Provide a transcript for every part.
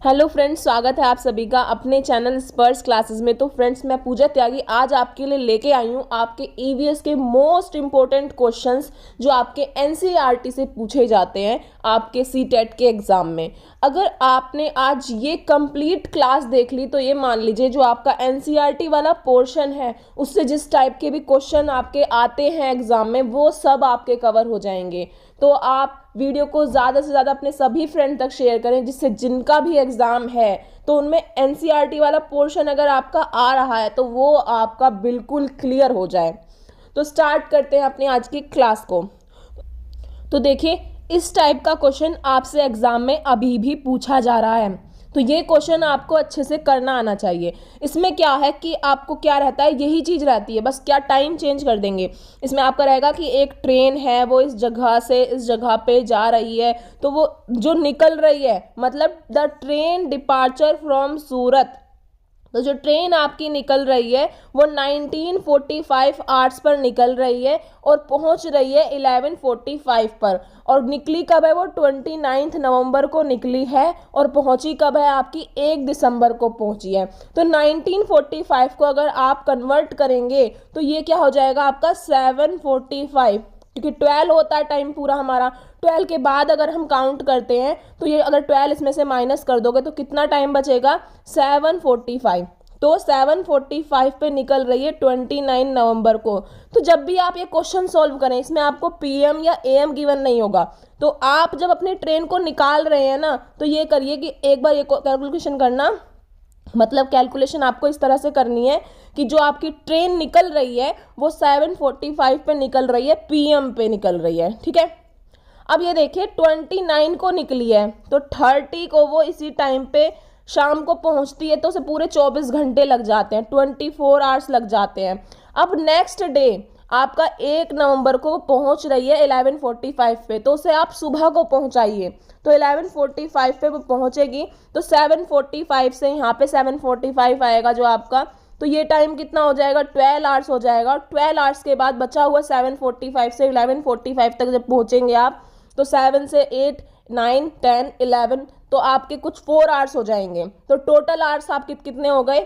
Hello friends, स्वागत है आप सभी का अपने चैनल स्पर्श क्लासेस में। तो फ्रेंड्स, मैं पूजा त्यागी आज आपके लिए लेके आई हूँ आपके ईवीएस के मोस्ट इम्पोर्टेंट क्वेश्चंस जो आपके एनसीईआरटी से पूछे जाते हैं आपके सीटेट के एग्ज़ाम में। अगर आपने आज ये कंप्लीट क्लास देख ली तो ये मान लीजिए जो आपका एनसीईआरटी वाला पोर्शन है उससे जिस टाइप के भी क्वेश्चन आपके आते हैं एग्ज़ाम में वो सब आपके कवर हो जाएंगे। तो आप वीडियो को ज़्यादा से ज़्यादा अपने सभी फ्रेंड तक शेयर करें जिससे जिनका भी एग्ज़ाम है तो उनमें एनसीईआरटी वाला पोर्शन अगर आपका आ रहा है तो वो आपका बिल्कुल क्लियर हो जाए। तो स्टार्ट करते हैं अपनी आज की क्लास को। तो देखिए, इस टाइप का क्वेश्चन आपसे एग्ज़ाम में अभी भी पूछा जा रहा है, तो ये क्वेश्चन आपको अच्छे से करना आना चाहिए। इसमें क्या है कि आपको क्या रहता है, यही चीज़ रहती है, बस क्या टाइम चेंज कर देंगे। इसमें आपका रहेगा कि एक ट्रेन है वो इस जगह से इस जगह पे जा रही है, तो वो जो निकल रही है मतलब द ट्रेन डिपार्चर फ्रॉम सूरत, तो जो ट्रेन आपकी निकल रही है वो 1945 आवर्स पर निकल रही है और पहुंच रही है 11:45 पर। और निकली कब है वो 29 नवंबर को निकली है और पहुंची कब है आपकी 1 दिसंबर को पहुंची है। तो 1945 को अगर आप कन्वर्ट करेंगे तो ये क्या हो जाएगा आपका 7:45, क्योंकि 12 होता है टाइम पूरा हमारा। 12 के बाद अगर हम काउंट करते हैं तो ये अगर 12 इसमें से माइनस कर दोगे तो कितना टाइम बचेगा 7:45। तो 7:45 पे निकल रही है 29 नवंबर को। तो जब भी आप ये क्वेश्चन सॉल्व करें इसमें आपको पीएम या एएम गिवन नहीं होगा। तो आप जब अपनी ट्रेन को निकाल रहे हैं ना तो ये करिए कि एक बार ये कैलकुलेशन करना, मतलब कैलकुलेशन आपको इस तरह से करनी है कि जो आपकी ट्रेन निकल रही है वो 7:45 पे निकल रही है, पीएम पे निकल रही है। ठीक है, अब ये देखिए 29 को निकली है तो 30 को वो इसी टाइम पे शाम को पहुंचती है, तो उसे पूरे 24 घंटे लग जाते हैं, 24 आवर्स लग जाते हैं। अब नेक्स्ट डे आपका 1 नवंबर को वो पहुंच रही है 11:45 पे, तो उसे आप सुबह को पहुंचाइए। तो 11:45 पे वो पहुंचेगी तो 7:45 से यहाँ पे 7:45 आएगा जो आपका, तो ये टाइम कितना हो जाएगा 12 आवर्स हो जाएगा। और 12 आवर्स के बाद बचा हुआ 7:45 से 11:45 तक जब पहुंचेंगे आप तो 7 से 8 9 10 11, तो आपके कुछ 4 आवर्स हो जाएंगे। तो टोटल आवर्स आपके कितने हो गए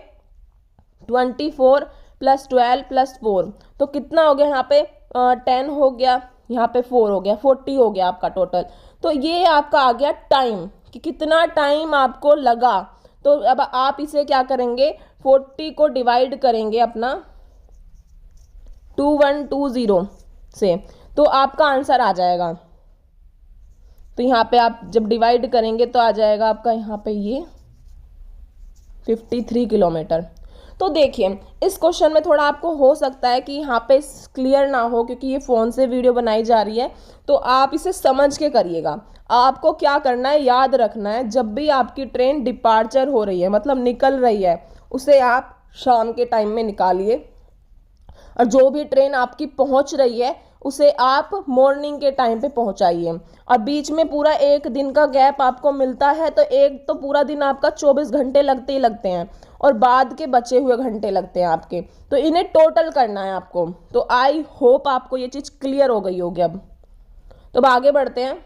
24 + 12 + 4, तो कितना हो गया यहाँ पे 10 हो गया, यहाँ पे 4 हो गया, 40 हो गया आपका टोटल। तो ये आपका आ गया टाइम कि कितना टाइम आपको लगा। तो अब आप इसे क्या करेंगे 40 को डिवाइड करेंगे अपना 2120 से, तो आपका आंसर आ जाएगा। तो यहाँ पे आप जब डिवाइड करेंगे तो आ जाएगा आपका यहाँ पे ये 53 किलोमीटर। तो देखिए, इस क्वेश्चन में थोड़ा आपको हो सकता है कि यहाँ पे क्लियर ना हो क्योंकि ये फ़ोन से वीडियो बनाई जा रही है, तो आप इसे समझ के करिएगा। आपको क्या करना है, याद रखना है, जब भी आपकी ट्रेन डिपार्चर हो रही है मतलब निकल रही है उसे आप शाम के टाइम में निकालिए, और जो भी ट्रेन आपकी पहुंच रही है उसे आप मॉर्निंग के टाइम पे पहुंचाइए। और बीच में पूरा एक दिन का गैप आपको मिलता है, तो एक तो पूरा दिन आपका 24 घंटे लगते ही लगते हैं और बाद के बचे हुए घंटे लगते हैं आपके, तो इन्हें टोटल करना है आपको। तो आई होप आपको ये चीज़ क्लियर हो गई होगी। अब आगे बढ़ते हैं।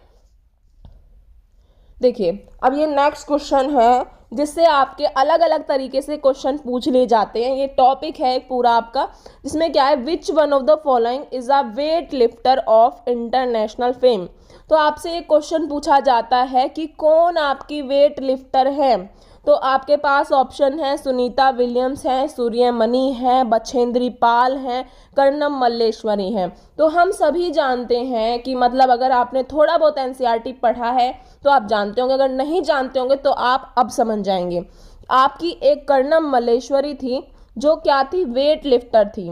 देखिए, अब ये नेक्स्ट क्वेश्चन है जिससे आपके अलग अलग तरीके से क्वेश्चन पूछ लिए जाते हैं। ये टॉपिक है पूरा आपका, जिसमें क्या है, विच one of the following is a weight lifter of international fame. तो आपसे ये क्वेश्चन पूछा जाता है कि कौन आपकी वेट लिफ्टर है। तो आपके पास ऑप्शन है सुनीता विलियम्स है, सूर्यमणि है, बछेंद्री पाल है, कर्णम मल्लेश्वरी है। तो हम सभी जानते हैं कि मतलब अगर आपने थोड़ा बहुत एनसीईआरटी पढ़ा है तो आप जानते होंगे, अगर नहीं जानते होंगे तो आप अब समझ जाएंगे। आपकी एक कर्णम मल्लेश्वरी थी जो क्या थी, वेट लिफ्टर थी।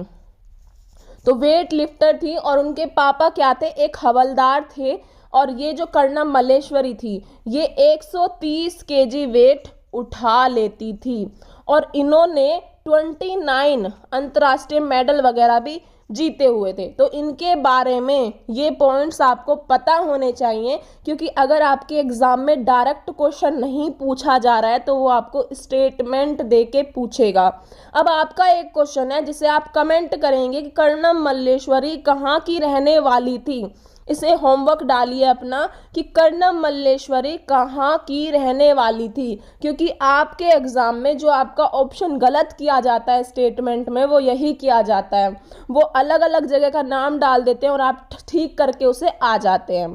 तो वेट लिफ्टर थी और उनके पापा क्या थे, एक हवलदार थे। और ये जो कर्णम मल्लेश्वरी थी ये 130 केजी वेट उठा लेती थी और इन्होंने 29 अंतर्राष्ट्रीय मेडल वगैरह भी जीते हुए थे। तो इनके बारे में ये पॉइंट्स आपको पता होने चाहिए, क्योंकि अगर आपके एग्जाम में डायरेक्ट क्वेश्चन नहीं पूछा जा रहा है तो वो आपको स्टेटमेंट दे के पूछेगा। अब आपका एक क्वेश्चन है जिसे आप कमेंट करेंगे कि कर्णम मल्लेश्वरी कहाँ की रहने वाली थी। इसे होमवर्क डालिए अपना कि कर्णम मल्लेश्वरी कहाँ की रहने वाली थी, क्योंकि आपके एग्जाम में जो आपका ऑप्शन गलत किया जाता है स्टेटमेंट में वो यही किया जाता है, वो अलग अलग जगह का नाम डाल देते हैं और आप ठीक करके उसे आ जाते हैं।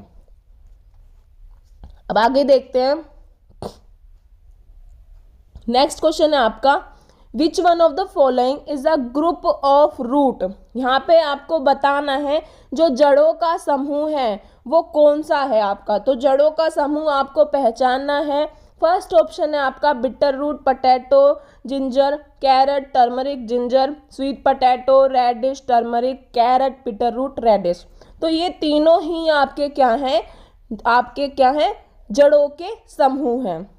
अब आगे देखते हैं। नेक्स्ट क्वेश्चन है आपका, which one of the following is a group of root. यहाँ पे आपको बताना है जो जड़ों का समूह है वो कौन सा है आपका। तो जड़ों का समूह आपको पहचानना है। फर्स्ट ऑप्शन है आपका beetroot, potato, ginger, carrot, turmeric, ginger, sweet potato, radish, turmeric, carrot, beetroot, radish. तो ये तीनों ही आपके क्या हैं, आपके क्या हैं, जड़ों के समूह हैं।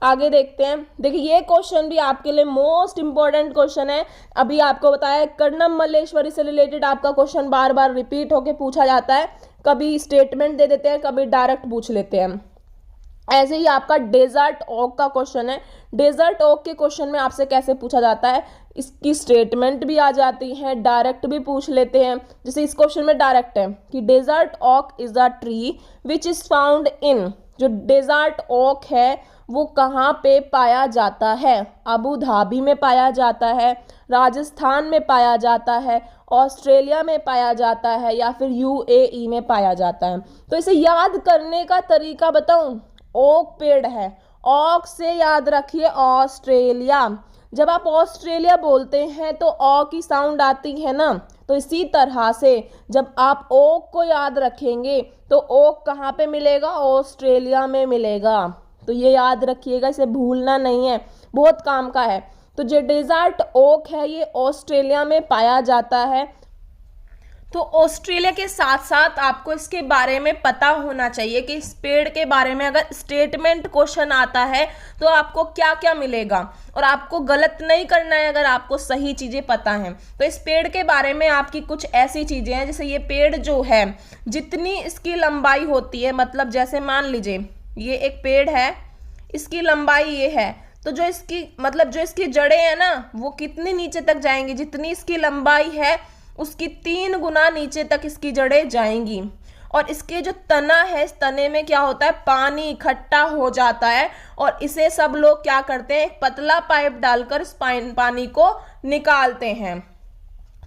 आगे देखते हैं। देखिए ये क्वेश्चन भी आपके लिए मोस्ट इंपॉर्टेंट क्वेश्चन है। अभी आपको बताया कर्णम मल्लेश्वरी से रिलेटेड आपका क्वेश्चन बार बार रिपीट होके पूछा जाता है, कभी स्टेटमेंट दे देते हैं, कभी डायरेक्ट पूछ लेते हैं। ऐसे ही आपका डेजर्ट ओक का क्वेश्चन है। डेजर्ट ओक के क्वेश्चन में आपसे कैसे पूछा जाता है, इसकी स्टेटमेंट भी आ जाती है, डायरेक्ट भी पूछ लेते हैं। जैसे इस क्वेश्चन में डायरेक्ट है कि desert oak is a tree which is found in. जो डेजर्ट ओक है वो कहाँ पे पाया जाता है, अबू धाबी में पाया जाता है, राजस्थान में पाया जाता है, ऑस्ट्रेलिया में पाया जाता है, या फिर यूएई में पाया जाता है। तो इसे याद करने का तरीका बताऊं, ओक पेड़ है, ओक से याद रखिए ऑस्ट्रेलिया। जब आप ऑस्ट्रेलिया बोलते हैं तो ओ की साउंड आती है ना, तो इसी तरह से जब आप ओक को याद रखेंगे तो ओक कहाँ पे मिलेगा, ऑस्ट्रेलिया में मिलेगा। तो ये याद रखिएगा, इसे भूलना नहीं है, बहुत काम का है। तो जो डेजर्ट ओक है ये ऑस्ट्रेलिया में पाया जाता है। तो ऑस्ट्रेलिया के साथ साथ आपको इसके बारे में पता होना चाहिए कि इस पेड़ के बारे में अगर स्टेटमेंट क्वेश्चन आता है तो आपको क्या क्या मिलेगा, और आपको गलत नहीं करना है अगर आपको सही चीज़ें पता हैं। तो इस पेड़ के बारे में आपकी कुछ ऐसी चीज़ें हैं, जैसे ये पेड़ जो है जितनी इसकी लंबाई होती है, मतलब जैसे मान लीजिए ये एक पेड़ है, इसकी लंबाई ये है, तो जो इसकी मतलब जो इसकी जड़ें हैं ना वो कितनी नीचे तक जाएंगी, जितनी इसकी लंबाई है उसकी 3 गुना नीचे तक इसकी जड़ें जाएंगी। और इसके जो तना है, इस तने में क्या होता है, पानी इकट्ठा हो जाता है, और इसे सब लोग क्या करते हैं, एक पतला पाइप डालकर इस पानी को निकालते हैं।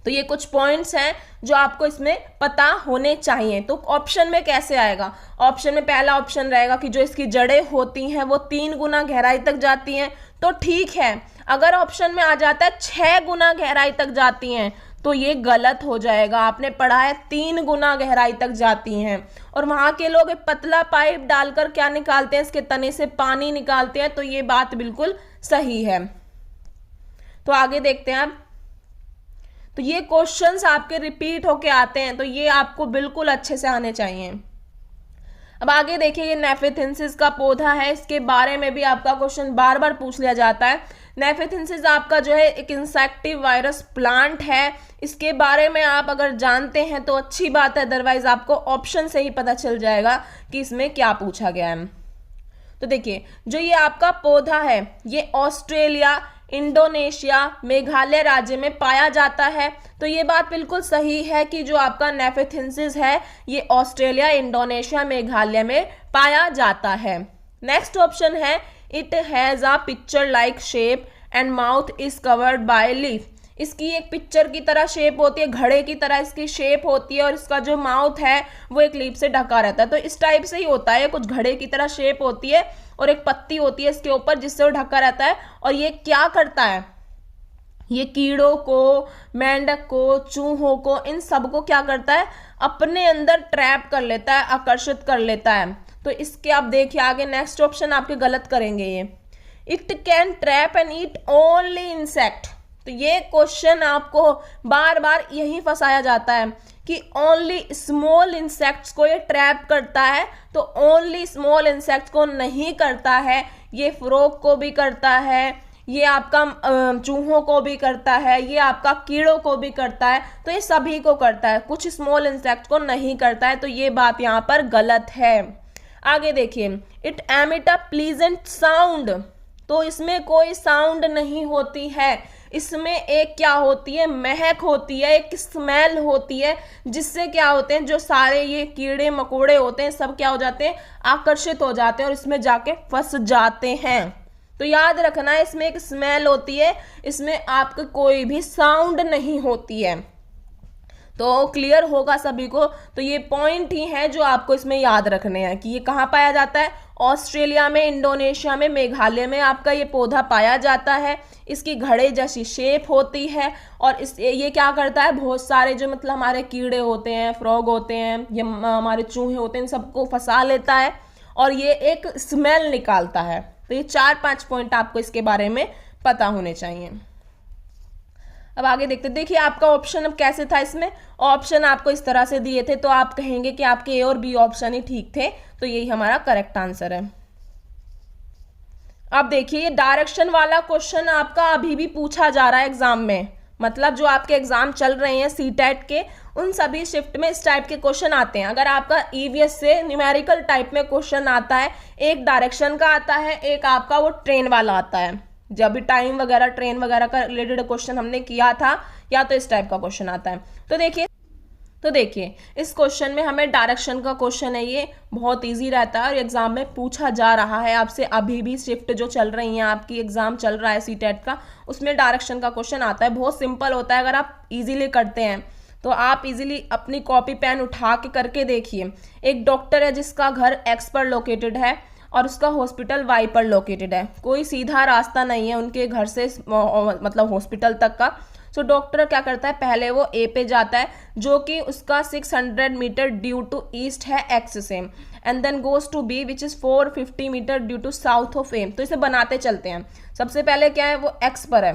तो ये कुछ पॉइंट्स हैं जो आपको इसमें पता होने चाहिए। तो ऑप्शन में कैसे आएगा, ऑप्शन में पहला ऑप्शन रहेगा कि जो इसकी जड़ें होती हैं वो 3 गुना गहराई तक जाती हैं, तो ठीक है। अगर ऑप्शन में आ जाता है 6 गुना गहराई तक जाती हैं तो ये गलत हो जाएगा। आपने पढ़ा है 3 गुना गहराई तक जाती हैं, और वहाँ के लोग एक पतला पाइप डालकर क्या निकालते हैं, इसके तने से पानी निकालते हैं, तो ये बात बिल्कुल सही है। तो आगे देखते हैं आप। तो ये क्वेश्चंस आपके रिपीट होके आते हैं, तो ये आपको बिल्कुल अच्छे से आने चाहिए। अब आगे देखिए, ये नेफेथिंसिस का पौधा है, इसके बारे में भी आपका क्वेश्चन बार बार पूछ लिया जाता है। नेफेथिंसिस आपका जो है एक इंसेक्टिव वायरस प्लांट है, इसके बारे में आप अगर जानते हैं तो अच्छी बात है, अदरवाइज आपको ऑप्शन से ही पता चल जाएगा कि इसमें क्या पूछा गया है। तो देखिए जो ये आपका पौधा है ये ऑस्ट्रेलिया, इंडोनेशिया, मेघालय राज्य में पाया जाता है। तो ये बात बिल्कुल सही है कि जो आपका नेफेथिंसिस है ये ऑस्ट्रेलिया, इंडोनेशिया, मेघालय में पाया जाता है। नेक्स्ट ऑप्शन है, it has a picture like shape and mouth is covered by leaf. इसकी एक पिक्चर की तरह शेप होती है, घड़े की तरह इसकी शेप होती है, और इसका जो माउथ है वो एक लीफ से ढका रहता है। तो इस टाइप से ही होता है, कुछ घड़े की तरह शेप होती है और एक पत्ती होती है इसके ऊपर जिससे वो ढका रहता है। और ये क्या करता है, ये कीड़ों को, मेंढक को, चूहों को, इन सबको क्या करता है, अपने अंदर ट्रैप कर लेता है, आकर्षित कर लेता है। तो इसके आप देखिए आगे नेक्स्ट ऑप्शन आपके गलत करेंगे ये, it can trap and eat only insect. तो ये क्वेश्चन आपको बार बार यही फंसाया जाता है कि ओनली स्मॉल इंसेक्ट्स को ये ट्रैप करता है, तो ओनली स्मॉल इंसेक्ट्स को नहीं करता है, ये फ्रॉग को भी करता है, ये आपका चूहों को भी करता है, ये आपका कीड़ों को भी करता है, तो ये सभी को करता है, कुछ स्मॉल इंसेक्ट को नहीं करता है। तो ये बात यहाँ पर गलत है। आगे देखिए, it emit a pleasant sound. तो इसमें कोई साउंड नहीं होती है, इसमें एक क्या होती है, महक होती है, एक स्मेल होती है, जिससे क्या होते हैं, जो सारे ये कीड़े मकोड़े होते हैं सब क्या हो जाते हैं, आकर्षित हो जाते हैं और इसमें जाके फंस जाते हैं। तो याद रखना है, इसमें एक स्मेल होती है, इसमें आपका कोई भी साउंड नहीं होती है। तो क्लियर होगा सभी को। तो ये पॉइंट ही है जो आपको इसमें याद रखने हैं कि ये कहाँ पाया जाता है, ऑस्ट्रेलिया में, इंडोनेशिया में, मेघालय में आपका ये पौधा पाया जाता है। इसकी घड़े जैसी शेप होती है और ये क्या करता है, बहुत सारे जो मतलब हमारे कीड़े होते हैं, फ्रॉग होते हैं, ये हमारे चूहे होते हैं, इन सबको फंसा लेता है और ये एक स्मेल निकालता है। तो ये 4-5 पॉइंट आपको इसके बारे में पता होने चाहिए। अब आगे देखते हैं। देखिए आपका ऑप्शन अब कैसे था, इसमें ऑप्शन आपको इस तरह से दिए थे तो आप कहेंगे कि आपके ए और बी ऑप्शन ही ठीक थे, तो यही हमारा करेक्ट आंसर है। अब देखिए ये डायरेक्शन वाला क्वेश्चन आपका अभी भी पूछा जा रहा है एग्जाम में, मतलब जो आपके एग्जाम चल रहे हैं सीटेट के, उन सभी शिफ्ट में इस टाइप के क्वेश्चन आते हैं। अगर आपका ईवीएस से न्यूमेरिकल टाइप में क्वेश्चन आता है, एक डायरेक्शन का आता है, एक आपका वो ट्रेन वाला आता है, जब भी टाइम वगैरह ट्रेन वगैरह का रिलेटेड क्वेश्चन हमने किया था, या तो इस टाइप का क्वेश्चन आता है। तो देखिए इस क्वेश्चन में हमें डायरेक्शन का क्वेश्चन है, ये बहुत इजी रहता है और एग्जाम में पूछा जा रहा है आपसे। अभी भी शिफ्ट जो चल रही हैं आपकी, एग्जाम चल रहा है सीटेट का, उसमें डायरेक्शन का क्वेश्चन आता है। बहुत सिंपल होता है, अगर आप इजीली करते हैं तो आप इजीली अपनी कॉपी पेन उठा के करके देखिए। एक डॉक्टर है जिसका घर एक्स पर लोकेटेड है और उसका हॉस्पिटल वाई पर लोकेटेड है, कोई सीधा रास्ता नहीं है उनके घर से मतलब हॉस्पिटल तक का। सो डॉक्टर क्या करता है, पहले वो ए पे जाता है जो कि उसका 600 मीटर ड्यू टू ईस्ट है एक्स से, and then goes to B which is 450 metre due to south of A. तो इसे बनाते चलते हैं। सबसे पहले क्या है, वो एक्स पर है,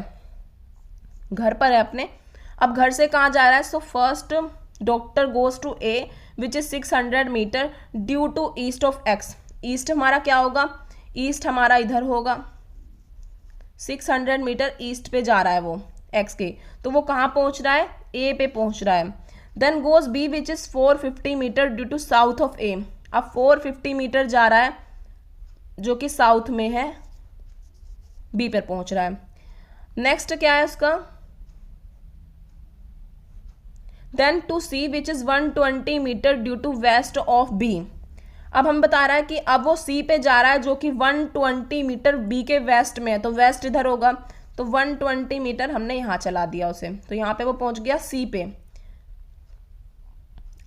घर पर है अपने। अब घर से कहाँ जा रहा है, so first doctor goes to A which is 600 metre due to east of X. East हमारा क्या होगा, ईस्ट हमारा इधर होगा, 600 मीटर ईस्ट पे जा रहा है वो एक्स के, तो वो कहाँ पहुंच रहा है, ए पे पहुंच रहा है। Then goes B which is 450 metre due to south of A. अब 450 मीटर जा रहा है जो कि साउथ में है, बी पर पहुंच रहा है। नेक्स्ट क्या है उसका, then to C which is 120 metre due to west of B. अब हम बता रहा है कि अब वो सी पे जा रहा है जो कि 120 मीटर बी के वेस्ट में है, तो वेस्ट इधर होगा, तो 120 मीटर हमने यहाँ चला दिया उसे, तो यहाँ पे वो पहुंच गया सी पे।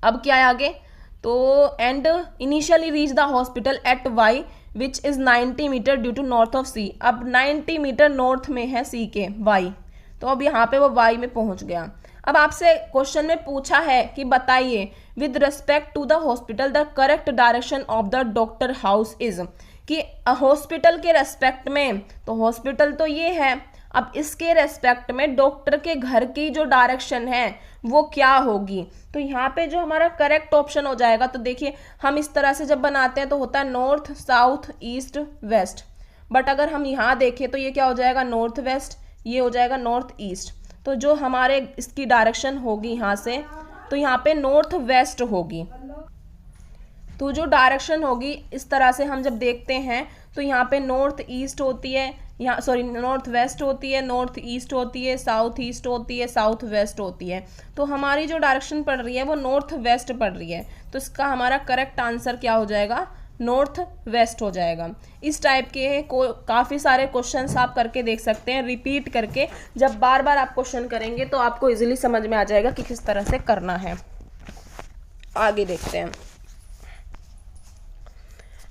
अब क्या है आगे, तो and initially reach the hospital at Y which is 90 metre due to north of C. अब 90 मीटर नॉर्थ में है सी के वाई, तो अब यहाँ पे वो वाई में पहुंच गया। अब आपसे क्वेश्चन में पूछा है कि बताइए with respect to the hospital the correct direction of the doctor house is, कि हॉस्पिटल के रेस्पेक्ट में, तो हॉस्पिटल तो ये है, अब इसके रेस्पेक्ट में डॉक्टर के घर की जो डायरेक्शन है वो क्या होगी। तो यहाँ पे जो हमारा करेक्ट ऑप्शन हो जाएगा, तो देखिए हम इस तरह से जब बनाते हैं तो होता है north south east west, but अगर हम यहाँ देखें तो ये क्या हो जाएगा, नॉर्थ वेस्ट, ये हो जाएगा नॉर्थ ईस्ट। तो जो हमारे इसकी डायरेक्शन होगी यहाँ से, तो यहाँ पे नॉर्थ वेस्ट होगी। तो जो डायरेक्शन होगी इस तरह से हम जब देखते हैं तो यहाँ पे नॉर्थ ईस्ट होती है, यहाँ सॉरी नॉर्थ वेस्ट होती है, नॉर्थ ईस्ट होती है, साउथ ईस्ट होती है, साउथ वेस्ट होती है। तो हमारी जो डायरेक्शन पड़ रही है वो नॉर्थ वेस्ट पड़ रही है, तो इसका हमारा करेक्ट आंसर क्या हो जाएगा, नॉर्थ वेस्ट हो जाएगा। इस टाइप के काफ़ी सारे क्वेश्चंस आप करके देख सकते हैं, रिपीट करके। जब बार बार आप क्वेश्चन करेंगे तो आपको इजीली समझ में आ जाएगा कि किस तरह से करना है। आगे देखते हैं।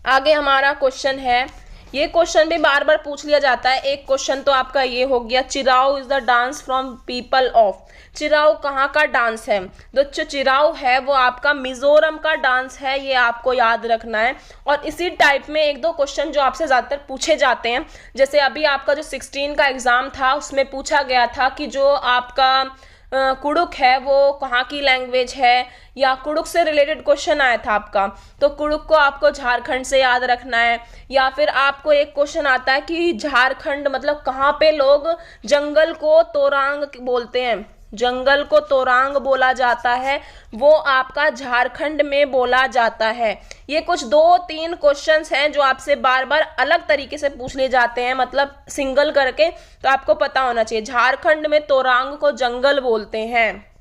आगे हमारा क्वेश्चन है, ये क्वेश्चन भी बार बार पूछ लिया जाता है। एक क्वेश्चन तो आपका ये हो गया, Cheraw is the dance from people of. Cheraw कहाँ का डांस है, तो जो चिराओ है वो आपका मिजोरम का डांस है, ये आपको याद रखना है। और इसी टाइप में एक दो क्वेश्चन जो आपसे ज़्यादातर पूछे जाते हैं, जैसे अभी आपका जो 16 का एग्ज़ाम था उसमें पूछा गया था कि जो आपका कुड़ुक है वो कहाँ की लैंग्वेज है, या कुड़ुक से रिलेटेड क्वेश्चन आया था आपका, तो कुड़ुक को आपको झारखंड से याद रखना है। या फिर आपको एक क्वेश्चन आता है कि झारखंड मतलब कहाँ पे लोग जंगल को तोरांग बोलते हैं, जंगल को तोरांग बोला जाता है, वो आपका झारखंड में बोला जाता है। ये कुछ 2-3 क्वेश्चंस हैं जो आपसे बार बार अलग तरीके से पूछ लिए जाते हैं, मतलब सिंगल करके, तो आपको पता होना चाहिए। झारखंड में तोरांग को जंगल बोलते हैं।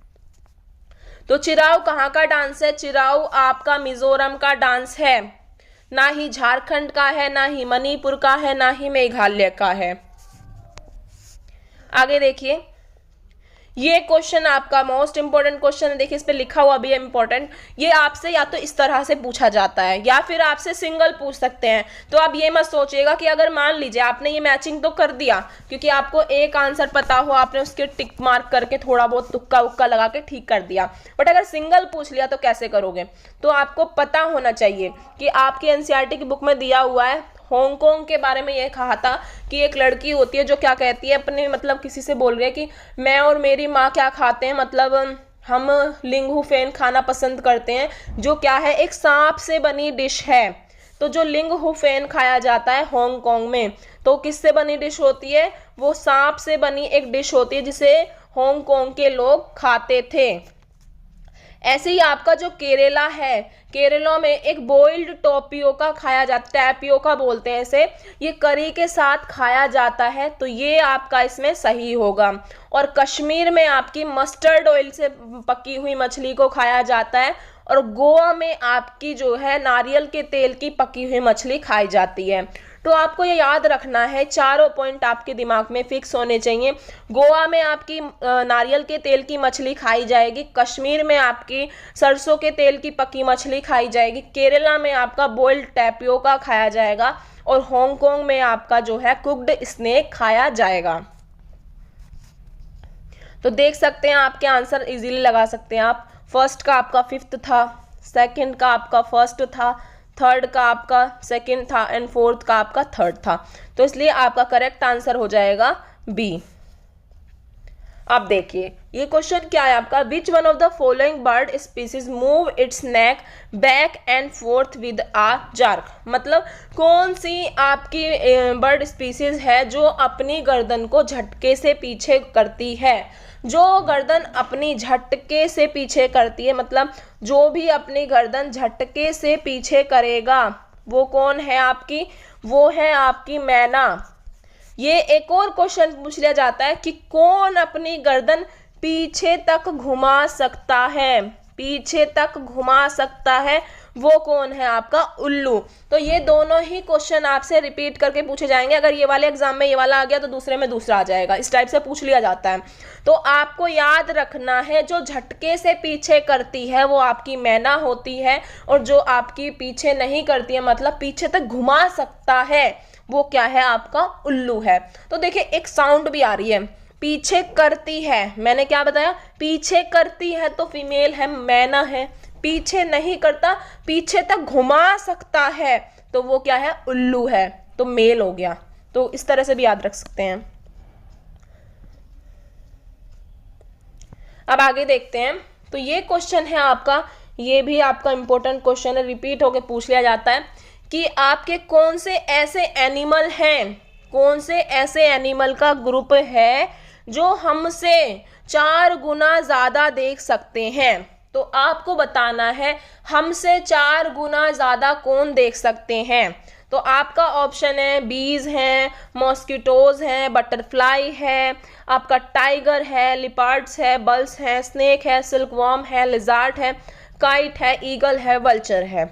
तो चिराव कहाँ का डांस है? चिराव आपका मिजोरम का डांस है, ना ही झारखंड का है, ना ही मणिपुर का है, ना ही मेघालय का है। आगे देखिए, ये क्वेश्चन आपका मोस्ट इंपोर्टेंट क्वेश्चन है। देखिए इस पे लिखा हुआ भी है इंपॉर्टेंट। ये आपसे या तो इस तरह से पूछा जाता है या फिर आपसे सिंगल पूछ सकते हैं। तो आप ये मत सोचिएगा कि अगर मान लीजिए आपने ये मैचिंग तो कर दिया, क्योंकि आपको एक आंसर पता हो, आपने उसके टिक मार्क करके थोड़ा बहुत तुक्का उक्का लगा के ठीक कर दिया, बट अगर सिंगल पूछ लिया तो कैसे करोगे? तो आपको पता होना चाहिए कि आपकी एनसीईआरटी की बुक में दिया हुआ है, हांगकांग के बारे में ये कहा था कि एक लड़की होती है जो क्या कहती है, अपने मतलब किसी से बोल रही है कि मैं और मेरी माँ क्या खाते हैं, मतलब हम लिंगहू फेन खाना पसंद करते हैं, जो क्या है एक सांप से बनी डिश है। तो जो लिंगहू फेन खाया जाता है हांगकांग में, तो किससे बनी डिश होती है? वो सांप से बनी एक डिश होती है जिसे हांगकांग के लोग खाते थे। ऐसे ही आपका जो केरला है, केरला में एक बॉइल्ड टोपियोका खाया जाता, टैपियोका बोलते हैं इसे, ये करी के साथ खाया जाता है, तो ये आपका इसमें सही होगा। और कश्मीर में आपकी मस्टर्ड ऑयल से पकी हुई मछली को खाया जाता है, और गोवा में आपकी जो है नारियल के तेल की पकी हुई मछली खाई जाती है। तो आपको ये याद रखना है, चारों पॉइंट आपके दिमाग में फिक्स होने चाहिए। गोवा में आपकी नारियल के तेल की मछली खाई जाएगी, कश्मीर में आपकी सरसों के तेल की पकी मछली खाई जाएगी, केरला में आपका बॉइल्ड टैपियोका खाया जाएगा, और हांगकांग में आपका जो है कुक्ड स्नेक खाया जाएगा। तो देख सकते हैं आपके आंसर इजीली लगा सकते हैं आप। फर्स्ट का आपका 5th था, सेकंड का आपका 1st था, थर्ड का आपका 2nd था, एंड 4th का आपका 3rd था। तो इसलिए आपका करेक्ट आंसर हो जाएगा बी। अब देखिए ये क्वेश्चन क्या है आपका, which one of the following bird species move its neck back and forth with a jerk. मतलब कौन सी आपकी बर्ड स्पीसीज है जो अपनी गर्दन को झटके से पीछे करती है? जो गर्दन अपनी झटके से पीछे करती है, मतलब जो भी अपनी गर्दन झटके से पीछे करेगा, वो कौन है आपकी? वो है आपकी मैना। ये एक और क्वेश्चन पूछ लिया जाता है कि कौन अपनी गर्दन पीछे तक घुमा सकता है? पीछे तक घुमा सकता है, वो कौन है? आपका उल्लू। तो ये दोनों ही क्वेश्चन आपसे रिपीट करके पूछे जाएंगे। अगर ये वाले एग्जाम में ये वाला आ गया तो दूसरे में दूसरा आ जाएगा, इस टाइप से पूछ लिया जाता है। तो आपको याद रखना है, जो झटके से पीछे करती है वो आपकी मैना होती है, और जो आपकी पीछे नहीं करती है, मतलब पीछे तक घुमा सकता है, वो क्या है? आपका उल्लू है। तो देखिए एक साउंड भी आ रही है, पीछे करती है, मैंने क्या बताया? पीछे करती है तो फीमेल है, मैना है। पीछे नहीं करता, पीछे तक घुमा सकता है, तो वो क्या है? उल्लू है, तो मेल हो गया। तो इस तरह से भी याद रख सकते हैं। अब आगे देखते हैं। तो ये क्वेश्चन है आपका, ये भी आपका इंपॉर्टेंट क्वेश्चन है, रिपीट होके पूछ लिया जाता है कि आपके कौन से ऐसे एनिमल हैं, कौन से ऐसे एनिमल का ग्रुप है जो हमसे 4 गुना ज़्यादा देख सकते हैं? तो आपको बताना है हमसे 4 गुना ज़्यादा कौन देख सकते हैं। तो आपका ऑप्शन है बीज हैं, मॉस्किटोज हैं, बटरफ्लाई है, आपका टाइगर है, लिपार्ड्स है, बल्स है, स्नेक है, सिल्कवॉर्म है, लिजार्ड है, काइट है, ईगल है, वल्चर है।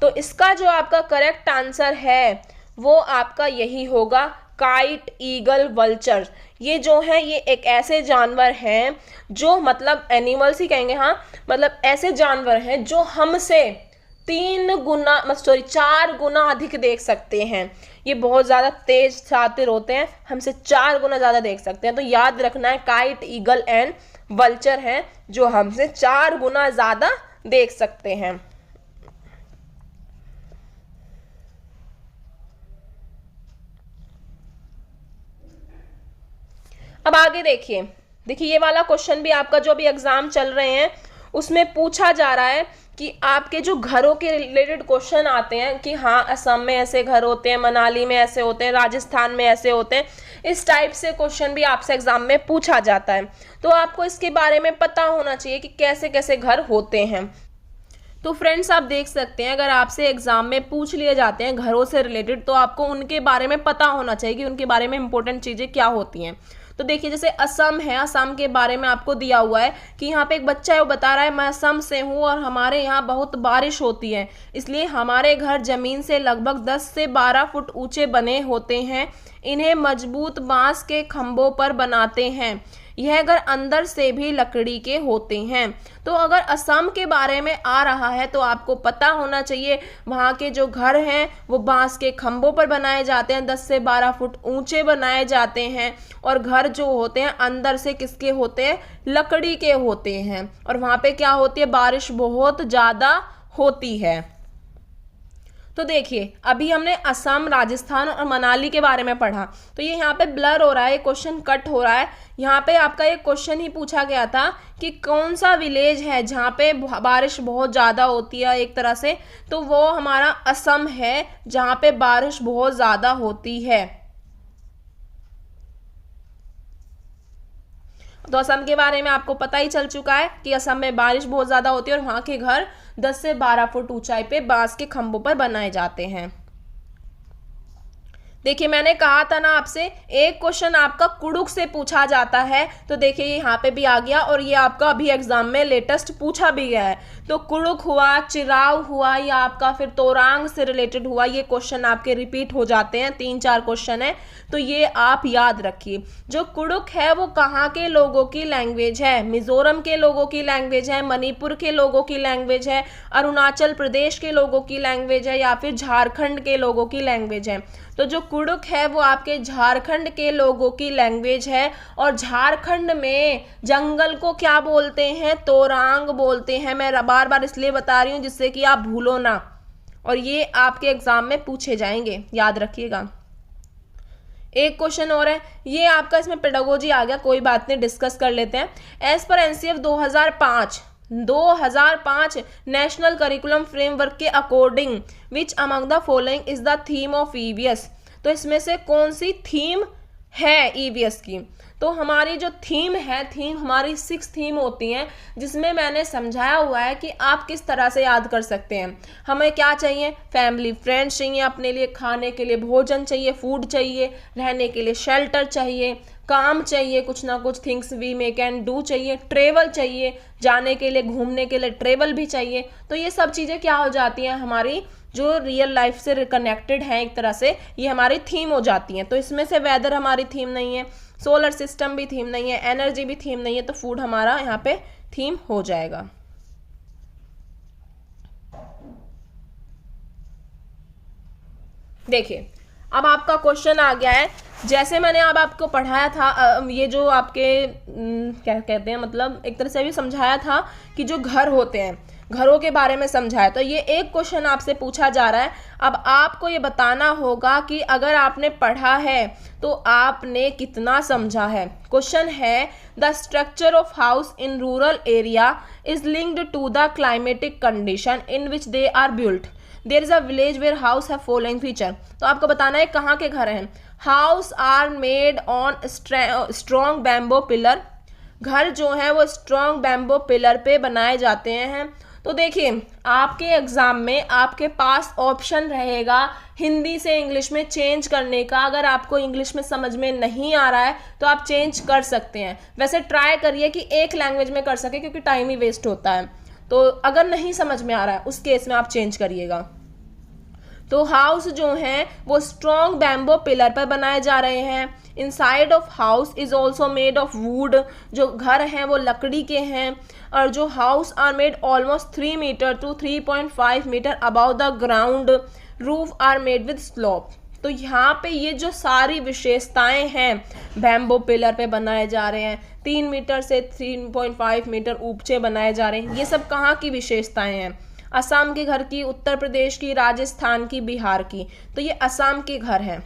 तो इसका जो आपका करेक्ट आंसर है वो आपका यही होगा, काइट, ईगल, वल्चर। ये जो है ये एक ऐसे जानवर हैं जो, मतलब एनिमल्स ही कहेंगे, हाँ, मतलब ऐसे जानवर हैं जो हमसे 4 गुना अधिक देख सकते हैं। ये बहुत ज़्यादा तेज शातिर होते हैं, हमसे 4 गुना ज़्यादा देख सकते हैं। तो याद रखना है काइट, ईगल एंड वल्चर हैं जो हमसे 4 गुना ज़्यादा देख सकते हैं। अब आगे देखिए ये वाला क्वेश्चन भी आपका, जो भी एग्जाम चल रहे हैं उसमें पूछा जा रहा है कि आपके जो घरों के रिलेटेड क्वेश्चन आते हैं कि हाँ असम में ऐसे घर होते हैं, मनाली में ऐसे होते हैं, राजस्थान में ऐसे होते हैं, इस टाइप से क्वेश्चन भी आपसे एग्जाम में पूछा जाता है। तो आपको इसके बारे में पता होना चाहिए कि कैसे कैसे घर होते हैं। तो फ्रेंड्स आप देख सकते हैं, अगर आपसे एग्जाम में पूछ लिए जाते हैं घरों से रिलेटेड, तो आपको उनके बारे में पता होना चाहिए कि उनके बारे में इंपॉर्टेंट चीज़ें क्या होती हैं। तो देखिए जैसे असम है, असम के बारे में आपको दिया हुआ है कि यहाँ पे एक बच्चा है वो बता रहा है मैं असम से हूँ और हमारे यहाँ बहुत बारिश होती है, इसलिए हमारे घर ज़मीन से लगभग 10 से 12 फुट ऊंचे बने होते हैं। इन्हें मजबूत बांस के खंभों पर बनाते हैं। यह घर अंदर से भी लकड़ी के होते हैं। तो अगर असम के बारे में आ रहा है तो आपको पता होना चाहिए वहाँ के जो घर हैं वो बांस के खंभों पर बनाए जाते हैं, 10 से 12 फुट ऊंचे बनाए जाते हैं, और घर जो होते हैं अंदर से किसके होते हैं, लकड़ी के होते हैं। और वहाँ पे क्या होती है, बारिश बहुत ज़्यादा होती है। तो देखिए अभी हमने असम, राजस्थान और मनाली के बारे में पढ़ा, तो ये यहाँ पे ब्लर हो रहा है, क्वेश्चन कट हो रहा है। यहाँ पे आपका एक क्वेश्चन ही पूछा गया था कि कौन सा विलेज है जहाँ पे बारिश बहुत ज़्यादा होती है एक तरह से, तो वो हमारा असम है जहाँ पे बारिश बहुत ज़्यादा होती है। तो असम के बारे में आपको पता ही चल चुका है कि असम में बारिश बहुत ज़्यादा होती है और वहाँ के घर 10 से 12 फुट ऊंचाई पे बांस के खंभों पर बनाए जाते हैं। देखिए मैंने कहा था ना आपसे, एक क्वेश्चन आपका कुडुख से पूछा जाता है, तो देखिए यहाँ पे भी आ गया और ये आपका अभी एग्जाम में लेटेस्ट पूछा भी गया है। तो कुडुख हुआ, चिराव हुआ, या आपका फिर तोरांग से रिलेटेड हुआ, ये क्वेश्चन आपके रिपीट हो जाते हैं, 3-4 क्वेश्चन है, तो ये आप याद रखिए। जो कुडुख है वो कहाँ के लोगों की लैंग्वेज है, मिजोरम के लोगों की लैंग्वेज है, मणिपुर के लोगों की लैंग्वेज है, अरुणाचल प्रदेश के लोगों की लैंग्वेज है, या फिर झारखंड के लोगों की लैंग्वेज है। तो जो कुडुख है वो आपके झारखंड के लोगों की लैंग्वेज है, और झारखंड में जंगल को क्या बोलते हैं, तोरांग बोलते हैं। मैं बार बार इसलिए बता रही हूँ जिससे कि आप भूलो ना, और ये आपके एग्जाम में पूछे जाएंगे, याद रखिएगा। एक क्वेश्चन और है, ये आपका इसमें पेडागोजी आ गया, कोई बात नहीं, डिस्कस कर लेते हैं। As per NCF 2005 national curriculum framework के according which among the following is the theme of EVS. तो इसमें से कौन सी थीम है ईवीएस की? तो हमारी जो थीम है, थीम हमारी 6 थीम होती हैं, जिसमें मैंने समझाया हुआ है कि आप किस तरह से याद कर सकते हैं। हमें क्या चाहिए, फैमिली फ्रेंड्स चाहिए, अपने लिए खाने के लिए भोजन चाहिए, फूड चाहिए, रहने के लिए शेल्टर चाहिए, काम चाहिए, कुछ ना कुछ things we may can do चाहिए, ट्रेवल चाहिए, जाने के लिए घूमने के लिए ट्रेवल भी चाहिए। तो ये सब चीज़ें क्या हो जाती हैं, हमारी जो रियल लाइफ से कनेक्टेड हैं एक तरह से, ये हमारी थीम हो जाती हैं। तो इसमें से वेदर हमारी थीम नहीं है, सोलर सिस्टम भी थीम नहीं है, एनर्जी भी थीम नहीं है, तो फूड हमारा यहाँ पे थीम हो जाएगा। देखिए अब आपका क्वेश्चन आ गया है, जैसे मैंने अब आपको पढ़ाया था, ये जो आपके क्या कहते हैं, मतलब एक तरह से भी समझाया था कि जो घर होते हैं, घरों के बारे में समझाया, तो ये एक क्वेश्चन आपसे पूछा जा रहा है। अब आपको ये बताना होगा कि अगर आपने पढ़ा है तो आपने कितना समझा है। क्वेश्चन है, the structure of house in rural area is linked to the climatic condition in which they are built. There is a village where house है फॉलोइंग फीचर। तो आपको बताना है कहाँ के घर हैं। House are made on strong bamboo pillar. घर जो है वो स्ट्रॉन्ग बैम्बो पिलर पे बनाए जाते हैं। तो देखिए आपके एग्ज़ाम में आपके पास ऑप्शन रहेगा हिंदी से इंग्लिश में चेंज करने का। अगर आपको इंग्लिश में समझ में नहीं आ रहा है तो आप चेंज कर सकते हैं। वैसे ट्राई करिए कि एक लैंग्वेज में कर सके, क्योंकि टाइम ही वेस्ट होता है। तो अगर नहीं समझ में आ रहा है उस केस में आप चेंज करिएगा। तो हाउस जो हैं वो स्ट्रॉन्ग बैम्बो पिलर पर बनाए जा रहे हैं। Inside of house is also made of wood. जो घर हैं वो लकड़ी के हैं। और जो house are made almost 3 metre to 3.5 metre about the ground. Roof are made with slope. तो यहाँ पे ये जो सारी विशेषताएं हैं, बैम्बो पिलर पे बनाए जा रहे हैं, 3 मीटर से 3.5 मीटर ऊंचे बनाए जा रहे हैं, ये सब कहाँ की विशेषताएं हैं? असम के घर की, उत्तर प्रदेश की, राजस्थान की, बिहार की। तो ये असम के घर हैं।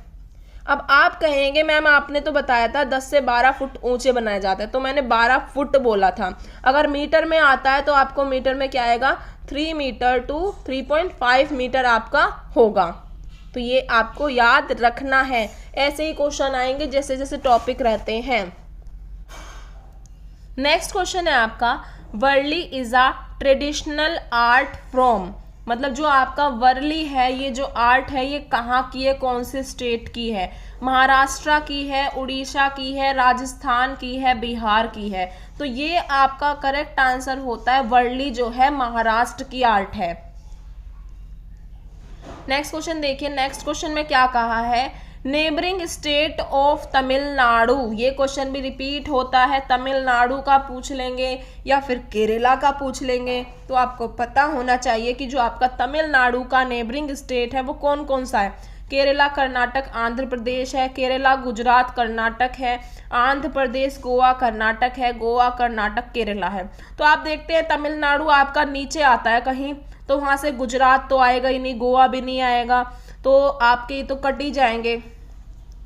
अब आप कहेंगे मैम आपने तो बताया था 10 से 12 फुट ऊंचे बनाए जाते हैं, तो मैंने 12 फुट बोला था। अगर मीटर में आता है तो आपको मीटर में क्या आएगा, 3 मीटर टू 3.5 मीटर आपका होगा। तो ये आपको याद रखना है। ऐसे ही क्वेश्चन आएंगे जैसे जैसे टॉपिक रहते हैं। नेक्स्ट क्वेश्चन है आपका, Warli is a traditional art from, मतलब जो आपका वर्ली है, ये जो आर्ट है ये कहाँ की है, कौन से स्टेट की है? महाराष्ट्र की है, उड़ीसा की है, राजस्थान की है, बिहार की है। तो ये आपका करेक्ट आंसर होता है, वर्ली जो है महाराष्ट्र की आर्ट है। नेक्स्ट क्वेश्चन देखिए, नेक्स्ट क्वेश्चन में क्या कहा है, नेबरिंग स्टेट ऑफ तमिलनाडु, ये क्वेश्चन भी रिपीट होता है, तमिलनाडु का पूछ लेंगे या फिर केरला का पूछ लेंगे। तो आपको पता होना चाहिए कि जो आपका तमिलनाडु का नेबरिंग स्टेट है वो कौन कौन सा है। केरला, कर्नाटक, आंध्र प्रदेश है, केरला गुजरात कर्नाटक है, आंध्र प्रदेश गोवा कर्नाटक है, गोवा कर्नाटक केरला है। तो आप देखते हैं तमिलनाडु आपका नीचे आता है कहीं, तो वहाँ से गुजरात तो आएगा ही नहीं, गोवा भी नहीं आएगा, तो आपके तो कट ही जाएंगे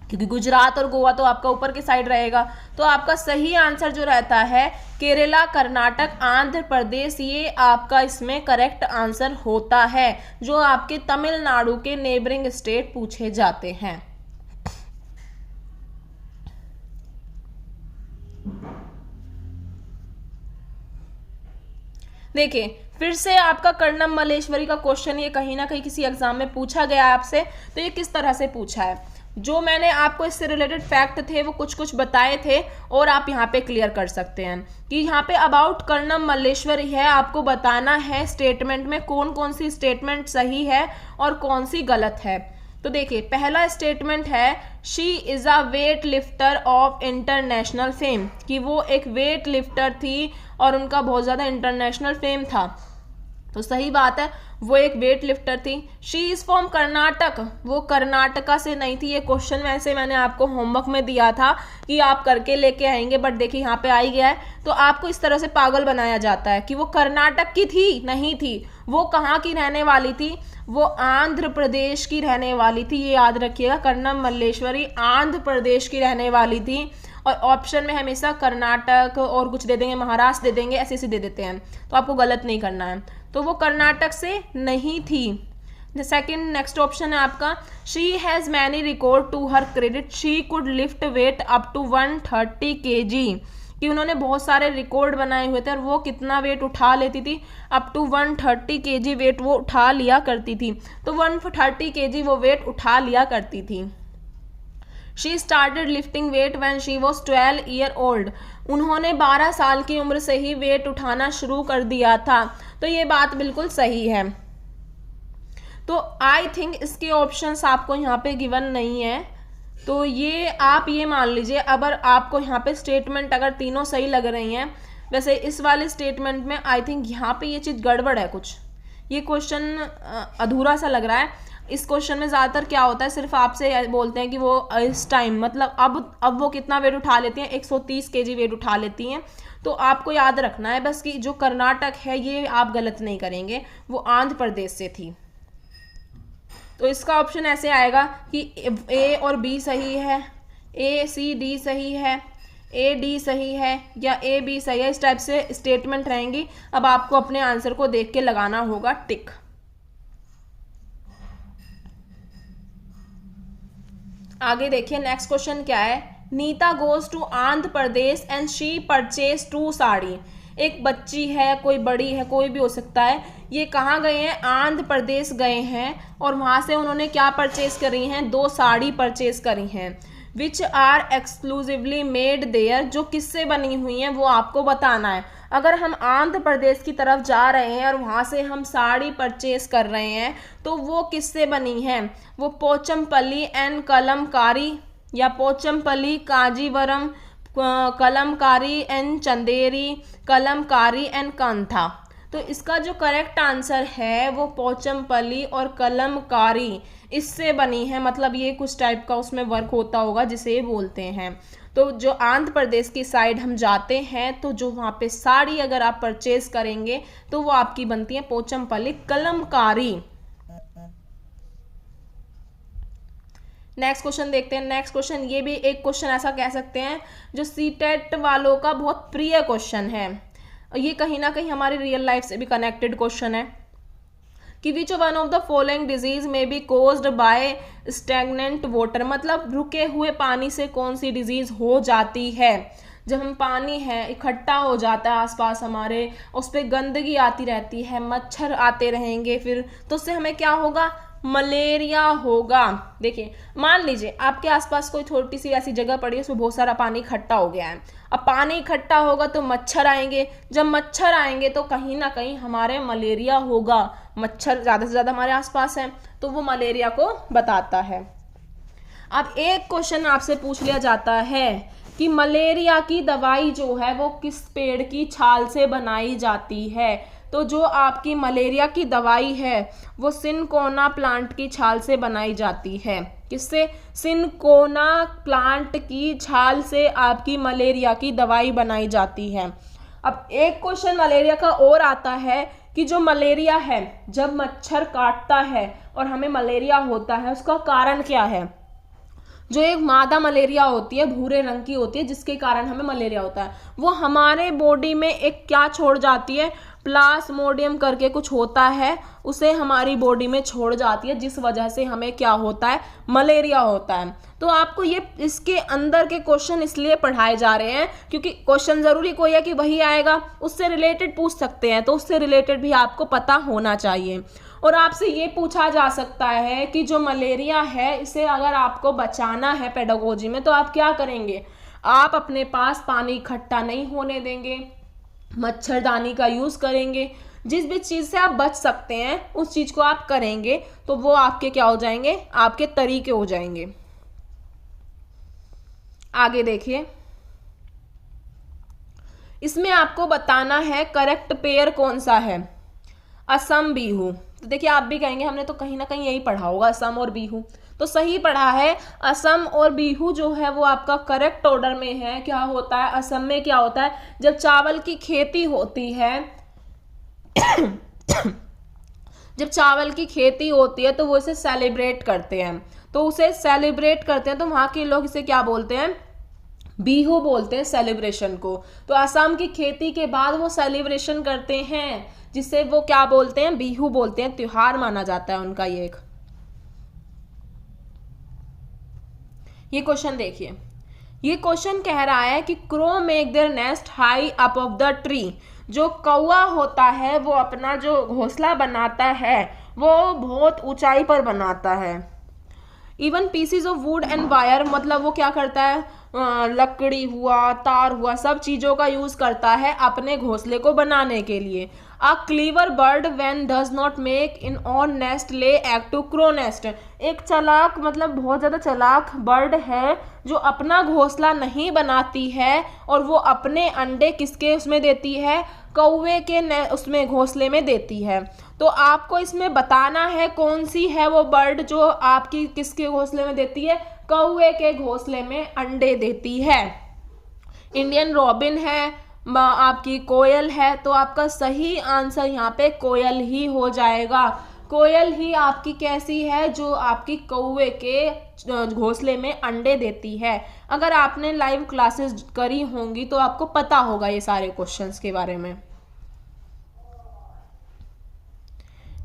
क्योंकि गुजरात और गोवा तो आपका ऊपर की साइड रहेगा। तो आपका सही आंसर जो रहता है केरला, कर्नाटक, आंध्र प्रदेश, ये आपका इसमें करेक्ट आंसर होता है जो आपके तमिलनाडु के नेबरिंग स्टेट पूछे जाते हैं। देखिए फिर से आपका कर्णम मल्लेश्वरी का क्वेश्चन, ये कहीं ना कहीं किसी एग्जाम में पूछा गया आपसे। तो ये किस तरह से पूछा है, जो मैंने आपको इससे रिलेटेड फैक्ट थे वो कुछ कुछ बताए थे और आप यहाँ पे क्लियर कर सकते हैं कि यहाँ पे अबाउट कर्णम मल्लेश्वरी है, आपको बताना है स्टेटमेंट में कौन कौन सी स्टेटमेंट सही है और कौन सी गलत है। तो देखिए पहला स्टेटमेंट है, she is a weight lifter of international fame, कि वो एक वेट लिफ्टर थी और उनका बहुत ज़्यादा इंटरनेशनल फेम था। तो सही बात है, वो एक वेट लिफ्टर थी। शी इज़ फ्रॉम कर्नाटक, वो कर्नाटका से नहीं थी। ये क्वेश्चन वैसे मैंने आपको होमवर्क में दिया था कि आप करके लेके आएंगे, बट देखिए यहाँ पे आ ही गया है। तो आपको इस तरह से पागल बनाया जाता है कि वो कर्नाटक की थी, नहीं थी। वो कहाँ की रहने वाली थी, वो आंध्र प्रदेश की रहने वाली थी। ये याद रखिएगा, कर्णम मल्लेश्वरी आंध्र प्रदेश की रहने वाली थी। और ऑप्शन में हमेशा कर्नाटक और कुछ दे देंगे, महाराष्ट्र दे देंगे, ऐसे ऐसे दे देते हैं, तो आपको गलत नहीं करना है। तो वो कर्नाटक से नहीं थी। द सेकेंड नेक्स्ट ऑप्शन है आपका, she has many record to her credit, she could lift weight up to 130 kg, कि उन्होंने बहुत सारे रिकॉर्ड बनाए हुए थे और वो कितना वेट उठा लेती थी, अप टू 130 kg वेट वो उठा लिया करती थी। तो 130 kg वो वेट उठा लिया करती थी। She started lifting wait when she was 12 year old, उन्होंने 12 साल की उम्र से ही वेट उठाना शुरू कर दिया था। तो ये बात बिल्कुल सही है। तो आई थिंक इसके ऑप्शंस आपको यहाँ पे गिवन नहीं है, तो ये आप ये मान लीजिए, अगर आपको यहाँ पे स्टेटमेंट अगर तीनों सही लग रही हैं, वैसे इस वाले स्टेटमेंट में आई थिंक यहाँ पे ये चीज़ गड़बड़ है कुछ, ये क्वेश्चन अधूरा सा लग रहा है। इस क्वेश्चन में ज़्यादातर क्या होता है, सिर्फ आपसे बोलते हैं कि वो इस टाइम मतलब अब वो कितना वेट उठा लेती हैं, 130 kg वेट उठा लेती हैं। तो आपको याद रखना है बस कि जो कर्नाटक है ये आप गलत नहीं करेंगे, वो आंध्र प्रदेश से थी। तो इसका ऑप्शन ऐसे आएगा कि ए और बी सही है, ए सी डी सही है, ए डी सही है या ए बी सही है, इस टाइप से स्टेटमेंट रहेंगी। अब आपको अपने आंसर को देख के लगाना होगा टिक। आगे देखिए नेक्स्ट क्वेश्चन क्या है, Neeta goes to Andhra Pradesh and she purchase 2 sari, एक बच्ची है, कोई बड़ी है, कोई भी हो सकता है, ये कहाँ गए हैं, आंध्र प्रदेश गए हैं और वहाँ से उन्होंने क्या परचेज करी हैं, 2 साड़ी परचेज करी हैं। Which are exclusively made there, जो किससे बनी हुई हैं वो आपको बताना है। अगर हम आंध्र प्रदेश की तरफ जा रहे हैं और वहाँ से हम साड़ी परचेज कर रहे हैं तो वो किससे बनी है, वो पोचमपल्ली एंड कलमकारी या पोचमपल्ली कांजीवरम, कलमकारी एंड चंदेरी, कलमकारी एंड कंथा। तो इसका जो करेक्ट आंसर है वो पोचमपल्ली और कलमकारी इससे बनी है, मतलब ये कुछ टाइप का उसमें वर्क होता होगा जिसे बोलते हैं। तो जो आंध्र प्रदेश की साइड हम जाते हैं तो जो वहाँ पे साड़ी अगर आप परचेज करेंगे तो वो आपकी बनती है पोचमपल्ली कलमकारी। नेक्स्ट क्वेश्चन देखते हैं। नेक्स्ट क्वेश्चन, ये भी एक क्वेश्चन ऐसा कह सकते हैं जो सीटेट वालों का बहुत प्रिय क्वेश्चन है, ये कहीं ना कहीं हमारी रियल लाइफ से भी कनेक्टेड क्वेश्चन है। कि which one of the following disease may be caused by stagnant water, मतलब रुके हुए पानी से कौन सी डिजीज हो जाती है। जब हम पानी है इकट्ठा हो जाता है आसपास हमारे, उस पर गंदगी आती रहती है, मच्छर आते रहेंगे फिर, तो उससे हमें क्या होगा, मलेरिया होगा। देखिए मान लीजिए आपके आसपास कोई छोटी सी ऐसी जगह पड़ी है, उसमें बहुत सारा पानी इकट्ठा हो गया है। अब पानी इकट्ठा होगा तो मच्छर आएंगे, जब मच्छर आएंगे तो कहीं ना कहीं हमारे मलेरिया होगा। मच्छर ज़्यादा से ज़्यादा हमारे आसपास है तो वो मलेरिया को बताता है। अब एक क्वेश्चन आपसे पूछ लिया जाता है कि मलेरिया की दवाई जो है वो किस पेड़ की छाल से बनाई जाती है। तो जो आपकी मलेरिया की दवाई है वो सिनकोना प्लांट की छाल से बनाई जाती है। किससे? सिनकोना प्लांट की छाल से आपकी मलेरिया की दवाई बनाई जाती है। अब एक क्वेश्चन मलेरिया का और आता है कि जो मलेरिया है जब मच्छर काटता है और हमें मलेरिया होता है उसका कारण क्या है। जो एक मादा मलेरिया होती है भूरे रंग की होती है जिसके कारण हमें मलेरिया होता है, वो हमारे बॉडी में एक क्या छोड़ जाती है, प्लाज्मोडियम करके कुछ होता है, उसे हमारी बॉडी में छोड़ जाती है जिस वजह से हमें क्या होता है, मलेरिया होता है। तो आपको ये इसके अंदर के क्वेश्चन इसलिए पढ़ाए जा रहे हैं क्योंकि क्वेश्चन जरूरी कोई है कि वही आएगा, उससे रिलेटेड पूछ सकते हैं, तो उससे रिलेटेड भी आपको पता होना चाहिए। और आपसे ये पूछा जा सकता है कि जो मलेरिया है इसे अगर आपको बचाना है पेडागोजी में तो आप क्या करेंगे, आप अपने पास पानी इकट्ठा नहीं होने देंगे, मच्छरदानी का यूज़ करेंगे, जिस भी चीज़ से आप बच सकते हैं उस चीज़ को आप करेंगे तो वो आपके क्या हो जाएंगे, आपके तरीके हो जाएंगे। आगे देखिए, इसमें आपको बताना है करेक्ट पेयर कौन सा है, असम बिहू। तो देखिए आप भी कहेंगे हमने तो कहीं ना कहीं यही पढ़ा होगा असम और बिहू, तो सही पढ़ा है। असम और बिहू जो है वो आपका करेक्ट ऑर्डर में है। क्या होता है असम में, क्या होता है जब चावल की खेती होती है जब चावल की खेती होती है तो वो इसे सेलिब्रेट करते हैं, तो उसे सेलिब्रेट करते हैं तो वहाँ के लोग इसे क्या बोलते हैं, बिहू बोलते हैं सेलिब्रेशन को। तो असम की खेती के बाद वो सेलिब्रेशन करते हैं जिसे वो क्या बोलते हैं, बिहू बोलते हैं, त्योहार माना जाता है उनका ये एक। ये क्वेश्चन देखिए, ये क्वेश्चन कह रहा है कि crow make their nest high up of the tree. जो कौवा होता है वो अपना जो घोंसला बनाता है वो बहुत ऊंचाई पर बनाता है। Even PCs of would and wire, मतलब वो क्या करता है, लकड़ी हुआ, तार हुआ, सब चीज़ों का यूज़ करता है अपने घोंसले को बनाने के लिए। A clever bird when does not make in on nest lay egg to crow nest. एक चालाक, मतलब बहुत ज़्यादा चालाक बर्ड है जो अपना घोंसला नहीं बनाती है और वो अपने अंडे किसके उसमें देती है, कौवे के उसमें घोंसले में देती है। तो आपको इसमें बताना है कौन सी है वो बर्ड जो आपकी किसके घोंसले में देती है, कौवे के घोंसले में अंडे देती है। इंडियन रॉबिन है, आपकी कोयल है, तो आपका सही आंसर यहाँ पे कोयल ही हो जाएगा। कोयल ही आपकी कैसी है, जो आपकी कौवे के घोंसले में अंडे देती है। अगर आपने लाइव क्लासेस करी होंगी तो आपको पता होगा ये सारे क्वेश्चंस के बारे में।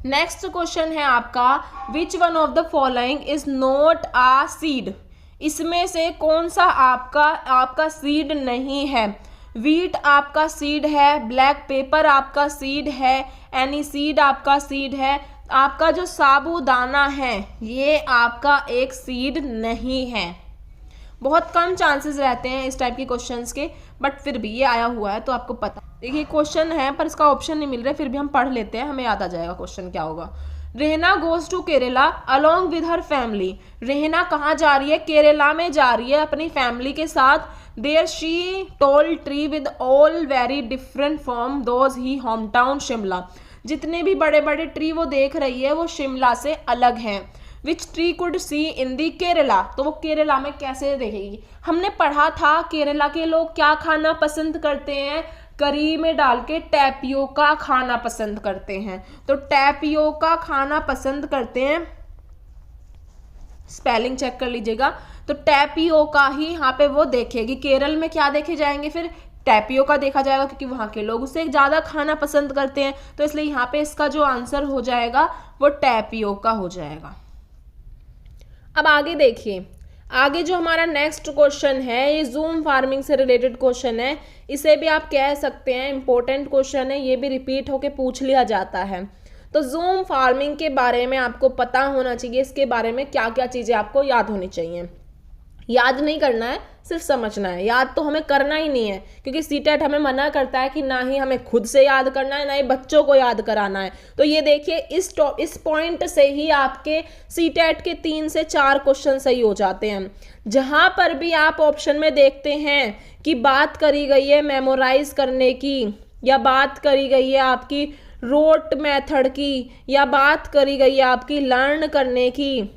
नेक्स्ट क्वेश्चन है आपका, which one of the following is not a seed. इसमें से कौन सा आपका सीड नहीं है। वीट आपका सीड है, ब्लैक पेपर आपका सीड है, एनी सीड आपका सीड है। आपका जो साबूदाना है ये आपका एक सीड नहीं है। बहुत कम चांसेस रहते हैं इस टाइप के क्वेश्चंस के, बट फिर भी ये आया हुआ है तो आपको पता। देखिए क्वेश्चन है पर इसका ऑप्शन नहीं मिल रहा है, फिर भी हम पढ़ लेते हैं, हमें याद आ जाएगा क्वेश्चन क्या होगा। Rehna goes to Kerala along with her family. Rehna कहाँ जा रही है, केरला में जा रही है अपनी फैमिली के साथ। There she tall tree with all very different from those he home town Shimla. जितने भी बड़े बड़े ट्री वो देख रही है वो शिमला से अलग हैं। विच ट्री कुड सी इन दी केरला, तो वो केरला में कैसे देखेगी। हमने पढ़ा था केरला के लोग क्या खाना पसंद करते हैं, करी में डाल के टैपियोका खाना पसंद करते हैं। तो टैपियोका खाना पसंद करते हैं, स्पेलिंग चेक कर लीजिएगा। तो टैपियोका ही यहाँ पे वो देखेगी। केरल में क्या देखे जाएंगे फिर, टैपियोका देखा जाएगा, क्योंकि वहाँ के लोग उसे ज़्यादा खाना पसंद करते हैं। तो इसलिए यहाँ पे इसका जो आंसर हो जाएगा वो टैपियोका हो जाएगा। अब आगे देखिए, आगे जो हमारा नेक्स्ट क्वेश्चन है ये जूम फार्मिंग से रिलेटेड क्वेश्चन है। इसे भी आप कह सकते हैं इंपॉर्टेंट क्वेश्चन है, ये भी रिपीट होके पूछ लिया जाता है। तो जूम फार्मिंग के बारे में आपको पता होना चाहिए, इसके बारे में क्या क्या चीज़ें आपको याद होनी चाहिए। याद नहीं करना है, सिर्फ समझना है। याद तो हमें करना ही नहीं है, क्योंकि सीटेट हमें मना करता है कि ना ही हमें खुद से याद करना है, ना ही बच्चों को याद कराना है। तो ये देखिए, इस पॉइंट से ही आपके सीटेट के 3 से 4 क्वेश्चन सही हो जाते हैं। जहाँ पर भी आप ऑप्शन में देखते हैं कि बात करी गई है मेमोराइज करने की, या बात करी गई है आपकी रोट मेथड की, या बात करी गई है आपकी लर्न करने की,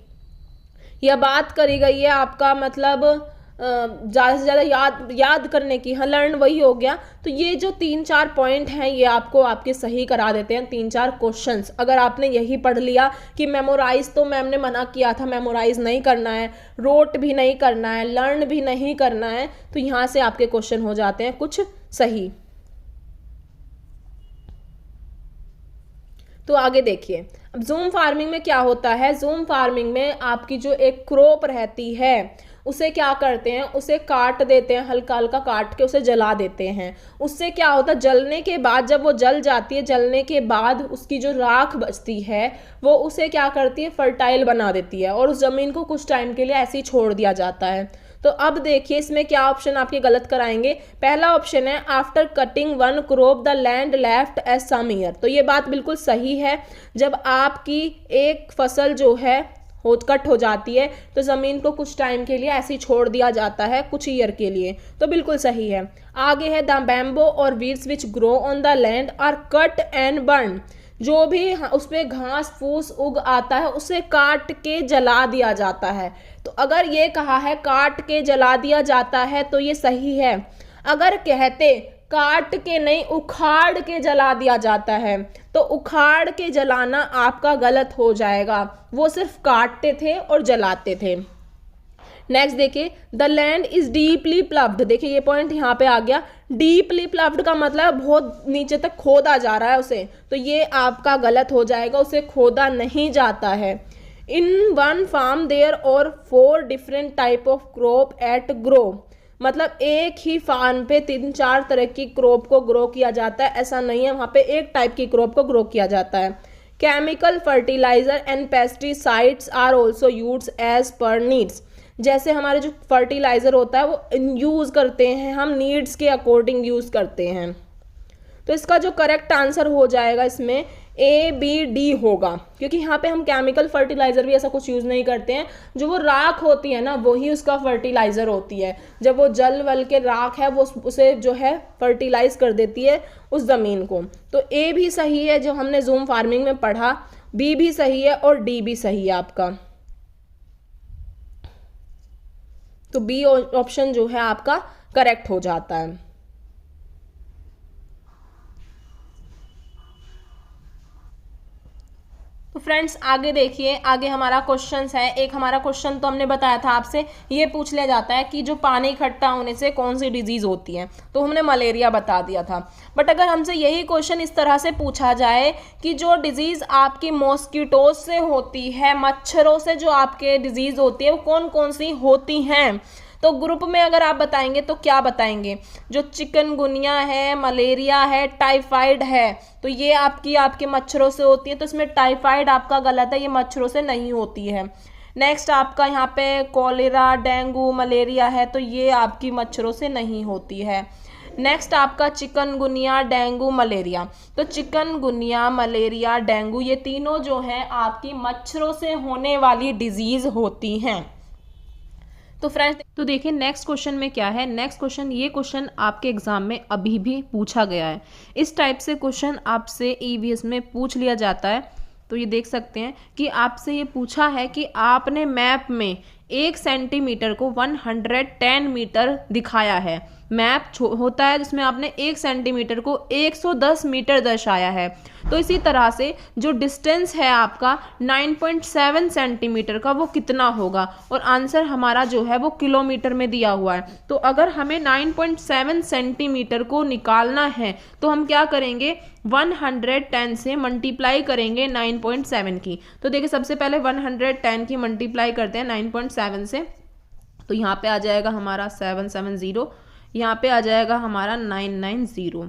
या बात करी गई है आपका मतलब ज़्यादा से ज़्यादा याद करने की, हाँ लर्न वही हो गया। तो ये जो 3-4 पॉइंट हैं ये आपको आपके सही करा देते हैं 3-4 क्वेश्चंस। अगर आपने यही पढ़ लिया कि मेमोराइज तो मैम ने मना किया था, मेमोराइज नहीं करना है, रोट भी नहीं करना है, लर्न भी नहीं करना है, तो यहाँ से आपके क्वेश्चन हो जाते हैं कुछ सही। तो आगे देखिए, अब जूम फार्मिंग में क्या होता है। जूम फार्मिंग में आपकी जो एक क्रॉप रहती है उसे क्या करते हैं, उसे काट देते हैं, हल्का हल्का काट के उसे जला देते हैं। उससे क्या होता है, जलने के बाद जब वो जल जाती है, जलने के बाद उसकी जो राख बचती है वो उसे क्या करती है, फर्टाइल बना देती है, और उस ज़मीन को कुछ टाइम के लिए ऐसे ही छोड़ दिया जाता है। तो अब देखिए इसमें क्या ऑप्शन आपके गलत कराएंगे। पहला ऑप्शन है after cutting one crop the land left as some year. तो ये बात बिल्कुल सही है। जब आपकी एक फसल जो है कट हो जाती है तो ज़मीन को कुछ टाइम के लिए ऐसे ही छोड़ दिया जाता है, कुछ ईयर के लिए। तो बिल्कुल सही है। आगे है द बैम्बो और weeds which grow on the land are cut and burn. जो भी उस पर घास फूस उग आता है उसे काट के जला दिया जाता है। तो अगर ये कहा है काट के जला दिया जाता है तो ये सही है। अगर कहते काट के नहीं उखाड़ के जला दिया जाता है तो उखाड़ के जलाना आपका गलत हो जाएगा। वो सिर्फ काटते थे और जलाते थे। नेक्स्ट देखिए, द लैंड इज डीपली प्लव्ड। देखिए ये पॉइंट यहाँ पे आ गया। डीपली प्लव्ड का मतलब बहुत नीचे तक खोदा जा रहा है उसे, तो ये आपका गलत हो जाएगा, उसे खोदा नहीं जाता है। इन वन फार्म देयर और 4 different type of crop at grow. मतलब एक ही फार्म पे 3-4 तरह की क्रॉप को ग्रो किया जाता है, ऐसा नहीं है, वहाँ पे एक टाइप की क्रॉप को ग्रो किया जाता है। Chemical fertiliser and pesticides are also used as per needs. जैसे हमारे जो फर्टिलाइज़र होता है वो यूज़ करते हैं हम नीड्स के अकॉर्डिंग यूज़ करते हैं। तो इसका जो करेक्ट आंसर हो जाएगा इसमें ABD होगा, क्योंकि यहाँ पे हम केमिकल फर्टिलाइज़र भी ऐसा कुछ यूज़ नहीं करते हैं। जो वो राख होती है ना वही उसका फर्टिलाइज़र होती है। जब वो जल वल के राख है वो उसे जो है फर्टिलाइज कर देती है उस ज़मीन को। तो A भी सही है जो हमने जूम फार्मिंग में पढ़ा, B भी सही है और D भी सही है आपका। तो बी ऑप्शन जो है आपका करेक्ट हो जाता है। तो फ्रेंड्स आगे देखिए, आगे हमारा क्वेश्चन है। एक हमारा क्वेश्चन तो हमने बताया था आपसे, ये पूछ लिया जाता है कि जो पानी इकट्ठा होने से कौन सी डिजीज़ होती है, तो हमने मलेरिया बता दिया था। बट अगर हमसे यही क्वेश्चन इस तरह से पूछा जाए कि जो डिजीज़ आपकी मॉस्किटोज से होती है, मच्छरों से जो आपके डिजीज़ होती है वो कौन कौन सी होती हैं, तो ग्रुप में अगर आप बताएंगे तो क्या बताएंगे। जो चिकनगुनिया है, मलेरिया है, टाइफाइड है, तो ये आपके मच्छरों से होती है। तो इसमें टाइफाइड आपका गलत है, ये मच्छरों से नहीं होती है। नेक्स्ट आपका यहाँ पे कॉलेरा, डेंगू, मलेरिया है, तो ये आपकी मच्छरों से नहीं होती है। नेक्स्ट आपका चिकनगुनिया, डेंगू, मलेरिया, तो चिकनगुनिया, मलेरिया, डेंगू ये तीनों जो हैं आपकी मच्छरों से होने वाली डिजीज़ होती हैं। तो फ्रेंड्स तो देखिए नेक्स्ट क्वेश्चन में क्या है। नेक्स्ट क्वेश्चन, ये क्वेश्चन आपके एग्जाम में अभी भी पूछा गया है। इस टाइप से क्वेश्चन आपसे EVS में पूछ लिया जाता है। तो ये देख सकते हैं कि आपसे ये पूछा है कि आपने मैप में 1 सेंटीमीटर को 110 मीटर दिखाया है। मैप होता है जिसमें आपने 1 सेंटीमीटर को 110 मीटर दर्शाया है। तो इसी तरह से जो डिस्टेंस है आपका 9.7 सेंटीमीटर का वो कितना होगा, और आंसर हमारा जो है वो किलोमीटर में दिया हुआ है। तो अगर हमें 9.7 सेंटीमीटर को निकालना है तो हम क्या करेंगे, 110 से मल्टीप्लाई करेंगे 9.7 की। तो देखिए सबसे पहले 110 की मल्टीप्लाई करते हैं 9.7 से, तो यहाँ पे आ जाएगा हमारा 770, यहाँ पे आ जाएगा हमारा 990,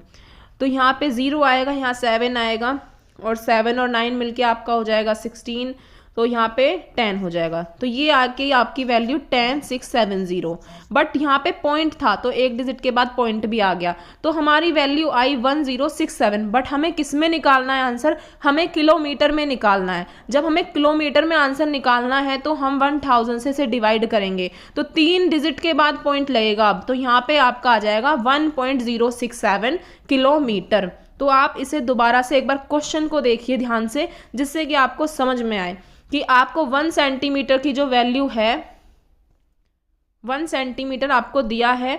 तो यहाँ पे 0 आएगा, यहाँ 7 आएगा, और 7 और 9 मिलके आपका हो जाएगा 16, तो यहाँ पे 10 हो जाएगा। तो ये आके आपकी वैल्यू 10670, बट यहाँ पे पॉइंट था तो एक डिजिट के बाद पॉइंट भी आ गया, तो हमारी वैल्यू आई 1067। बट हमें किस में निकालना है आंसर, हमें किलोमीटर में निकालना है। जब हमें किलोमीटर में आंसर निकालना है तो हम 1000 से डिवाइड करेंगे, तो 3 डिजिट के बाद पॉइंट लगेगा अब, तो यहाँ पे आपका आ जाएगा 1.067 किलोमीटर। तो आप इसे दोबारा से एक बार क्वेश्चन को देखिए ध्यान से, जिससे कि आपको समझ में आए कि आपको 1 सेंटीमीटर की जो वैल्यू है, 1 सेंटीमीटर आपको दिया है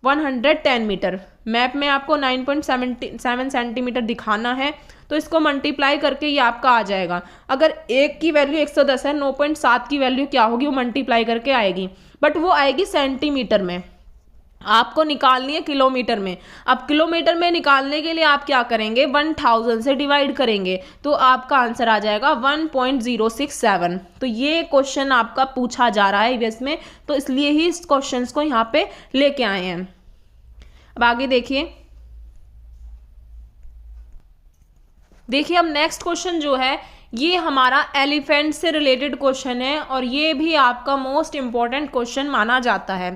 110 मीटर, मैप में आपको 9.7 सेंटीमीटर दिखाना है, तो इसको मल्टीप्लाई करके ये आपका आ जाएगा। अगर 1 की वैल्यू 110 है, 9.7 की वैल्यू क्या होगी, वो मल्टीप्लाई करके आएगी, बट वो आएगी सेंटीमीटर में, आपको निकालनी है किलोमीटर में। अब किलोमीटर में निकालने के लिए आप क्या करेंगे, 1000 से डिवाइड करेंगे, तो आपका आंसर आ जाएगा 1.067। तो ये क्वेश्चन आपका पूछा जा रहा है ईवीएस में, तो इसलिए ही इस क्वेश्चन को यहाँ पे लेके आए हैं। अब आगे देखिए, अब नेक्स्ट क्वेश्चन जो है ये हमारा एलिफेंट से रिलेटेड क्वेश्चन है, और ये भी आपका मोस्ट इंपॉर्टेंट क्वेश्चन माना जाता है।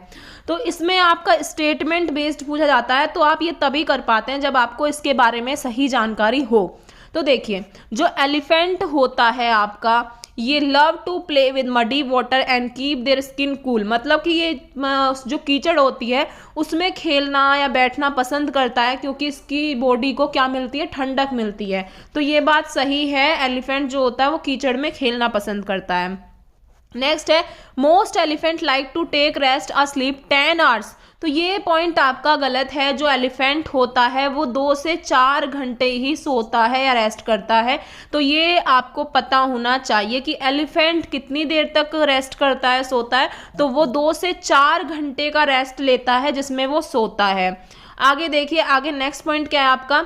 तो इसमें आपका स्टेटमेंट बेस्ड पूछा जाता है, तो आप ये तभी कर पाते हैं जब आपको इसके बारे में सही जानकारी हो। तो देखिए, जो एलिफेंट होता है आपका, ये love to play with muddy water and keep their skin cool, मतलब कि ये जो कीचड़ होती है उसमें खेलना या बैठना पसंद करता है, क्योंकि इसकी बॉडी को क्या मिलती है, ठंडक मिलती है। तो ये बात सही है, एलिफेंट जो होता है वो कीचड़ में खेलना पसंद करता है। नेक्स्ट है, most elephant like to take rest और स्लीप 10 आवर्स। तो ये पॉइंट आपका गलत है। जो एलिफेंट होता है वो 2 से 4 घंटे ही सोता है या रेस्ट करता है। तो ये आपको पता होना चाहिए कि एलिफेंट कितनी देर तक रेस्ट करता है, सोता है, तो वो 2 से 4 घंटे का रेस्ट लेता है जिसमें वो सोता है। आगे देखिए, आगे नेक्स्ट पॉइंट क्या है आपका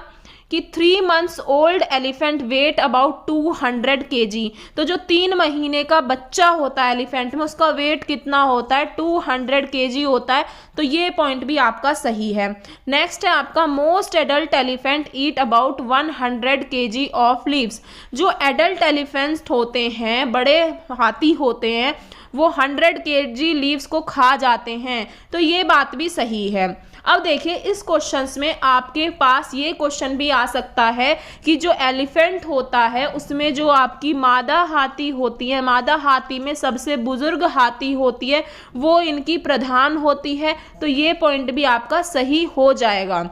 कि 3 months old elephant weight about 200 kg। तो जो 3 महीने का बच्चा होता है एलिफेंट में, उसका वेट कितना होता है, 200 kg होता है। तो ये पॉइंट भी आपका सही है। नेक्स्ट है आपका, most adult elephant eat about 100 kg of leaves. जो एडल्ट एलिफेंट्स होते हैं, बड़े हाथी होते हैं, वो 100 kg लीव्स को खा जाते हैं। तो ये बात भी सही है। अब देखिए, इस क्वेश्चंस में आपके पास ये क्वेश्चन भी आ सकता है कि जो एलिफेंट होता है उसमें जो आपकी मादा हाथी होती है, मादा हाथी में सबसे बुजुर्ग हाथी होती है, वो इनकी प्रधान होती है। तो ये पॉइंट भी आपका सही हो जाएगा।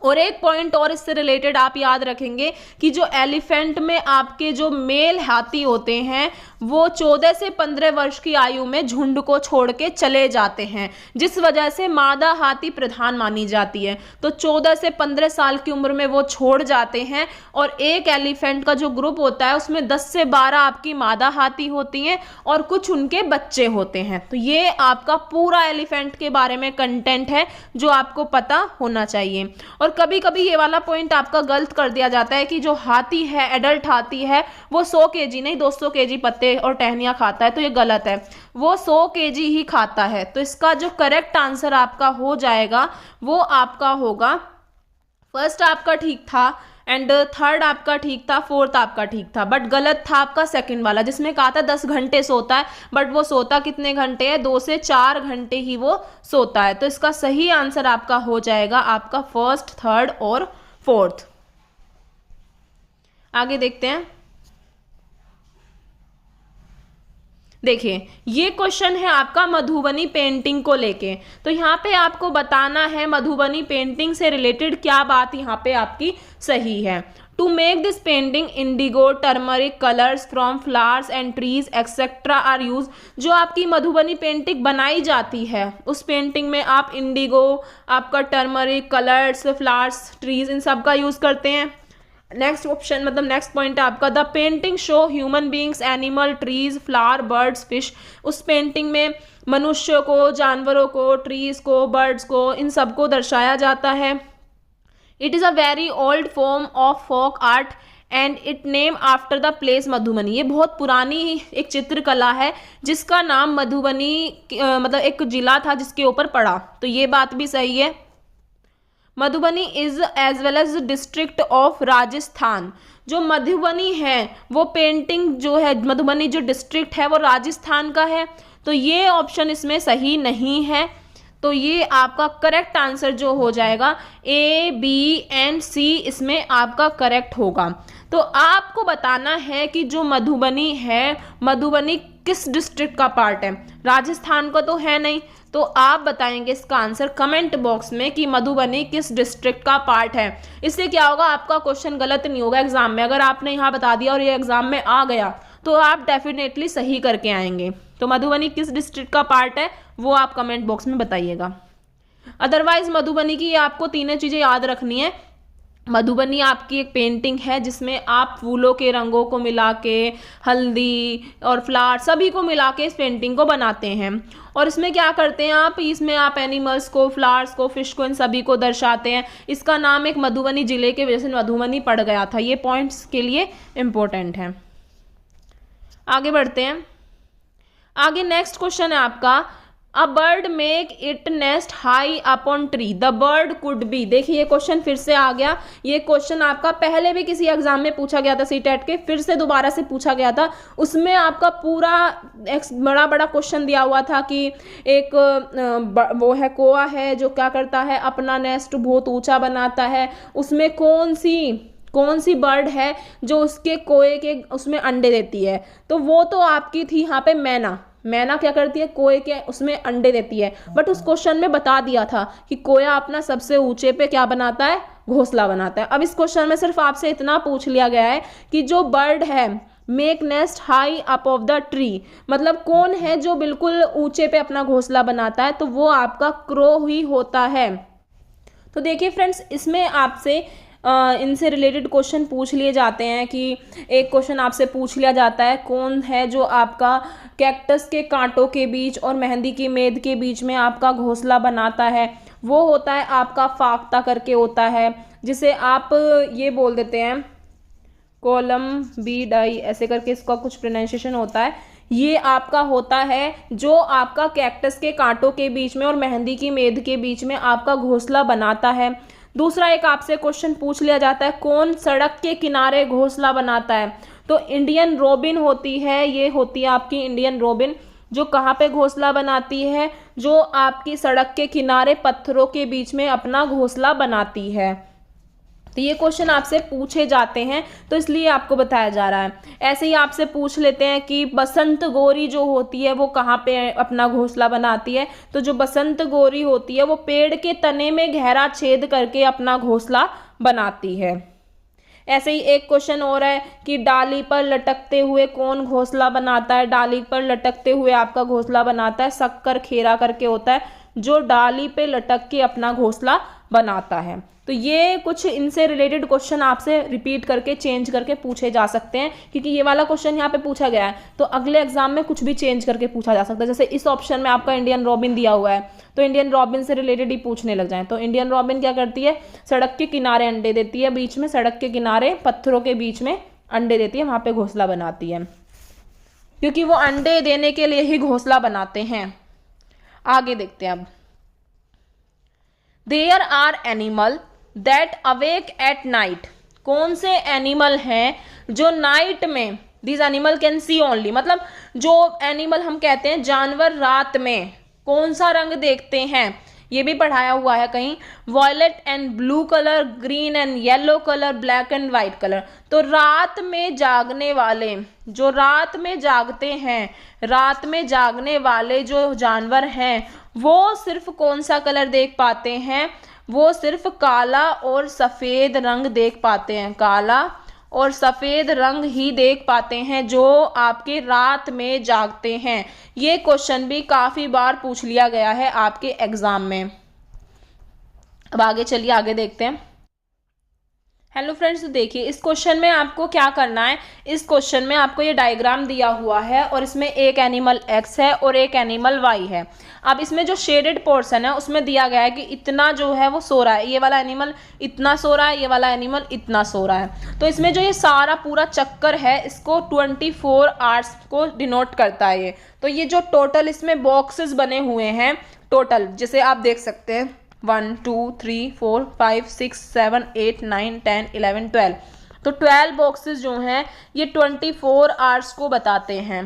और एक पॉइंट और इससे रिलेटेड आप याद रखेंगे कि जो एलिफेंट में आपके जो मेल हाथी होते हैं वो 14 से 15 वर्ष की आयु में झुंड को छोड़ के चले जाते हैं, जिस वजह से मादा हाथी प्रधान मानी जाती है। तो 14 से 15 साल की उम्र में वो छोड़ जाते हैं, और एक एलिफेंट का जो ग्रुप होता है उसमें 10 से 12 आपकी मादा हाथी होती हैं और कुछ उनके बच्चे होते हैं। तो ये आपका पूरा एलिफेंट के बारे में कंटेंट है जो आपको पता होना चाहिए। और कभी कभी ये वाला पॉइंट आपका गलत कर दिया जाता है कि जो हाथी है, एडल्ट हाथी है, वो 100 kg नहीं 200 kg पत्ते और टहनियाँ खाता है। तो ये गलत है, वो 100 kg ही खाता है। तो इसका जो करेक्ट आंसर आपका हो जाएगा वो आपका होगा, फर्स्ट आपका ठीक था, एंड थर्ड आपका ठीक था, फोर्थ आपका ठीक था, बट गलत था आपका सेकंड वाला, जिसमें कहा था 10 घंटे सोता है, बट वो सोता कितने घंटे है, 2 से 4 घंटे ही वो सोता है। तो इसका सही आंसर आपका हो जाएगा आपका फर्स्ट, थर्ड और फोर्थ। आगे देखते हैं। देखिए, ये क्वेश्चन है आपका मधुबनी पेंटिंग को लेके। तो यहाँ पे आपको बताना है मधुबनी पेंटिंग से रिलेटेड क्या बात यहाँ पे आपकी सही है। To make this painting indigo turmeric colours from flowers and trees etcetera are use. जो आपकी मधुबनी पेंटिंग बनाई जाती है उस पेंटिंग में आप इंडिगो, आपका टर्मरिक कलर्स, फ्लावर्स, ट्रीज, इन सब का यूज करते हैं। नेक्स्ट ऑप्शन मतलब नेक्स्ट पॉइंट है आपका, the painting show human beings, animal, trees, flower, birds, fish. उस पेंटिंग में मनुष्यों को, जानवरों को, ट्रीज को, बर्ड्स को, इन सबको दर्शाया जाता है। It is a very old form of folk art and it name after the place Madhubani. ये बहुत पुरानी एक चित्रकला है जिसका नाम मधुबनी मतलब एक जिला था जिसके ऊपर पड़ा, तो ये बात भी सही है। Madhubani is as well as district of Rajasthan. जो मधुबनी है वो पेंटिंग जो है, मधुबनी जो डिस्ट्रिक्ट है वो राजस्थान का है, तो ये ऑप्शन इसमें सही नहीं है। तो ये आपका करेक्ट आंसर जो हो जाएगा ए, बी एंड सी इसमें आपका करेक्ट होगा। तो आपको बताना है कि जो मधुबनी है, मधुबनी किस डिस्ट्रिक्ट का पार्ट है। राजस्थान का तो है नहीं, तो आप बताएंगे इसका आंसर कमेंट बॉक्स में कि मधुबनी किस डिस्ट्रिक्ट का पार्ट है। इससे क्या होगा, आपका क्वेश्चन गलत नहीं होगा एग्जाम में। अगर आपने यहाँ बता दिया और ये एग्जाम में आ गया तो आप डेफिनेटली सही करके आएंगे। तो मधुबनी किस डिस्ट्रिक्ट का पार्ट है वो आप कमेंट बॉक्स में बताइएगा। अदरवाइज मधुबनी की आपको तीनों चीज़ें याद रखनी है। मधुबनी आपकी एक पेंटिंग है जिसमें आप फूलों के रंगों को मिला के, हल्दी और फ्लावर सभी को मिला के इस पेंटिंग को बनाते हैं। और इसमें क्या करते हैं आप, इसमें आप एनिमल्स को, फ्लावर्स को, फिश को, इन सभी को दर्शाते हैं। इसका नाम एक मधुबनी जिले के वजह से मधुबनी पड़ गया था। ये पॉइंट्स के लिए इम्पोर्टेंट है। आगे बढ़ते हैं। आगे नेक्स्ट क्वेश्चन है आपका, a bird make it nest high upon tree, the bird could be. देखिए ये क्वेश्चन फिर से आ गया। ये क्वेश्चन आपका पहले भी किसी एग्जाम में पूछा गया था सीटेट के, फिर से दोबारा से पूछा गया था। उसमें आपका पूरा एक बड़ा बड़ा क्वेश्चन दिया हुआ था कि एक वो है कोआ है जो क्या करता है, अपना नेस्ट बहुत ऊंचा बनाता है। उसमें कौन सी बर्ड है जो उसके कोए के उसमें अंडे देती है, तो वो तो आपकी थी यहाँ पे मैना क्या करती है, कोए के उसमें अंडे देती है। बट उस क्वेश्चन में बता दिया था कि कोया अपना सबसे ऊंचे पे क्या बनाता है, घोंसला बनाता है। अब इस क्वेश्चन में सिर्फ आपसे इतना पूछ लिया गया है कि जो बर्ड है make nest high up of the tree, मतलब कौन है जो बिल्कुल ऊंचे पे अपना घोंसला बनाता है, तो वो आपका क्रो ही होता है। तो देखिए फ्रेंड्स, इसमें आपसे इनसे रिलेटेड क्वेश्चन पूछ लिए जाते हैं कि एक क्वेश्चन आपसे पूछ लिया जाता है कौन है जो आपका कैक्टस के कांटों के बीच और मेहंदी की मेद के बीच में आपका घोंसला बनाता है। वो होता है आपका फाख्ता करके होता है, जिसे आप ये बोल देते हैं कोलम बी डाई ऐसे करके इसका कुछ प्रोनाउंसिएशन होता है। ये आपका होता है जो आपका कैक्टस के कांटों के बीच में और मेहंदी की मेद के बीच में आपका घोंसला बनाता है। दूसरा एक आपसे क्वेश्चन पूछ लिया जाता है कौन सड़क के किनारे घोंसला बनाता है, तो इंडियन रोबिन होती है। ये होती है आपकी इंडियन रोबिन, जो कहाँ पे घोंसला बनाती है, जो आपकी सड़क के किनारे पत्थरों के बीच में अपना घोंसला बनाती है। तो ये क्वेश्चन आपसे पूछे जाते हैं तो इसलिए आपको बताया जा रहा है। ऐसे ही आपसे पूछ लेते हैं कि बसंत गोरी जो होती है वो कहाँ पे अपना घोंसला बनाती है, तो जो बसंत गोरी होती है वो पेड़ के तने में गहरा छेद करके अपना घोंसला बनाती है। ऐसे ही एक क्वेश्चन और है कि डाली पर लटकते हुए कौन घोंसला बनाता है, डाली पर लटकते हुए आपका घोंसला बनाता है शक्कर खेरा करके होता है, जो डाली पे लटक के अपना घोंसला बनाता है। तो ये कुछ इनसे रिलेटेड क्वेश्चन आपसे रिपीट करके चेंज करके पूछे जा सकते हैं, क्योंकि ये वाला क्वेश्चन यहाँ पे पूछा गया है तो अगले एग्जाम में कुछ भी चेंज करके पूछा जा सकता है। जैसे इस ऑप्शन में आपका इंडियन रॉबिन दिया हुआ है तो इंडियन रॉबिन से रिलेटेड ही पूछने लग जाए। तो इंडियन रॉबिन क्या करती है, सड़क के किनारे अंडे देती है, बीच में सड़क के किनारे पत्थरों के बीच में अंडे देती है, वहाँ पे घोंसला बनाती है, क्योंकि वो अंडे देने के लिए ही घोंसला बनाते हैं। आगे देखते हैं अब, there are animal that awake at night, कौन से एनिमल हैं जो नाइट में, this animal can see only, मतलब जो एनिमल हम कहते हैं जानवर रात में कौन सा रंग देखते हैं, ये भी पढ़ाया हुआ है कहीं, violet and blue colour, green and yellow colour, black and white colour. तो रात में जागने वाले, जो रात में जागते हैं, रात में जागने वाले जो जानवर हैं वो सिर्फ कौन सा कलर देख पाते हैं, वो सिर्फ काला और सफ़ेद रंग देख पाते हैं, काला और सफ़ेद रंग ही देख पाते हैं जो आपके रात में जागते हैं। ये क्वेश्चन भी काफ़ी बार पूछ लिया गया है आपके एग्ज़ाम में। अब आगे चलिए, आगे देखते हैं। हेलो फ्रेंड्स, तो देखिए इस क्वेश्चन में आपको क्या करना है। इस क्वेश्चन में आपको ये डायग्राम दिया हुआ है और इसमें एक एनिमल एक्स है और एक एनिमल वाई है। अब इसमें जो शेडेड पोर्शन है उसमें दिया गया है कि इतना जो है वो सो रहा है, ये वाला एनिमल इतना सो रहा है, ये वाला एनिमल इतना सो रहा है। तो इसमें जो ये सारा पूरा चक्कर है इसको 24 आवर्स को डिनोट करता है। तो ये जो टोटल इसमें बॉक्सेस बने हुए हैं टोटल, जैसे आप देख सकते हैं 1 2 3 4 5 6 7 8 9 10 11 12, तो 12 बॉक्सेस जो हैं ये 24 आवर्स को बताते हैं।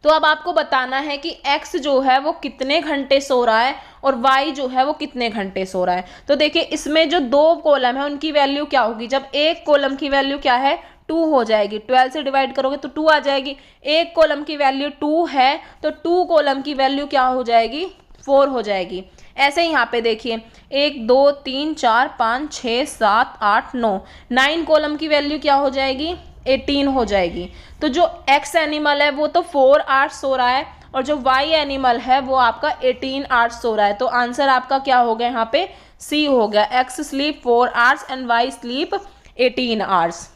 तो अब आपको बताना है कि x जो है वो कितने घंटे सो रहा है और y जो है वो कितने घंटे सो रहा है। तो देखिए इसमें जो दो कॉलम है उनकी वैल्यू क्या होगी, जब एक कॉलम की वैल्यू क्या है 2 हो जाएगी, 12 से डिवाइड करोगे तो 2 आ जाएगी। एक कॉलम की वैल्यू 2 है तो 2 कॉलम की वैल्यू क्या हो जाएगी 4 हो जाएगी। ऐसे ही यहाँ पे देखिए 1 2 3 4 5 6 7 8 9, 9 कॉलम की वैल्यू क्या हो जाएगी 18 हो जाएगी। तो जो x एनिमल है वो तो 4 आवर्स सो रहा है और जो y एनिमल है वो आपका 18 आवर्स सो रहा है। तो आंसर आपका क्या हो गया यहाँ पे C हो गया, x sleep 4 hours and y sleep 18 hours.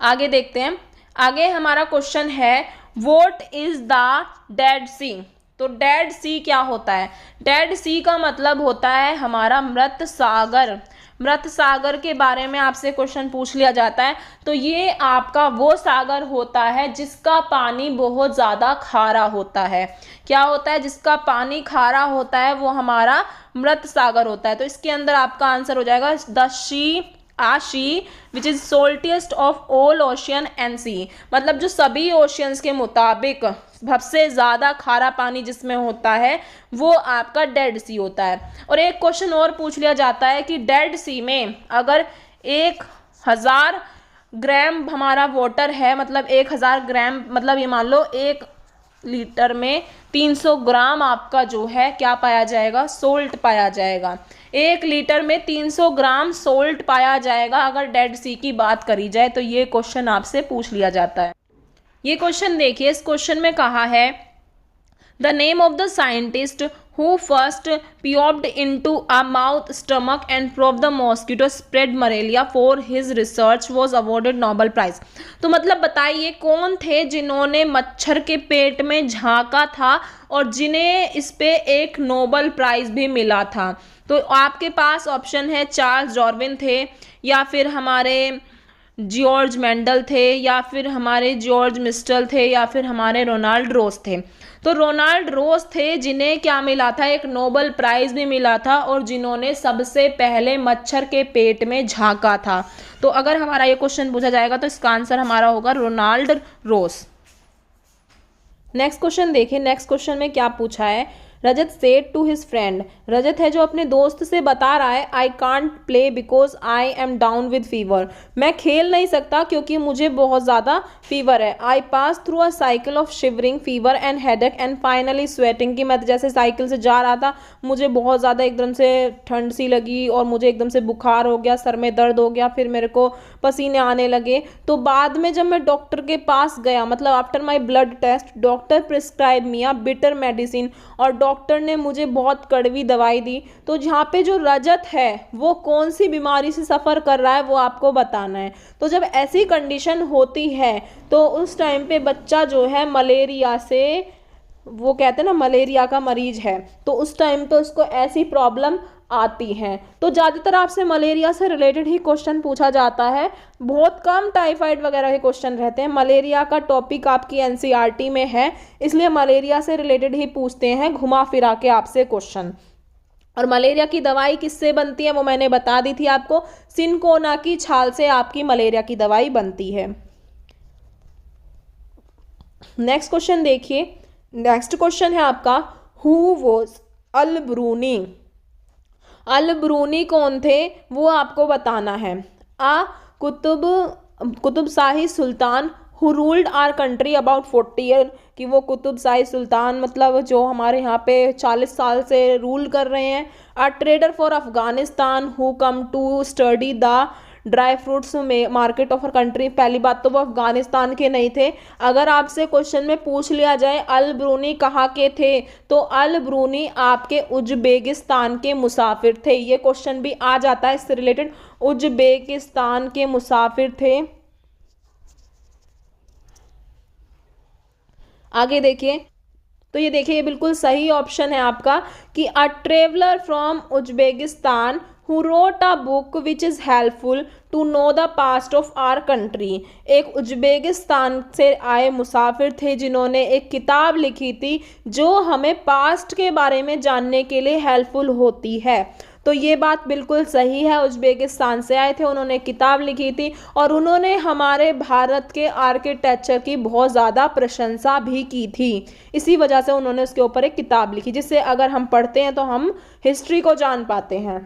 आगे देखते हैं। आगे हमारा क्वेश्चन है व्हाट इज द डेड सी। तो डेड सी क्या होता है, डेड सी का मतलब होता है हमारा मृत सागर। मृत सागर के बारे में आपसे क्वेश्चन पूछ लिया जाता है तो ये आपका वो सागर होता है जिसका पानी बहुत ज़्यादा खारा होता है। क्या होता है, जिसका पानी खारा होता है वो हमारा मृत सागर होता है। तो इसके अंदर आपका आंसर हो जाएगा the sea which is saltiest of all ocean and sea, मतलब जो सभी ओशियंस के मुताबिक सबसे ज़्यादा खारा पानी जिसमें होता है वो आपका डेड सी होता है। और एक क्वेश्चन और पूछ लिया जाता है कि डेड सी में अगर 1000 ग्राम हमारा वाटर है, मतलब 1000 ग्राम, मतलब ये मान लो 1 लीटर में 300 ग्राम आपका जो है क्या पाया जाएगा, सोल्ट पाया जाएगा। 1 लीटर में 300 ग्राम सोल्ट पाया जाएगा अगर डेड सी की बात करी जाए। तो ये क्वेश्चन आपसे पूछ लिया जाता है। ये क्वेश्चन देखिए, इस क्वेश्चन में कहा है the name of the scientist who first peeped into a mouth, stomach and probed the mosquito spread malaria for his research was awarded Nobel Prize। तो मतलब बताइए कौन थे जिन्होंने मच्छर के पेट में झांका था और जिन्हें इस पे एक नोबल प्राइज भी मिला था। तो आपके पास ऑप्शन है चार्ल्स डार्विन थे, या फिर हमारे जॉर्ज मेंडल थे, या फिर हमारे जॉर्ज मिस्टल थे, या फिर हमारे रोनाल्ड रोस थे। तो रोनाल्ड रोस थे जिन्हें क्या मिला था, एक नोबल प्राइज भी मिला था और जिन्होंने सबसे पहले मच्छर के पेट में झांका था। तो अगर हमारा ये क्वेश्चन पूछा जाएगा तो इसका आंसर हमारा होगा रोनाल्ड रोस। नेक्स्ट क्वेश्चन देखिए, नेक्स्ट क्वेश्चन में क्या पूछा है, रजत सेड टू हिज फ्रेंड। रजत है जो अपने दोस्त से बता रहा है I can't play because I am down with fever. मैं खेल नहीं सकता क्योंकि मुझे बहुत ज़्यादा फीवर है। I pass through a cycle of shivering fever and headache and finally sweating, कि मैं जैसे साइकिल से जा रहा था मुझे बहुत ज़्यादा एकदम से ठंड सी लगी और मुझे एकदम से बुखार हो गया, सर में दर्द हो गया, फिर मेरे को पसीने आने लगे। तो बाद में जब मैं डॉक्टर के पास गया, मतलब after my blood test, doctor prescribe me a bitter medicine, और डॉक्टर ने मुझे बहुत कड़वी दवाई दी। तो जहाँ पे जो रजत है वो कौन सी बीमारी से सफ़र कर रहा है वो आपको बताना है। तो जब ऐसी कंडीशन होती है तो उस टाइम पे बच्चा जो है मलेरिया से, वो कहते हैं ना मलेरिया का मरीज है, तो उस टाइम पे उसको ऐसी प्रॉब्लम आती हैं। तो ज़्यादातर आपसे मलेरिया से रिलेटेड ही क्वेश्चन पूछा जाता है, बहुत कम टाइफाइड वगैरह के क्वेश्चन रहते हैं। मलेरिया का टॉपिक आपकी एनसीईआरटी में है, इसलिए मलेरिया से रिलेटेड ही पूछते हैं घुमा फिरा के आपसे क्वेश्चन। और मलेरिया की दवाई किससे बनती है वो मैंने बता दी थी आपको, सिनकोना की छाल से आपकी मलेरिया की दवाई बनती है। नेक्स्ट क्वेश्चन देखिए, नेक्स्ट क्वेश्चन है आपका who was Al Biruni. Al Biruni कौन थे वो आपको बताना है। Qutb Shahi sultan who ruled our country about 40 year, कि वो कुतुब शाही सुल्तान मतलब जो हमारे यहाँ पे 40 साल से रूल कर रहे हैं। A trader for Afghanistan who come to study the dry fruits में मार्केट ऑफ कंट्री, पहली बात तो वो अफगानिस्तान के नहीं थे। अगर आपसे क्वेश्चन में पूछ लिया जाए अल ब्रूनी कहाँ के थे, तो अल ब्रूनी आपके उज्बेकिस्तान के मुसाफिर थे। ये क्वेश्चन भी आ जाता है इससे रिलेटेड, उज्बेकिस्तान के मुसाफिर थे। आगे देखिए, तो ये देखिए, ये बिल्कुल सही ऑप्शन है आपका कि a traveller from Uzbekistan who wrote a book which is helpful to know the past of our country. एक उज्बेकिस्तान से आए मुसाफिर थे जिन्होंने एक किताब लिखी थी जो हमें पास्ट के बारे में जानने के लिए हेल्पफुल होती है। तो ये बात बिल्कुल सही है, उज्बेकिस्तान से आए थे, उन्होंने किताब लिखी थी और उन्होंने हमारे भारत के आर्किटेक्चर की बहुत ज़्यादा प्रशंसा भी की थी। इसी वजह से उन्होंने उसके ऊपर एक किताब लिखी, जिससे अगर हम पढ़ते हैं तो हम हिस्ट्री को जान पाते हैं।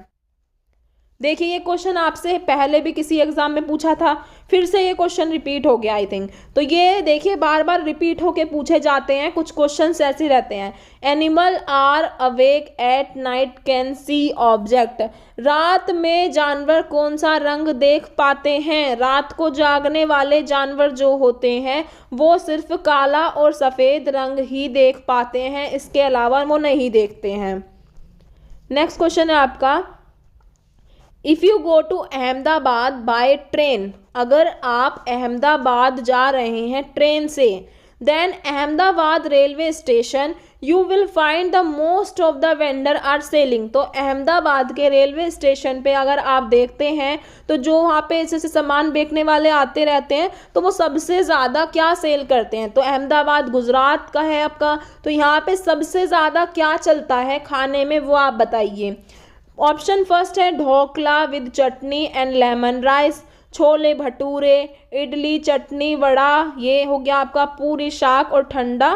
देखिए, ये क्वेश्चन आपसे पहले भी किसी एग्जाम में पूछा था, फिर से ये क्वेश्चन रिपीट हो गया आई थिंक। तो ये देखिए, बार बार रिपीट होके पूछे जाते हैं, कुछ क्वेश्चंस ऐसे रहते हैं। Animal are awake at night can see object. रात में जानवर कौन सा रंग देख पाते हैं? रात को जागने वाले जानवर जो होते हैं वो सिर्फ काला और सफ़ेद रंग ही देख पाते हैं, इसके अलावा वो नहीं देखते हैं। नेक्स्ट क्वेश्चन है आपका, if you go to Ahmedabad by train. अगर आप अहमदाबाद जा रहे हैं ट्रेन से, then Ahmedabad railway station you will find the most of the vendor are selling. तो अहमदाबाद के रेलवे स्टेशन पे अगर आप देखते हैं तो जो वहाँ पे जैसे सामान बेचने वाले आते रहते हैं, तो वो सबसे ज़्यादा क्या सेल करते हैं? तो अहमदाबाद गुजरात का है आपका, तो यहाँ पे सबसे ज़्यादा क्या चलता है खाने में, वो आप बताइए। ऑप्शन फर्स्ट है dhokla with chutney and lemon rice, chole bhature, idli chutney vada, ये हो गया आपका पूरी शाक और ठंडा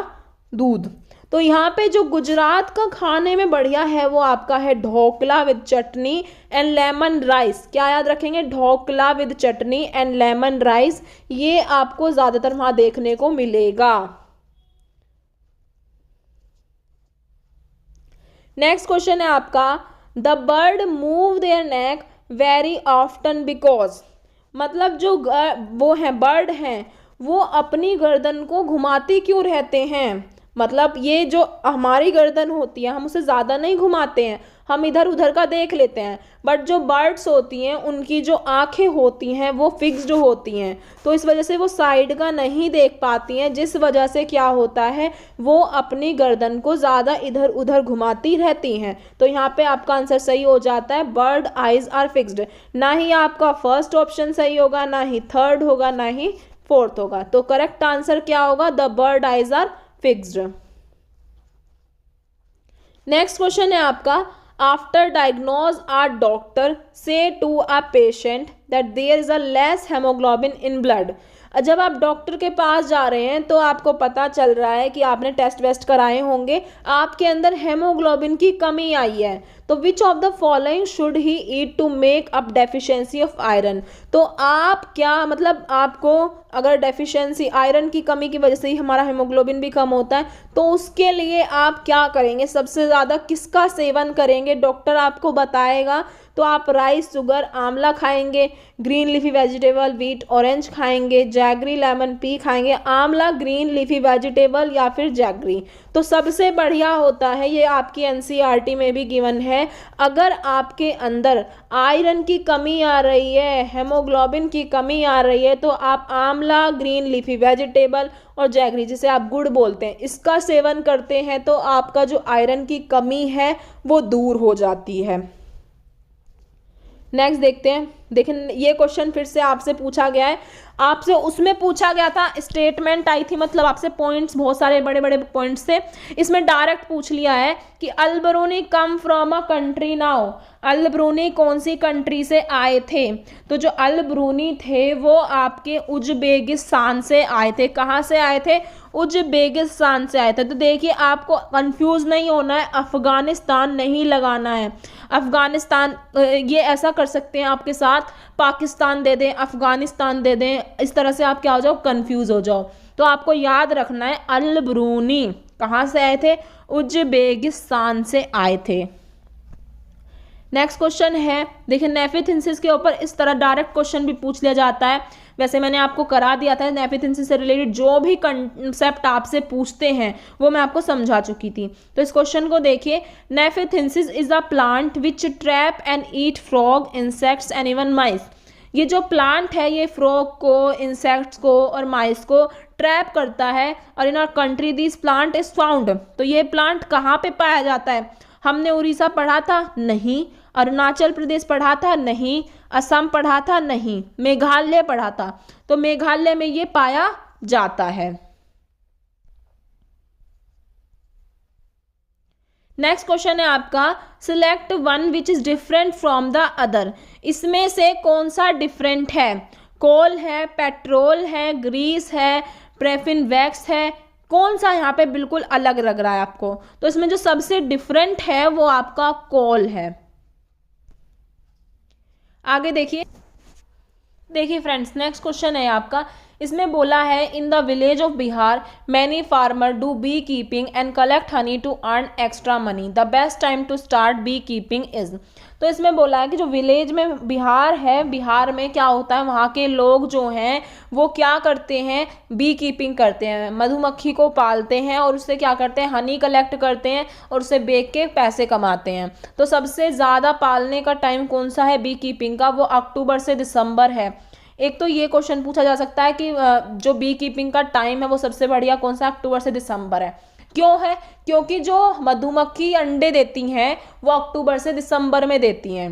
दूध। तो यहाँ पे जो गुजरात का खाने में बढ़िया है वो आपका है dhokla with chutney and lemon rice. क्या याद रखेंगे? Dhokla with chutney and lemon rice, ये आपको ज़्यादातर वहाँ देखने को मिलेगा। नेक्स्ट क्वेश्चन है आपका, the bird move their neck very often because. मतलब जो वो हैं बर्ड हैं वो अपनी गर्दन को घुमाती क्यों रहते हैं? मतलब ये जो हमारी गर्दन होती है हम उसे ज़्यादा नहीं घुमाते हैं, हम इधर उधर का देख लेते हैं, बट जो बर्ड्स होती हैं उनकी जो आंखें होती हैं वो फिक्स्ड होती हैं, तो इस वजह से वो साइड का नहीं देख पाती हैं, जिस वजह से क्या होता है वो अपनी गर्दन को ज़्यादा इधर उधर घुमाती रहती हैं। तो यहाँ पे आपका आंसर सही हो जाता है, बर्ड आइज आर फिक्स्ड। ना ही आपका फर्स्ट ऑप्शन सही होगा, ना ही थर्ड होगा, ना ही फोर्थ होगा। तो करेक्ट आंसर क्या होगा? The bird eyes are fixed. Next question है आपका, आफ्टर डायग्नोज आर डॉक्टर से to a patient that there is a less haemoglobin in blood. जब आप डॉक्टर के पास जा रहे हैं तो आपको पता चल रहा है कि आपने टेस्ट वेस्ट कराए होंगे, आपके अंदर हेमोग्लोबिन की कमी आई है, तो which of the following should he eat to make up deficiency of iron. तो आप क्या मतलब आपको अगर डेफिशिएंसी आयरन की कमी की वजह से ही हमारा हेमोग्लोबिन भी कम होता है, तो उसके लिए आप क्या करेंगे? सबसे ज़्यादा किसका सेवन करेंगे? डॉक्टर आपको बताएगा। तो आप राइस, शुगर, आंवला खाएंगे, green leafy vegetable, wheat, orange खाएंगे, जैगरी, लेमन, पी खाएंगे, आंवला, ग्रीन लीफी वेजिटेबल या फिर जैगरी। तो सबसे बढ़िया होता है, ये आपकी एनसीईआरटी में भी गिवन है, अगर आपके अंदर आयरन की कमी आ रही है, हेमोग्लोबिन की कमी आ रही है, तो आप आंवला, ग्रीन लीफी वेजिटेबल और जैगरी, जिसे आप गुड़ बोलते हैं, इसका सेवन करते हैं तो आपका जो आयरन की कमी है वो दूर हो जाती है। नेक्स्ट देखते हैं। देखिए, ये क्वेश्चन फिर से आपसे पूछा गया है, आपसे उसमें पूछा गया था, स्टेटमेंट आई थी, मतलब आपसे पॉइंट्स बहुत सारे बड़े बड़े पॉइंट्स थे, इसमें डायरेक्ट पूछ लिया है कि Al Biruni come from a country now. Al Biruni कौन सी कंट्री से आए थे? तो जो अल ब्रूनी थे वो आपके उज्बेकिस्तान से आए थे। कहाँ से आए थे? उज्बेकिस्तान से आए थे। तो देखिए, आपको कंफ्यूज नहीं होना है, अफगानिस्तान नहीं लगाना है। अफगानिस्तान ये ऐसा कर सकते हैं आपके साथ, पाकिस्तान दे दें, अफगानिस्तान दे दें, इस तरह से आप क्या हो जाओ, कंफ्यूज हो जाओ। तो आपको याद रखना है अल ब्रूनी कहाँ से आए थे? उज्बेकिस्तान से आए थे। नेक्स्ट क्वेश्चन है, देखिए नेफिथिंसिस के ऊपर इस तरह डायरेक्ट क्वेश्चन भी पूछ लिया जाता है। वैसे मैंने आपको करा दिया था, नेफिथिंसिस से रिलेटेड जो भी कंसेप्ट आपसे पूछते हैं वो मैं आपको समझा चुकी थी। तो इस क्वेश्चन को देखिए, nepenthes is a plant which trap and eat frog, insects and even mice. ये जो प्लांट है ये फ्रॉग को, इंसेक्ट्स को और माइस को ट्रैप करता है। और in our country this plant is found. तो ये प्लांट कहाँ पे पाया जाता है? हमने उड़ीसा पढ़ा था? नहीं। अरुणाचल प्रदेश पढ़ा था? नहीं। असम पढ़ा था? नहीं। मेघालय पढ़ा था? तो मेघालय में ये पाया जाता है। नेक्स्ट क्वेश्चन है आपका, select one which is different from the other. इसमें से कौन सा डिफरेंट है? कोल है, पेट्रोल है, ग्रीस है, पैराफिन वैक्स है, कौन सा यहाँ पे बिल्कुल अलग लग रहा है आपको? तो इसमें जो सबसे डिफरेंट है वो आपका कोल है। आगे देखिए, देखिए फ्रेंड्स, नेक्स्ट क्वेश्चन है आपका, इसमें बोला है in the village of Bihar many farmer do beekeeping and collect honey to earn extra money, the best time to start beekeeping is. तो इसमें बोला है कि जो विलेज में बिहार है, बिहार में क्या होता है, वहाँ के लोग जो हैं वो क्या करते हैं, बी कीपिंग करते हैं, मधुमक्खी को पालते हैं और उससे क्या करते हैं, हनी कलेक्ट करते हैं और उसे बेच के पैसे कमाते हैं। तो सबसे ज़्यादा पालने का टाइम कौन सा है बी कीपिंग का? वो अक्टूबर से दिसंबर है। एक तो ये क्वेश्चन पूछा जा सकता है कि जो बी कीपिंग का टाइम है वो सबसे बढ़िया कौन सा, अक्टूबर से दिसंबर है। क्यों है? क्योंकि जो मधुमक्खी अंडे देती हैं वो अक्टूबर से दिसंबर में देती हैं।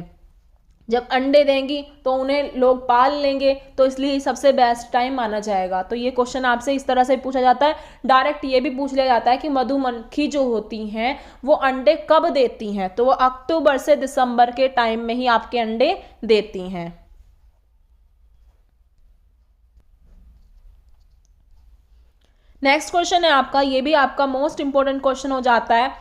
जब अंडे देंगी तो उन्हें लोग पाल लेंगे, तो इसलिए सबसे बेस्ट टाइम माना जाएगा। तो ये क्वेश्चन आपसे इस तरह से पूछा जाता है। डायरेक्ट ये भी पूछ लिया जाता है कि मधुमक्खी जो होती हैं वो अंडे कब देती हैं, तो वो अक्टूबर से दिसंबर के टाइम में ही आपके अंडे देती हैं। नेक्स्ट क्वेश्चन है आपका, ये भी आपका मोस्ट इंपॉर्टेंट क्वेश्चन हो जाता है।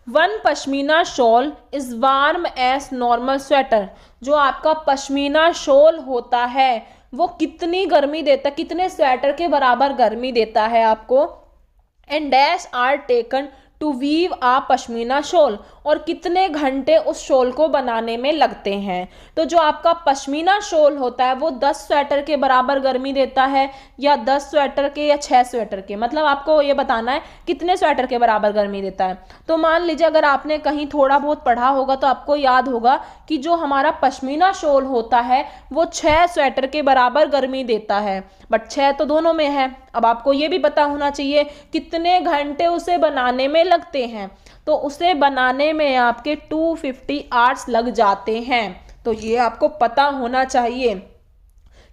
One pashmina shawl is warm as normal sweater. जो आपका पश्मीना शॉल होता है वो कितनी गर्मी देता है, कितने स्वेटर के बराबर गर्मी देता है आपको? And dash are taken to weave a pashmina shawl, और कितने घंटे उस शॉल को बनाने में लगते हैं? तो जो आपका पश्मीना शॉल होता है वो 10 स्वेटर के बराबर गर्मी देता है, या 10 स्वेटर के, या 6 स्वेटर के, मतलब आपको ये बताना है कितने स्वेटर के बराबर गर्मी देता है। तो मान लीजिए अगर आपने कहीं थोड़ा बहुत पढ़ा होगा तो आपको याद होगा कि जो हमारा पश्मीना शॉल होता है वो 6 स्वेटर के बराबर गर्मी देता है, बट 6 तो दोनों में है। अब आपको ये भी पता होना चाहिए कितने घंटे उसे बनाने में लगते हैं। तो उसे बनाने में आपके 250 आवर्स लग जाते हैं। तो ये आपको पता होना चाहिए।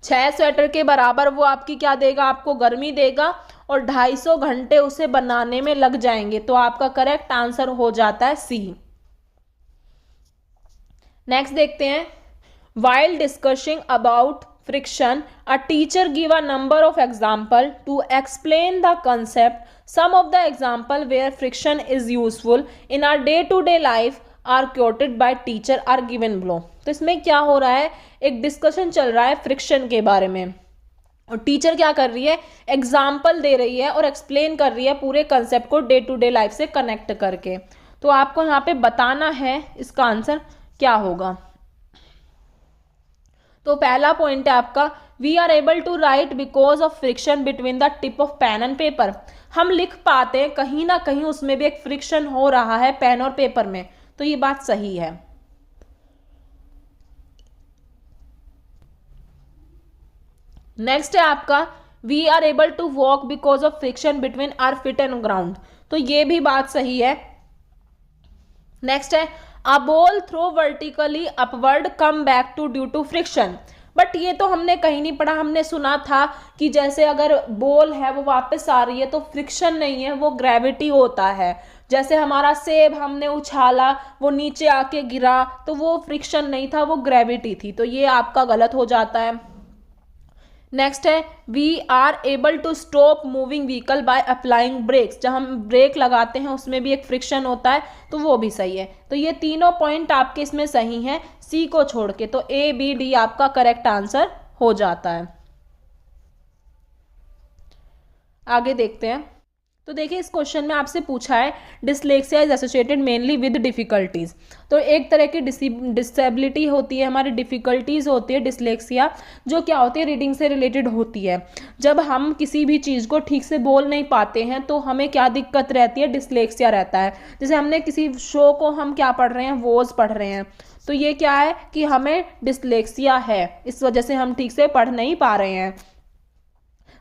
6 स्वेटर के बराबर वो आपकी क्या देगा, आपको गर्मी देगा, और 250 घंटे उसे बनाने में लग जाएंगे। तो आपका करेक्ट आंसर हो जाता है सी। नेक्स्ट देखते हैं, while discussing about friction, a teacher give a number of example to explain the concept. Some of the example where friction is useful in our day-to-day life are quoted by teacher are given below. तो इसमें क्या हो रहा है, एक discussion चल रहा है फ्रिक्शन के बारे में, और टीचर क्या कर रही है, एग्जाम्पल दे रही है और एक्सप्लेन कर रही है पूरे कंसेप्ट को डे टू डे लाइफ से कनेक्ट करके। तो आपको यहाँ पे बताना है इसका आंसर क्या होगा। तो पहला पॉइंट है आपका, we are able to write because of friction between the tip of pen and paper. हम लिख पाते हैं, कहीं ना कहीं उसमें भी एक फ्रिक्शन हो रहा है पेन और पेपर में। तो ये बात सही है। नेक्स्ट है आपका, we are able to walk because of friction between our feet and ground. तो ये भी बात सही है। नेक्स्ट है, a ball throw vertically upward come back to due to friction. But ये तो हमने कहीं नहीं पढ़ा, हमने सुना था कि जैसे अगर बॉल है वो वापस आ रही है तो फ्रिक्शन नहीं है, वो ग्रेविटी होता है। जैसे हमारा सेब हमने उछाला, वो नीचे आके गिरा, तो वो फ्रिक्शन नहीं था, वो ग्रेविटी थी। तो ये आपका गलत हो जाता है। नेक्स्ट है, we are able to stop moving vehicle by applying brakes. जब हम ब्रेक लगाते हैं उसमें भी एक फ्रिक्शन होता है, तो वो भी सही है। तो ये तीनों पॉइंट आपके इसमें सही हैं सी को छोड़ के। तो ए बी डी आपका करेक्ट आंसर हो जाता है। आगे देखते हैं, तो देखिए इस क्वेश्चन में आपसे पूछा है dyslexia is associated mainly with difficulties. तो एक तरह की डिसेबिलिटी होती है, हमारी डिफ़िकल्टीज़ होती है डिसलेक्सिया, जो क्या होती है रीडिंग से रिलेटेड होती है। जब हम किसी भी चीज़ को ठीक से बोल नहीं पाते हैं तो हमें क्या दिक्कत रहती है, डिसलेक्सिया रहता है। जैसे हमने किसी शो को हम क्या पढ़ रहे हैं, वोज पढ़ रहे हैं, तो ये क्या है कि हमें डिसलेक्सिया है, इस वजह से हम ठीक से पढ़ नहीं पा रहे हैं।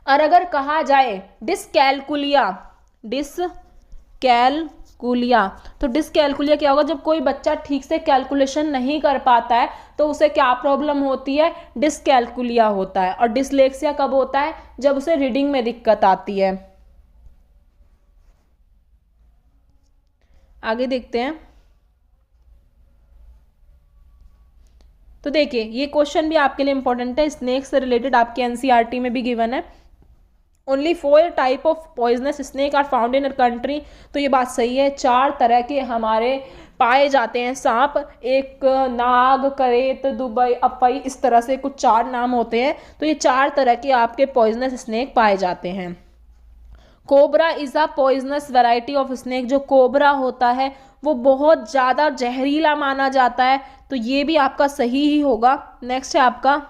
और अगर कहा जाए डिसकैलकुलिया, डिसकैलकुलिया, तो डिसकैलकुलिया क्या होगा, जब कोई बच्चा ठीक से कैलकुलेशन नहीं कर पाता है तो उसे क्या प्रॉब्लम होती है, डिसकैलकुलिया होता है। और डिसलेक्सिया कब होता है, जब उसे रीडिंग में दिक्कत आती है। आगे देखते हैं। तो देखिए ये क्वेश्चन भी आपके लिए इंपॉर्टेंट है, स्नेक से रिलेटेड आपके एनसीईआरटी में भी गिवन है। Only 4 type of poisonous snake are found in a country. तो ये बात सही है, 4 तरह के हमारे पाए जाते हैं सांप, एक नाग, करेत, दुबई, अफई, इस तरह से कुछ 4 नाम होते हैं। तो ये 4 तरह के आपके पॉइजनस स्नेक पाए जाते हैं। Cobra is a poisonous variety of snake. जो कोबरा होता है वो बहुत ज़्यादा जहरीला माना जाता है, तो ये भी आपका सही ही होगा। नेक्स्ट है आपका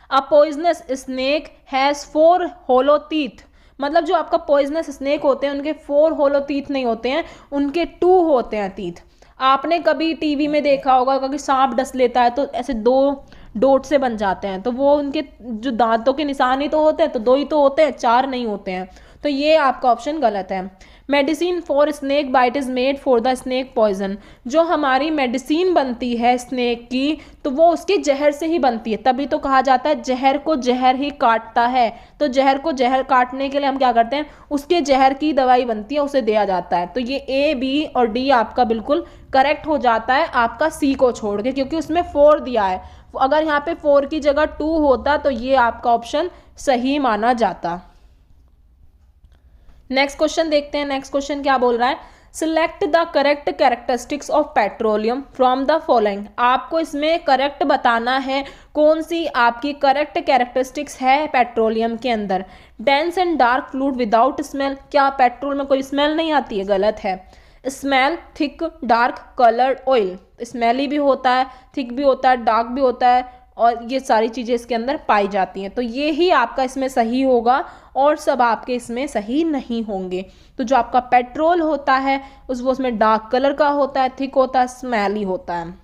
a poisonous snake has 4 hollow teeth. मतलब जो आपका पॉइजनस स्नेक होते हैं उनके 4 होलो टीथ नहीं होते हैं, उनके 2 होते हैं टीथ। आपने कभी टीवी में देखा होगा कि सांप डस लेता है तो ऐसे 2 डोट से बन जाते हैं, तो वो उनके जो दांतों के निशान ही तो होते हैं, तो 2 ही तो होते हैं, 4 नहीं होते हैं। तो ये आपका ऑप्शन गलत है। Medicine for snake bite is made for the snake poison. जो हमारी मेडिसिन बनती है स्नेक की, तो वो उसके जहर से ही बनती है, तभी तो कहा जाता है जहर को जहर ही काटता है। तो जहर को जहर काटने के लिए हम क्या करते हैं, उसके जहर की दवाई बनती है, उसे दिया जाता है। तो ये ए, बी और डी आपका बिल्कुल करेक्ट हो जाता है, आपका सी को छोड़ के, क्योंकि उसमें 4 दिया है। अगर यहाँ पे 4 की जगह 2 होता तो ये आपका ऑप्शन सही माना जाता। नेक्स्ट क्वेश्चन देखते हैं। नेक्स्ट क्वेश्चन क्या बोल रहा है, select the correct characteristics of petroleum from the following. आपको इसमें करेक्ट बताना है कौन सी आपकी करेक्ट कैरेक्टरिस्टिक्स है पेट्रोलियम के अंदर। Dense and dark fluid without smell. क्या पेट्रोल में कोई स्मेल नहीं आती है, गलत है। Smell, thick, dark, coloured oil. Smelly भी होता है, थिक भी होता है, डार्क भी होता है, और ये सारी चीज़ें इसके अंदर पाई जाती हैं। तो ये ही आपका इसमें सही होगा और सब आपके इसमें सही नहीं होंगे। तो जो आपका पेट्रोल होता है उसमें डार्क कलर का होता है, थिक होता है, स्मेली होता है।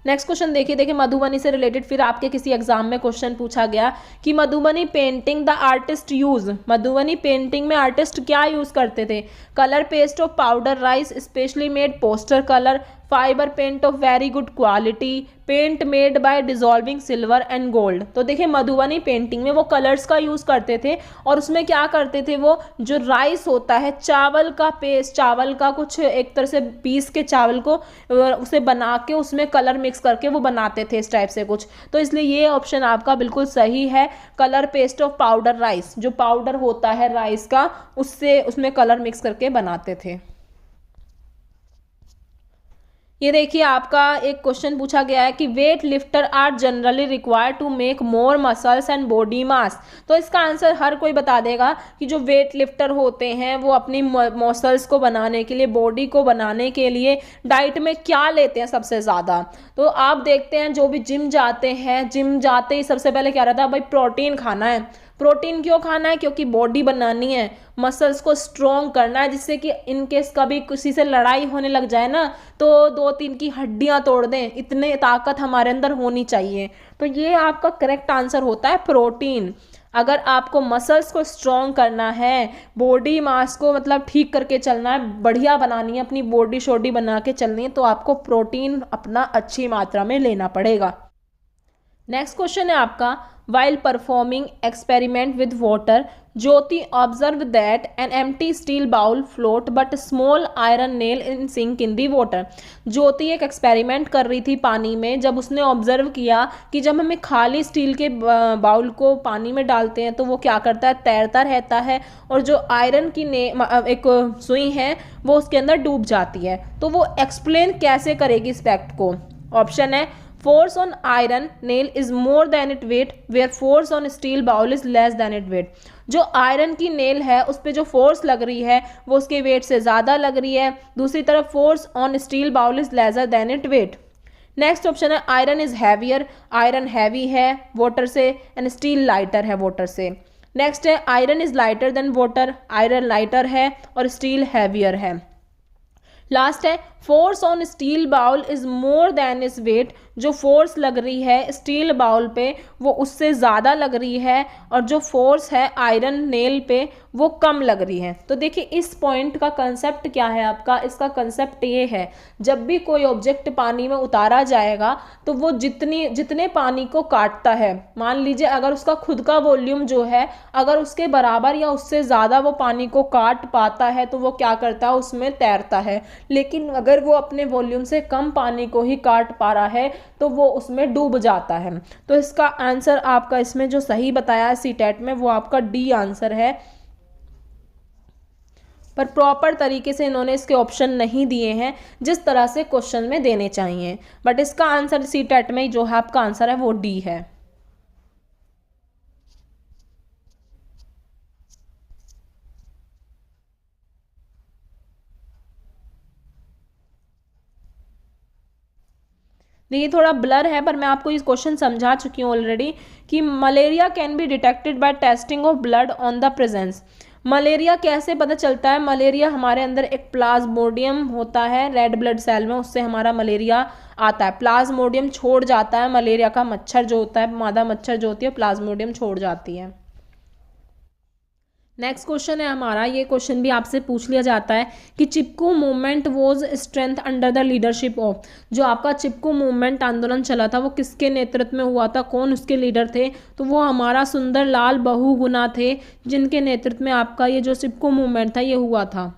नेक्स्ट क्वेश्चन देखिए मधुबनी से रिलेटेड फिर आपके किसी एग्जाम में क्वेश्चन पूछा गया कि Madhubani painting the artist use. Madhubani painting में आर्टिस्ट क्या यूज करते थे, colour paste of powder rice specially made poster colour, fibre paint of very good quality, paint made by dissolving silver and gold. तो देखिए मधुबनी पेंटिंग में वो कलर्स का use करते थे और उसमें क्या करते थे, वो जो राइस होता है, चावल का पेस्ट, चावल का कुछ एक तरह से पीस के चावल को उसे बना के उसमें कलर मिक्स करके वो बनाते थे इस टाइप से कुछ। तो इसलिए ये ऑप्शन आपका बिल्कुल सही है, colour paste of powder rice. जो पाउडर होता है राइस का उससे उसमें कलर मिक्स करके बनाते थे। ये देखिए आपका एक क्वेश्चन पूछा गया है कि weight lifter are generally required to make more muscles and body mass. तो इसका आंसर हर कोई बता देगा कि जो वेट लिफ्टर होते हैं वो अपनी मसल्स को बनाने के लिए, बॉडी को बनाने के लिए डाइट में क्या लेते हैं सबसे ज़्यादा। तो आप देखते हैं जो भी जिम जाते हैं, जिम जाते ही सबसे पहले क्या रहता है, भाई प्रोटीन खाना है। प्रोटीन क्यों खाना है, क्योंकि बॉडी बनानी है, मसल्स को स्ट्रॉन्ग करना है, जिससे कि इनकेस कभी किसी से लड़ाई होने लग जाए ना तो 2-3 की हड्डियां तोड़ दें, इतने ताकत हमारे अंदर होनी चाहिए। तो ये आपका करेक्ट आंसर होता है प्रोटीन। अगर आपको मसल्स को स्ट्रॉन्ग करना है, बॉडी मास को मतलब ठीक करके चलना है, बढ़िया बनानी है, अपनी बॉडी शॉडी बना के चलनी है, तो आपको प्रोटीन अपना अच्छी मात्रा में लेना पड़ेगा। नेक्स्ट क्वेश्चन है आपका, while performing experiment with water, Jyoti observed that an empty steel bowl float but a small iron nail in sink in the water। ज्योति एक एक्सपेरिमेंट कर रही थी पानी में, जब उसने ऑब्जर्व किया कि जब हमें खाली स्टील के बाउल को पानी में डालते हैं तो वो क्या करता है, तैरता रहता है, और जो आयरन की एक सुई है वो उसके अंदर डूब जाती है। तो वो एक्सप्लेन कैसे करेगी इस फैक्ट को। ऑप्शन है, force on iron nail is more than its weight where force on steel bowl is less than its weight। जो आयरन की नेल है उस पर जो फोर्स लग रही है वो उसके वेट से ज़्यादा लग रही है। दूसरी तरफ force on steel bowl is lesser than it weight. Next option है iron is heavier, iron heavy है वाटर से एंड स्टील लाइटर है वाटर से। नेक्स्ट है iron is lighter than water, iron lighter है और स्टील हैवियर है। Last है force on steel bowl is more than is weight, जो फोर्स लग रही है स्टील बाउल पे वो उससे ज़्यादा लग रही है और जो फोर्स है आयरन नेल पे वो कम लग रही है। तो देखिए इस पॉइंट का कंसेप्ट क्या है आपका, इसका कंसेप्ट ये है जब भी कोई ऑब्जेक्ट पानी में उतारा जाएगा तो वो जितने पानी को काटता है, मान लीजिए अगर उसका खुद का वॉल्यूम जो है अगर उसके बराबर या उससे ज़्यादा वो पानी को काट पाता है तो वो क्या करता है, उसमें तैरता है। लेकिन अगर वो अपने वॉल्यूम से कम पानी को ही काट पा रहा है तो वो उसमें डूब जाता है। तो इसका आंसर आपका इसमें जो सही बताया है सीटेट में वो आपका डी आंसर है। पर प्रॉपर तरीके से इन्होंने इसके ऑप्शन नहीं दिए हैं जिस तरह से क्वेश्चन में देने चाहिए, बट इसका आंसर सीटेट में जो है आपका आंसर है वो डी है। देखिए थोड़ा ब्लर है पर मैं आपको इस क्वेश्चन समझा चुकी हूँ ऑलरेडी कि malaria can be detected by testing of blood on the presence. Malaria कैसे पता चलता है, मलेरिया हमारे अंदर एक प्लाज्मोडियम होता है रेड ब्लड सेल में, उससे हमारा मलेरिया आता है। प्लाज्मोडियम छोड़ जाता है मलेरिया का मच्छर जो होता है, मादा मच्छर जो होती है प्लाज्मोडियम छोड़ जाती है। नेक्स्ट क्वेश्चन है हमारा, ये क्वेश्चन भी आपसे पूछ लिया जाता है कि Chipko movement was strength under the leadership of. जो आपका चिपकू मूवमेंट आंदोलन चला था वो किसके नेतृत्व में हुआ था, कौन उसके लीडर थे, तो वो हमारा सुंदरलाल बहुगुणा थे जिनके नेतृत्व में आपका ये जो चिपकू मूवमेंट था ये हुआ था।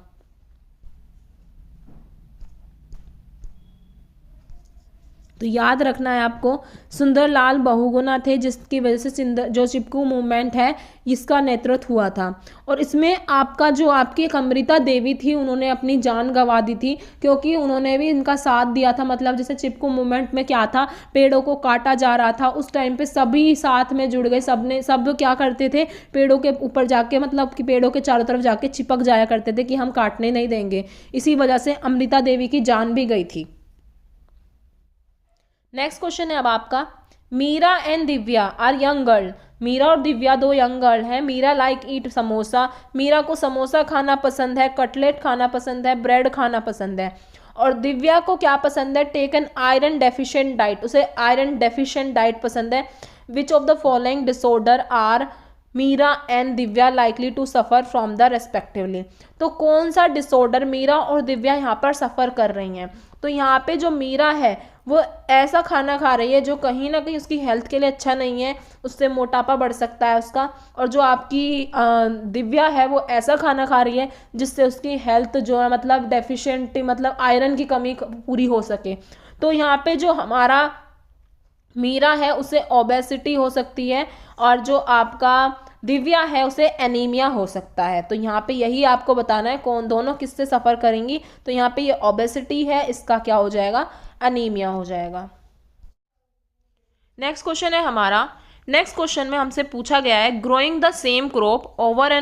तो याद रखना है आपको, सुंदरलाल बहुगुणा थे जिसकी वजह से जो चिपकू मूवमेंट है इसका नेतृत्व हुआ था। और इसमें आपका जो आपकी एक अमृता देवी थी उन्होंने अपनी जान गंवा दी थी क्योंकि उन्होंने भी इनका साथ दिया था। मतलब जैसे चिपकू मूवमेंट में क्या था, पेड़ों को काटा जा रहा था उस टाइम पे सभी साथ में जुड़ गए, सब क्या करते थे, पेड़ों के ऊपर जाके मतलब कि पेड़ों के चारों तरफ जाके चिपक जाया करते थे कि हम काटने नहीं देंगे। इसी वजह से अमृता देवी की जान भी गई थी। नेक्स्ट क्वेश्चन है अब आपका, Meera and Divya are young girl. Meera और दिव्या दो यंग गर्ल हैं। मीरा लाइक ईट समोसा, मीरा को समोसा खाना पसंद है, कटलेट खाना पसंद है, ब्रेड खाना पसंद है। और दिव्या को क्या पसंद है, take an iron deficient diet, उसे आयरन डेफिशिएंट डाइट पसंद है। Which of the following disorder are Meera and Divya likely to suffer from the respectively. तो कौन सा डिसऑर्डर मीरा और दिव्या यहाँ पर सफ़र कर रही हैं, तो यहाँ पे जो मीरा है वो ऐसा खाना खा रही है जो कहीं ना कहीं उसकी हेल्थ के लिए अच्छा नहीं है, उससे मोटापा बढ़ सकता है उसका। और जो आपकी दिव्या है वो ऐसा खाना खा रही है जिससे उसकी हेल्थ जो है मतलब डेफिशिएंट मतलब आयरन की कमी पूरी हो सके। तो यहाँ पे जो हमारा मीरा है उसे ओबेसिटी हो सकती है और जो आपका दिव्या है उसे एनीमिया हो सकता है। तो यहाँ पे यही आपको बताना है कौन दोनों किससे सफ़र करेंगी। तो यहाँ पे ये ओबेसिटी है, इसका क्या हो जाएगा, एनीमिया हो जाएगा। नेक्स्ट क्वेश्चन है हमारा, नेक्स्ट क्वेश्चन में हमसे पूछा गया है growing the same crop over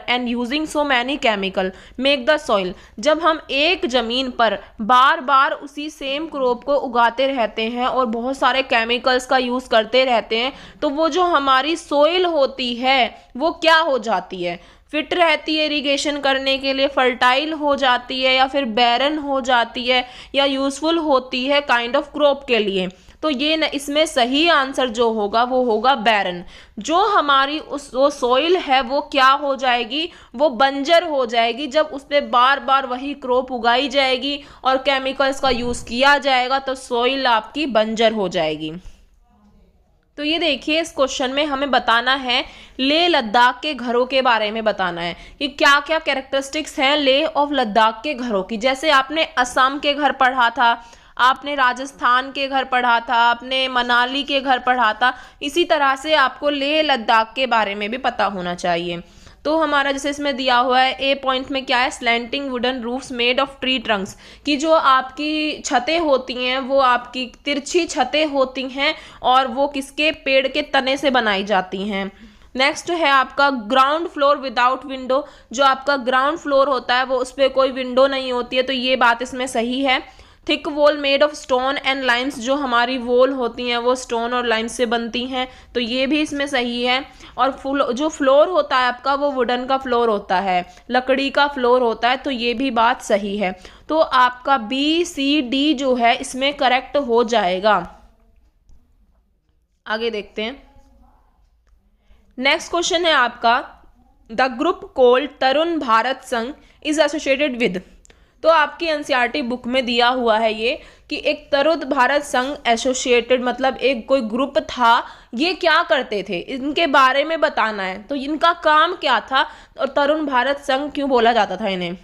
and using so many chemical make the soil. जब हम एक ज़मीन पर बार बार उसी सेम क्रॉप को उगाते रहते हैं और बहुत सारे केमिकल्स का यूज़ करते रहते हैं तो वो जो हमारी सॉइल होती है वो क्या हो जाती है, फिट रहती है इरिगेशन करने के लिए, फर्टाइल हो जाती है या फिर बैरन हो जाती है या यूज़फुल होती है काइंड ऑफ क्रॉप के लिए। तो ये न इसमें सही आंसर जो होगा वो होगा बैरन। जो हमारी वो सॉइल है वो क्या हो जाएगी, वो बंजर हो जाएगी। जब उस पर बार बार वही क्रॉप उगाई जाएगी और केमिकल्स का यूज़ किया जाएगा तो सॉइल आपकी बंजर हो जाएगी। तो ये देखिए इस क्वेश्चन में हमें बताना है लेह लद्दाख के घरों के बारे में बताना है कि क्या क्या कैरेक्टरिस्टिक्स हैं लेह ऑफ लद्दाख के घरों की। जैसे आपने असम के घर पढ़ा था, आपने राजस्थान के घर पढ़ा था, आपने मनाली के घर पढ़ा था, इसी तरह से आपको लेह लद्दाख के बारे में भी पता होना चाहिए। तो हमारा जैसे इसमें दिया हुआ है ए पॉइंट में क्या है, slanting wooden roofs made of tree Trunks, कि जो आपकी छतें होती हैं वो आपकी तिरछी छतें होती हैं और वो किसके, पेड़ के तने से बनाई जाती हैं। नेक्स्ट है आपका ग्राउंड फ्लोर विदाउट विंडो, जो आपका ग्राउंड फ्लोर होता है वो उस पर कोई विंडो नहीं होती है, तो ये बात इसमें सही है। Thick wall made of stone and Lyme's, जो हमारी वॉल होती हैं वो स्टोन और लाइम्स से बनती हैं, तो ये भी इसमें सही है। और जो फ्लोर होता है आपका वो वुडन का फ्लोर होता है, लकड़ी का फ्लोर होता है, तो ये भी बात सही है। तो आपका BCD जो है इसमें करेक्ट हो जाएगा। आगे देखते हैं। नेक्स्ट क्वेश्चन है आपका the group cold Tarun Bharat संघ इज एसोसिएटेड विद, तो आपकी एनसीईआरटी बुक में दिया हुआ है ये कि एक तरुण भारत संघ एसोसिएटेड मतलब एक कोई ग्रुप था, ये क्या करते थे इनके बारे में बताना है, तो इनका काम क्या था और तरुण भारत संघ क्यों बोला जाता था इन्हें।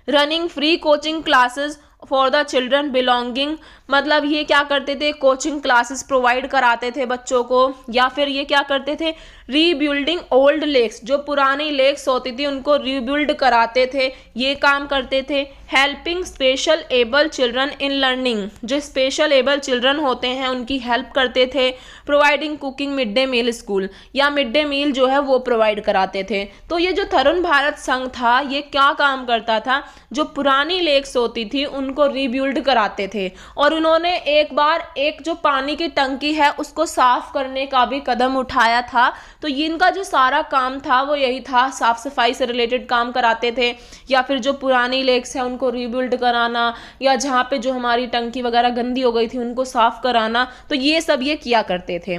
Running free coaching classes for the children belonging, मतलब ये क्या करते थे, कोचिंग क्लासेस प्रोवाइड कराते थे बच्चों को, या फिर ये क्या करते थे, रीबिल्डिंग ओल्ड लेक्स, जो पुरानी लेक्स होती थी उनको रीबिल्ड कराते थे, ये काम करते थे। Helping special able children in learning, जो स्पेशल एबल चिल्ड्रन होते हैं उनकी हेल्प करते थे। Providing cooking mid day meal school, या मिड डे मील जो है वो प्रोवाइड कराते थे। तो ये जो तरुण भारत संघ था ये क्या काम करता था, जो पुरानी लेक्स होती थी उनको रीबिल्ड कराते थे, और उन्होंने एक बार एक जो पानी की टंकी है उसको साफ करने का भी कदम उठाया था। तो इनका जो सारा काम था वो यही था, साफ सफाई से रिलेटेड काम कराते थे, या फिर जो पुरानी लेक्स है उनको रीबिल्ड कराना, या जहाँ पे जो हमारी टंकी वगैरह गंदी हो गई थी उनको साफ कराना, तो ये सब ये किया करते थे।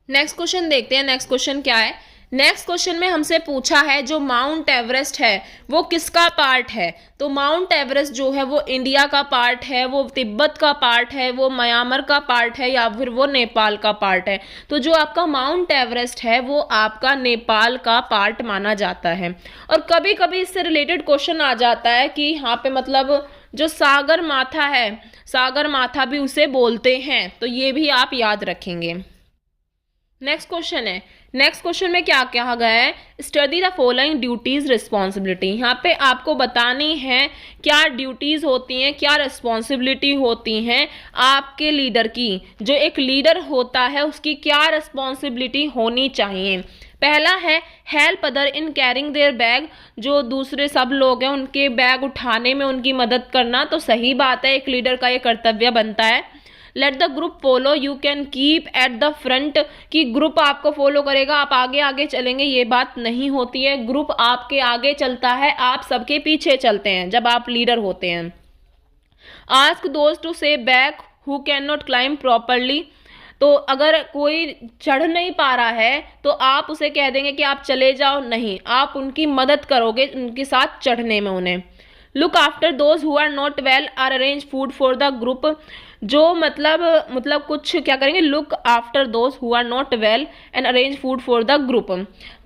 नेक्स्ट क्वेश्चन देखते हैं। नेक्स्ट क्वेश्चन क्या है। नेक्स्ट क्वेश्चन में हमसे पूछा है जो माउंट एवरेस्ट है वो किसका पार्ट है, तो माउंट एवरेस्ट जो है वो इंडिया का पार्ट है, वो तिब्बत का पार्ट है, वो म्यांमार का पार्ट है, या फिर वो नेपाल का पार्ट है। तो जो आपका माउंट एवरेस्ट है वो आपका नेपाल का पार्ट माना जाता है। और कभी कभी इससे रिलेटेड क्वेश्चन आ जाता है कि यहाँ पे मतलब जो सागर माथा है, सागर माथा भी उसे बोलते हैं, तो ये भी आप याद रखेंगे। नेक्स्ट क्वेश्चन है। नेक्स्ट क्वेश्चन में क्या कहा गया है, study the following duties responsibility, यहाँ पे आपको बतानी है क्या ड्यूटीज होती हैं, क्या रिस्पॉन्सिबिलिटी होती हैं आपके लीडर की। जो एक लीडर होता है उसकी क्या रिस्पॉन्सिबिलिटी होनी चाहिए। पहला है help other in carrying their bag, जो दूसरे सब लोग हैं उनके बैग उठाने में उनकी मदद करना, तो सही बात है, एक लीडर का ये कर्तव्य बनता है। Let the group follow you can keep at the front, कि ग्रुप आपको फॉलो करेगा, आप आगे आगे चलेंगे, ये बात नहीं होती है। ग्रुप आपके आगे चलता है, आप सबके पीछे चलते हैं जब आप लीडर होते हैं। आस्क दोस्त टू से back who can not climb properly, तो अगर कोई चढ़ नहीं पा रहा है तो आप उसे कह देंगे कि आप चले जाओ, नहीं, आप उनकी मदद करोगे उनके साथ चढ़ने में उन्हें। Look after those who are not well are arrange food for the group, जो मतलब कुछ क्या करेंगे, look after those who are not well and arrange food for the group,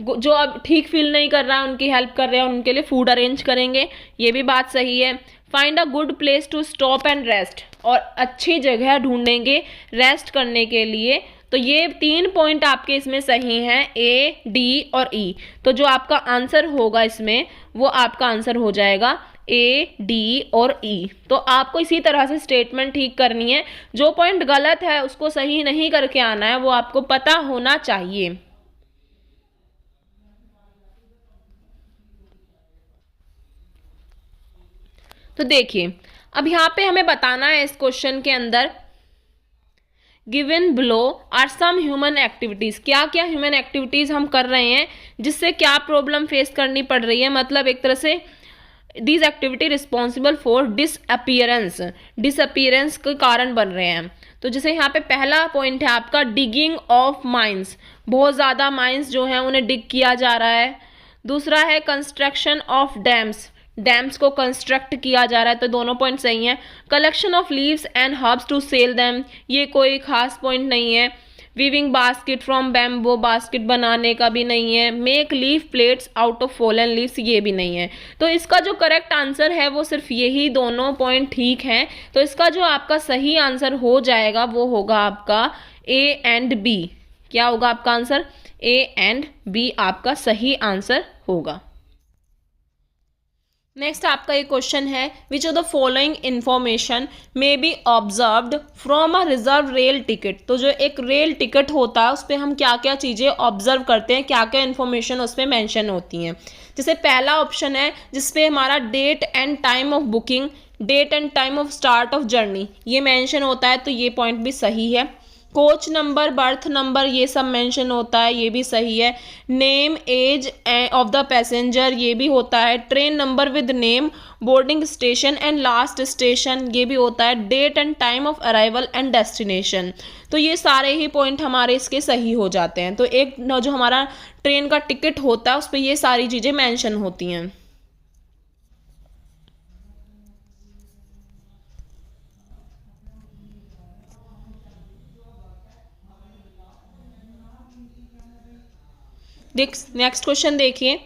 जो अब ठीक फील नहीं कर रहा है उनकी हेल्प कर रहे हैं, उनके लिए फूड अरेंज करेंगे, ये भी बात सही है। Find a good place to stop and rest, और अच्छी जगह ढूंढेंगे रेस्ट करने के लिए, तो ये 3 पॉइंट आपके इसमें सही हैं, A, D और E। तो जो आपका आंसर होगा इसमें वो आपका आंसर हो जाएगा A, D और E। तो आपको इसी तरह से स्टेटमेंट ठीक करनी है, जो पॉइंट गलत है उसको सही नहीं करके आना है, वो आपको पता होना चाहिए। तो देखिए अब यहाँ पे हमें बताना है इस क्वेश्चन के अंदर, given below are some human activities, क्या क्या ह्यूमन एक्टिविटीज हम कर रहे हैं जिससे क्या प्रॉब्लम फेस करनी पड़ रही है, मतलब एक तरह से this activity responsible for disappearance, disappearance के कारण बन रहे हैं। तो जैसे यहाँ पे पहला पॉइंट है आपका डिगिंग ऑफ माइंस, बहुत ज़्यादा माइंस जो हैं उन्हें डिग किया जा रहा है। दूसरा है कंस्ट्रक्शन ऑफ डैम्स, डैम्स को कंस्ट्रक्ट किया जा रहा है, तो दोनों पॉइंट सही हैं। Collection of leaves and herbs to sell them, ये कोई खास पॉइंट नहीं है। Weaving basket from bamboo, basket बनाने का भी नहीं है। Make leaf plates out of fallen leaves, ये भी नहीं है। तो इसका जो करेक्ट आंसर है वो सिर्फ यही दोनों पॉइंट ठीक हैं। तो इसका जो आपका सही आंसर हो जाएगा वो होगा आपका A एंड B। क्या होगा आपका आंसर, A एंड B आपका सही आंसर होगा। नेक्स्ट आपका ये क्वेश्चन है, which of the following information may be observed from a reserve rail ticket. तो जो एक रेल टिकट होता है उस पर हम क्या क्या चीज़ें ऑब्जर्व करते हैं, क्या क्या इन्फॉर्मेशन उस पर मैंशन होती हैं। जैसे पहला ऑप्शन है जिसपे हमारा date and time of booking, date and time of start of journey ये मेंशन होता है, तो ये पॉइंट भी सही है। कोच नंबर, बर्थ नंबर ये सब मेंशन होता है, ये भी सही है। Name, age of the passenger ये भी होता है। Train number with name, boarding station and last station ये भी होता है। Date and time of arrival and destination, तो ये सारे ही पॉइंट हमारे इसके सही हो जाते हैं। तो एक जो हमारा ट्रेन का टिकट होता है उस पर ये सारी चीज़ें मेंशन होती हैं। नेक्स्ट क्वेश्चन देखिए,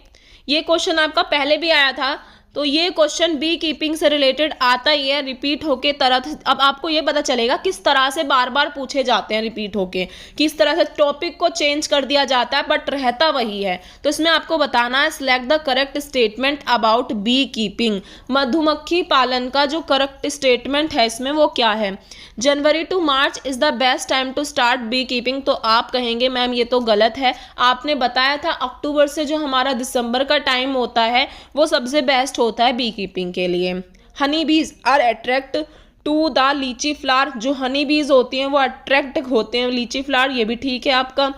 ये क्वेश्चन आपका पहले भी आया था, तो ये क्वेश्चन बी कीपिंग से रिलेटेड आता ही है, रिपीट होके तरह। अब आपको ये पता चलेगा किस तरह से बार बार पूछे जाते हैं रिपीट होके, किस तरह से टॉपिक को चेंज कर दिया जाता है बट रहता वही है। तो इसमें आपको बताना है, select the correct statement about bee keeping. मधुमक्खी पालन का जो करेक्ट स्टेटमेंट है इसमें वो क्या है। January to March is the best time to start beekeeping, तो आप कहेंगे मैम ये तो गलत है, आपने बताया था अक्टूबर से जो हमारा दिसंबर का टाइम होता है वो सबसे बेस्ट होता है बी कीपिंग के लिए। Honey bees are attract to the लीची फ्लावर, जो हनी बीज होती हैं वो अट्रैक्ट होते हैं लीची फ्लावर, ये भी ठीक है आपका।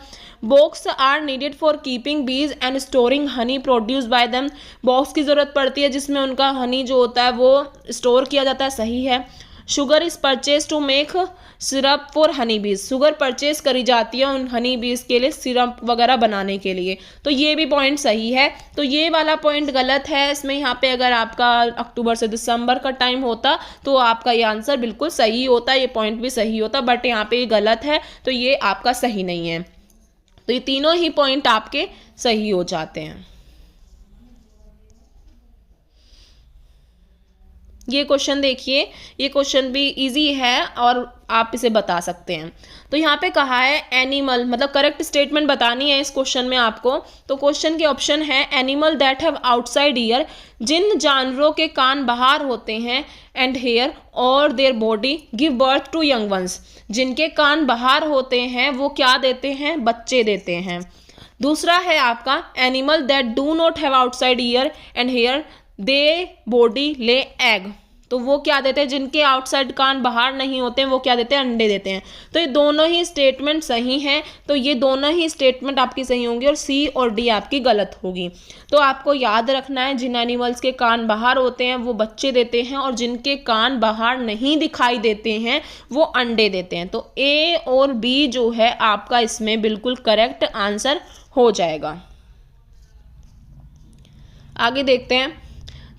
Box are needed for keeping bees and storing honey produce by them, box की ज़रूरत पड़ती है जिसमें उनका हनी जो होता है वो स्टोर किया जाता है, सही है। Sugar is purchase to make syrup for honey bees, sugar purchase करी जाती है उन हनी बीज के लिए सिरप वगैरह बनाने के लिए, तो ये भी पॉइंट सही है। तो ये वाला पॉइंट गलत है इसमें, यहाँ पे अगर आपका अक्टूबर से दिसंबर का टाइम होता तो आपका ये आंसर बिल्कुल सही होता, ये पॉइंट भी सही होता, बट यहाँ पे ये गलत है तो ये आपका सही नहीं है। तो ये तीनों ही पॉइंट आपके सही हो जाते हैं। ये क्वेश्चन देखिए, ये क्वेश्चन भी इजी है और आप इसे बता सकते हैं। तो यहाँ पे कहा है एनिमल, मतलब करेक्ट स्टेटमेंट बतानी है इस क्वेश्चन में आपको। तो क्वेश्चन के ऑप्शन है animal that have outside ear, जिन जानवरों के कान बाहर होते हैं, एंड हेयर और their body give birth to young ones, जिनके कान बाहर होते हैं वो क्या देते हैं, बच्चे देते हैं। दूसरा है आपका animal that do not have outside ear and hair they body lay egg, तो वो क्या देते हैं, जिनके आउटसाइड कान बाहर नहीं होते हैं वो क्या देते हैं, अंडे देते हैं। तो ये दोनों ही स्टेटमेंट सही हैं, तो ये दोनों ही स्टेटमेंट आपकी सही होंगी और सी और डी आपकी गलत होगी। तो आपको याद रखना है, जिन एनिमल्स के कान बाहर होते हैं वो बच्चे देते हैं और जिनके कान बाहर नहीं दिखाई देते हैं वो अंडे देते हैं। तो ए और बी जो है आपका इसमें बिल्कुल करेक्ट आंसर हो जाएगा। आगे देखते हैं,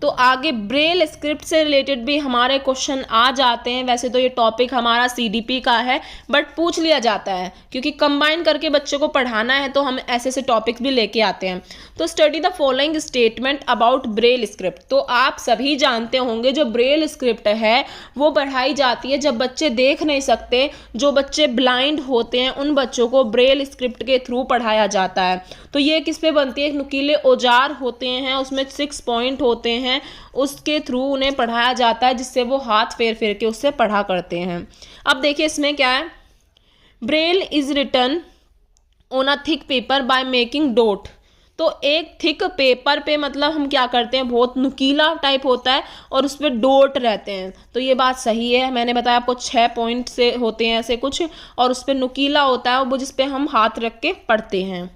तो आगे ब्रेल स्क्रिप्ट से रिलेटेड भी हमारे क्वेश्चन आ जाते हैं। वैसे तो ये टॉपिक हमारा सीडीपी का है बट पूछ लिया जाता है क्योंकि कंबाइन करके बच्चों को पढ़ाना है, तो हम ऐसे ऐसे टॉपिक्स भी लेके आते हैं। तो study the following statement about Braille script, तो आप सभी जानते होंगे जो ब्रेल स्क्रिप्ट है वो पढ़ाई जाती है जब बच्चे देख नहीं सकते, जो बच्चे ब्लाइंड होते हैं उन बच्चों को ब्रेल स्क्रिप्ट के थ्रू पढ़ाया जाता है। तो ये किस पे बनती है, एक नुकीले औजार होते हैं उसमें 6 पॉइंट होते हैं, उसके थ्रू उन्हें पढ़ाया जाता है जिससे वो हाथ फेर फेर के उससे पढ़ा करते हैं। अब देखिए इसमें क्या है, braille is written on a thick paper by making dot, तो एक थिक पेपर पे मतलब हम क्या करते हैं, बहुत नुकीला टाइप होता है और उस पर डॉट रहते हैं। तो ये बात सही है, मैंने बताया आपको 6 पॉइंट से होते हैं ऐसे कुछ, और उस पर नुकीला होता है वो जिस पे हम हाथ रख के पढ़ते हैं।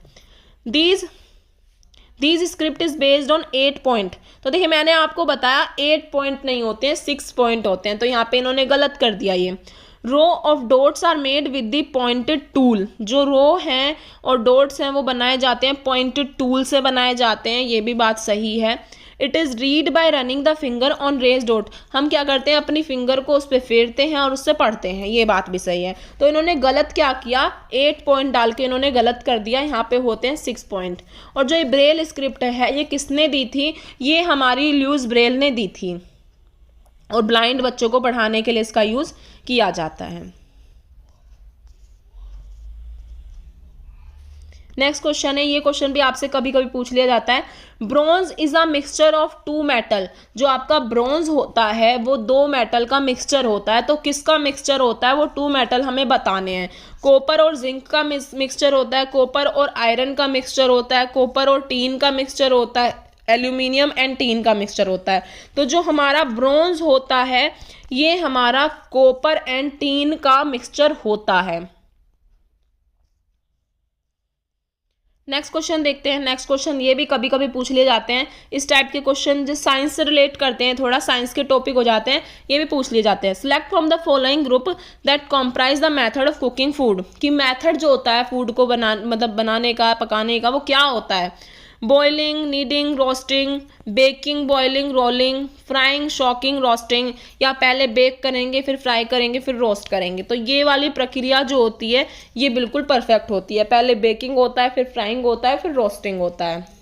These script is based on 8 point, तो देखिए मैंने आपको बताया 8 पॉइंट नहीं होते हैं, 6 पॉइंट होते हैं, तो यहाँ पे इन्होंने गलत कर दिया। ये row of dots are made with the pointed tool, जो रो हैं और डॉट्स हैं वो बनाए जाते हैं पॉइंटेड टूल से बनाए जाते हैं, ये भी बात सही है। It is read by running the finger on raise dot, हम क्या करते हैं अपनी फिंगर को उस पर फेरते हैं और उससे पढ़ते हैं, ये बात भी सही है। तो इन्होंने गलत क्या किया, 8 पॉइंट डाल के इन्होंने गलत कर दिया, यहाँ पे होते हैं 6 पॉइंट। और जो ये ब्रेल स्क्रिप्ट है ये किसने दी थी, ये हमारी ल्यूइस ब्रेल ने दी थी और ब्लाइंड बच्चों को पढ़ाने के लिए इसका यूज़ किया जाता है। नेक्स्ट क्वेश्चन है, ये क्वेश्चन भी आपसे कभी कभी पूछ लिया जाता है, bronze is a mixture of two metal. जो आपका ब्रॉन्ज होता है वो दो मेटल का मिक्सचर होता है, तो किसका मिक्सचर होता है, वो टू मेटल हमें बताने हैं। कॉपर और जिंक का मिक्सचर होता है, कॉपर और आयरन का मिक्सचर होता है, कॉपर और टीन का मिक्सचर होता है, एल्यूमिनियम एंड टीन का मिक्सचर होता है। तो जो हमारा ब्रॉन्ज होता है ये हमारा कॉपर एंड टीन का मिक्सचर होता है। नेक्स्ट क्वेश्चन देखते हैं। नेक्स्ट क्वेश्चन ये भी कभी कभी पूछ लिए जाते हैं, इस टाइप के क्वेश्चन जो साइंस से रिलेट करते हैं, थोड़ा साइंस के टॉपिक हो जाते हैं, ये भी पूछ लिए जाते हैं। Select from the following group that comprise the method of cooking food. कि मेथड जो होता है फूड को बनाने का, पकाने का, वो क्या होता है। Boiling, kneading, roasting, baking, boiling, rolling, frying, shocking, roasting, या पहले बेक करेंगे फिर फ्राई करेंगे फिर रोस्ट करेंगे। तो ये वाली प्रक्रिया जो होती है ये बिल्कुल परफेक्ट होती है, पहले बेकिंग होता है फिर फ्राइंग होता है फिर रोस्टिंग होता है।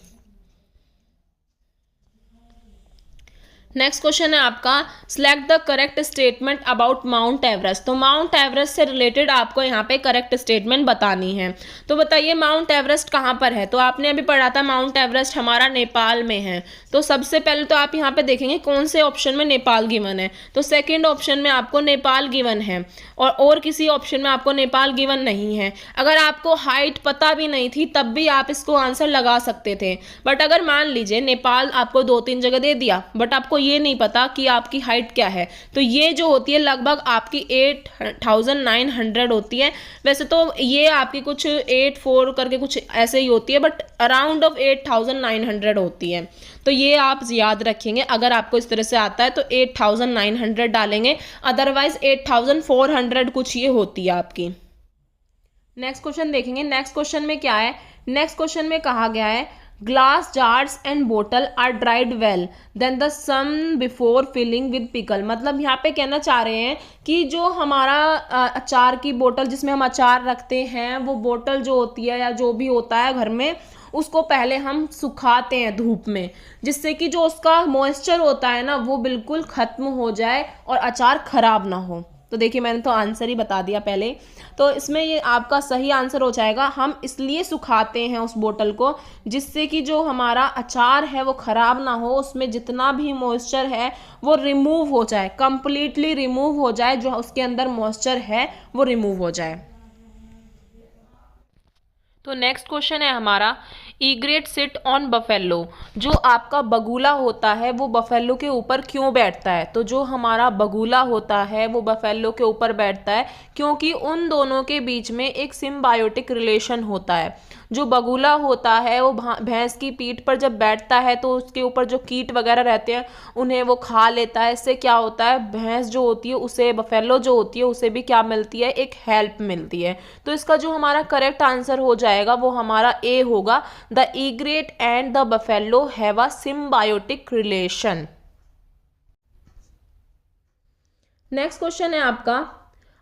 नेक्स्ट क्वेश्चन है आपका, select the correct statement about mount Everest. तो माउंट एवरेस्ट से रिलेटेड आपको यहाँ पे करेक्ट स्टेटमेंट बतानी है। तो बताइए माउंट एवरेस्ट कहाँ पर है। तो आपने अभी पढ़ा था माउंट एवरेस्ट हमारा नेपाल में है। तो सबसे पहले तो आप यहाँ पे देखेंगे कौन से ऑप्शन में नेपाल गिवन है। तो सेकेंड ऑप्शन में आपको नेपाल गिवन है और किसी ऑप्शन में आपको नेपाल गिवन नहीं है। अगर आपको हाइट पता भी नहीं थी तब भी आप इसको आंसर लगा सकते थे। बट अगर मान लीजिए नेपाल आपको 2-3 जगह दे दिया बट आपको ये नहीं पता कि आपकी हाइट क्या है, तो ये जो होती है लगभग आपकी 8,900 होती है। वैसे तो ये आपकी कुछ 8,400 करके कुछ ऐसे ही होती है, बट अराउंड ऑफ 8,900 होती है। तो ये आप याद रखेंगे, अगर आपको इस तरह से आता है तो 8,900 डालेंगे, अदरवाइज 8,400 कुछ ये होती है आपकी। नेक्स्ट क्वेश्चन देखेंगे। नेक्स्ट क्वेश्चन में क्या है, नेक्स्ट क्वेश्चन में कहा गया है ग्लास जार्स एंड बोतल are dried well then the sun before filling with pickle. मतलब यहाँ पे कहना चाह रहे हैं कि जो हमारा अचार की बोतल जिसमें हम अचार रखते हैं, वो बोतल जो होती है या जो भी होता है घर में, उसको पहले हम सुखाते हैं धूप में, जिससे कि जो उसका मॉइस्चर होता है ना वो बिल्कुल ख़त्म हो जाए और अचार ख़राब ना हो। तो देखिए मैंने तो आंसर ही बता दिया पहले, तो इसमें ये आपका सही आंसर हो जाएगा। हम इसलिए सुखाते हैं उस बोतल को जिससे कि जो हमारा अचार है वो ख़राब ना हो, उसमें जितना भी मॉइस्चर है वो रिमूव हो जाए, कंप्लीटली रिमूव हो जाए, जो उसके अंदर मॉइस्चर है वो रिमूव हो जाए। तो नेक्स्ट क्वेश्चन है हमारा, ईग्रेट सिट ऑन बफेलो। जो आपका बगुला होता है वो बफेलो के ऊपर क्यों बैठता है। तो जो हमारा बगुला होता है वो बफेलो के ऊपर बैठता है क्योंकि उन दोनों के बीच में एक सिम्बायोटिक रिलेशन होता है। जो बगुला होता है वो भैंस की पीठ पर जब बैठता है तो उसके ऊपर जो कीट वगैरह रहते हैं उन्हें वो खा लेता है। इससे क्या होता है, भैंस जो होती है उसे, बफेलो जो होती है उसे भी क्या मिलती है, एक हेल्प मिलती है। तो इसका जो हमारा करेक्ट आंसर हो जाएगा वो हमारा ए होगा, the egret and the buffalo have a symbiotic relation. Next question है आपका,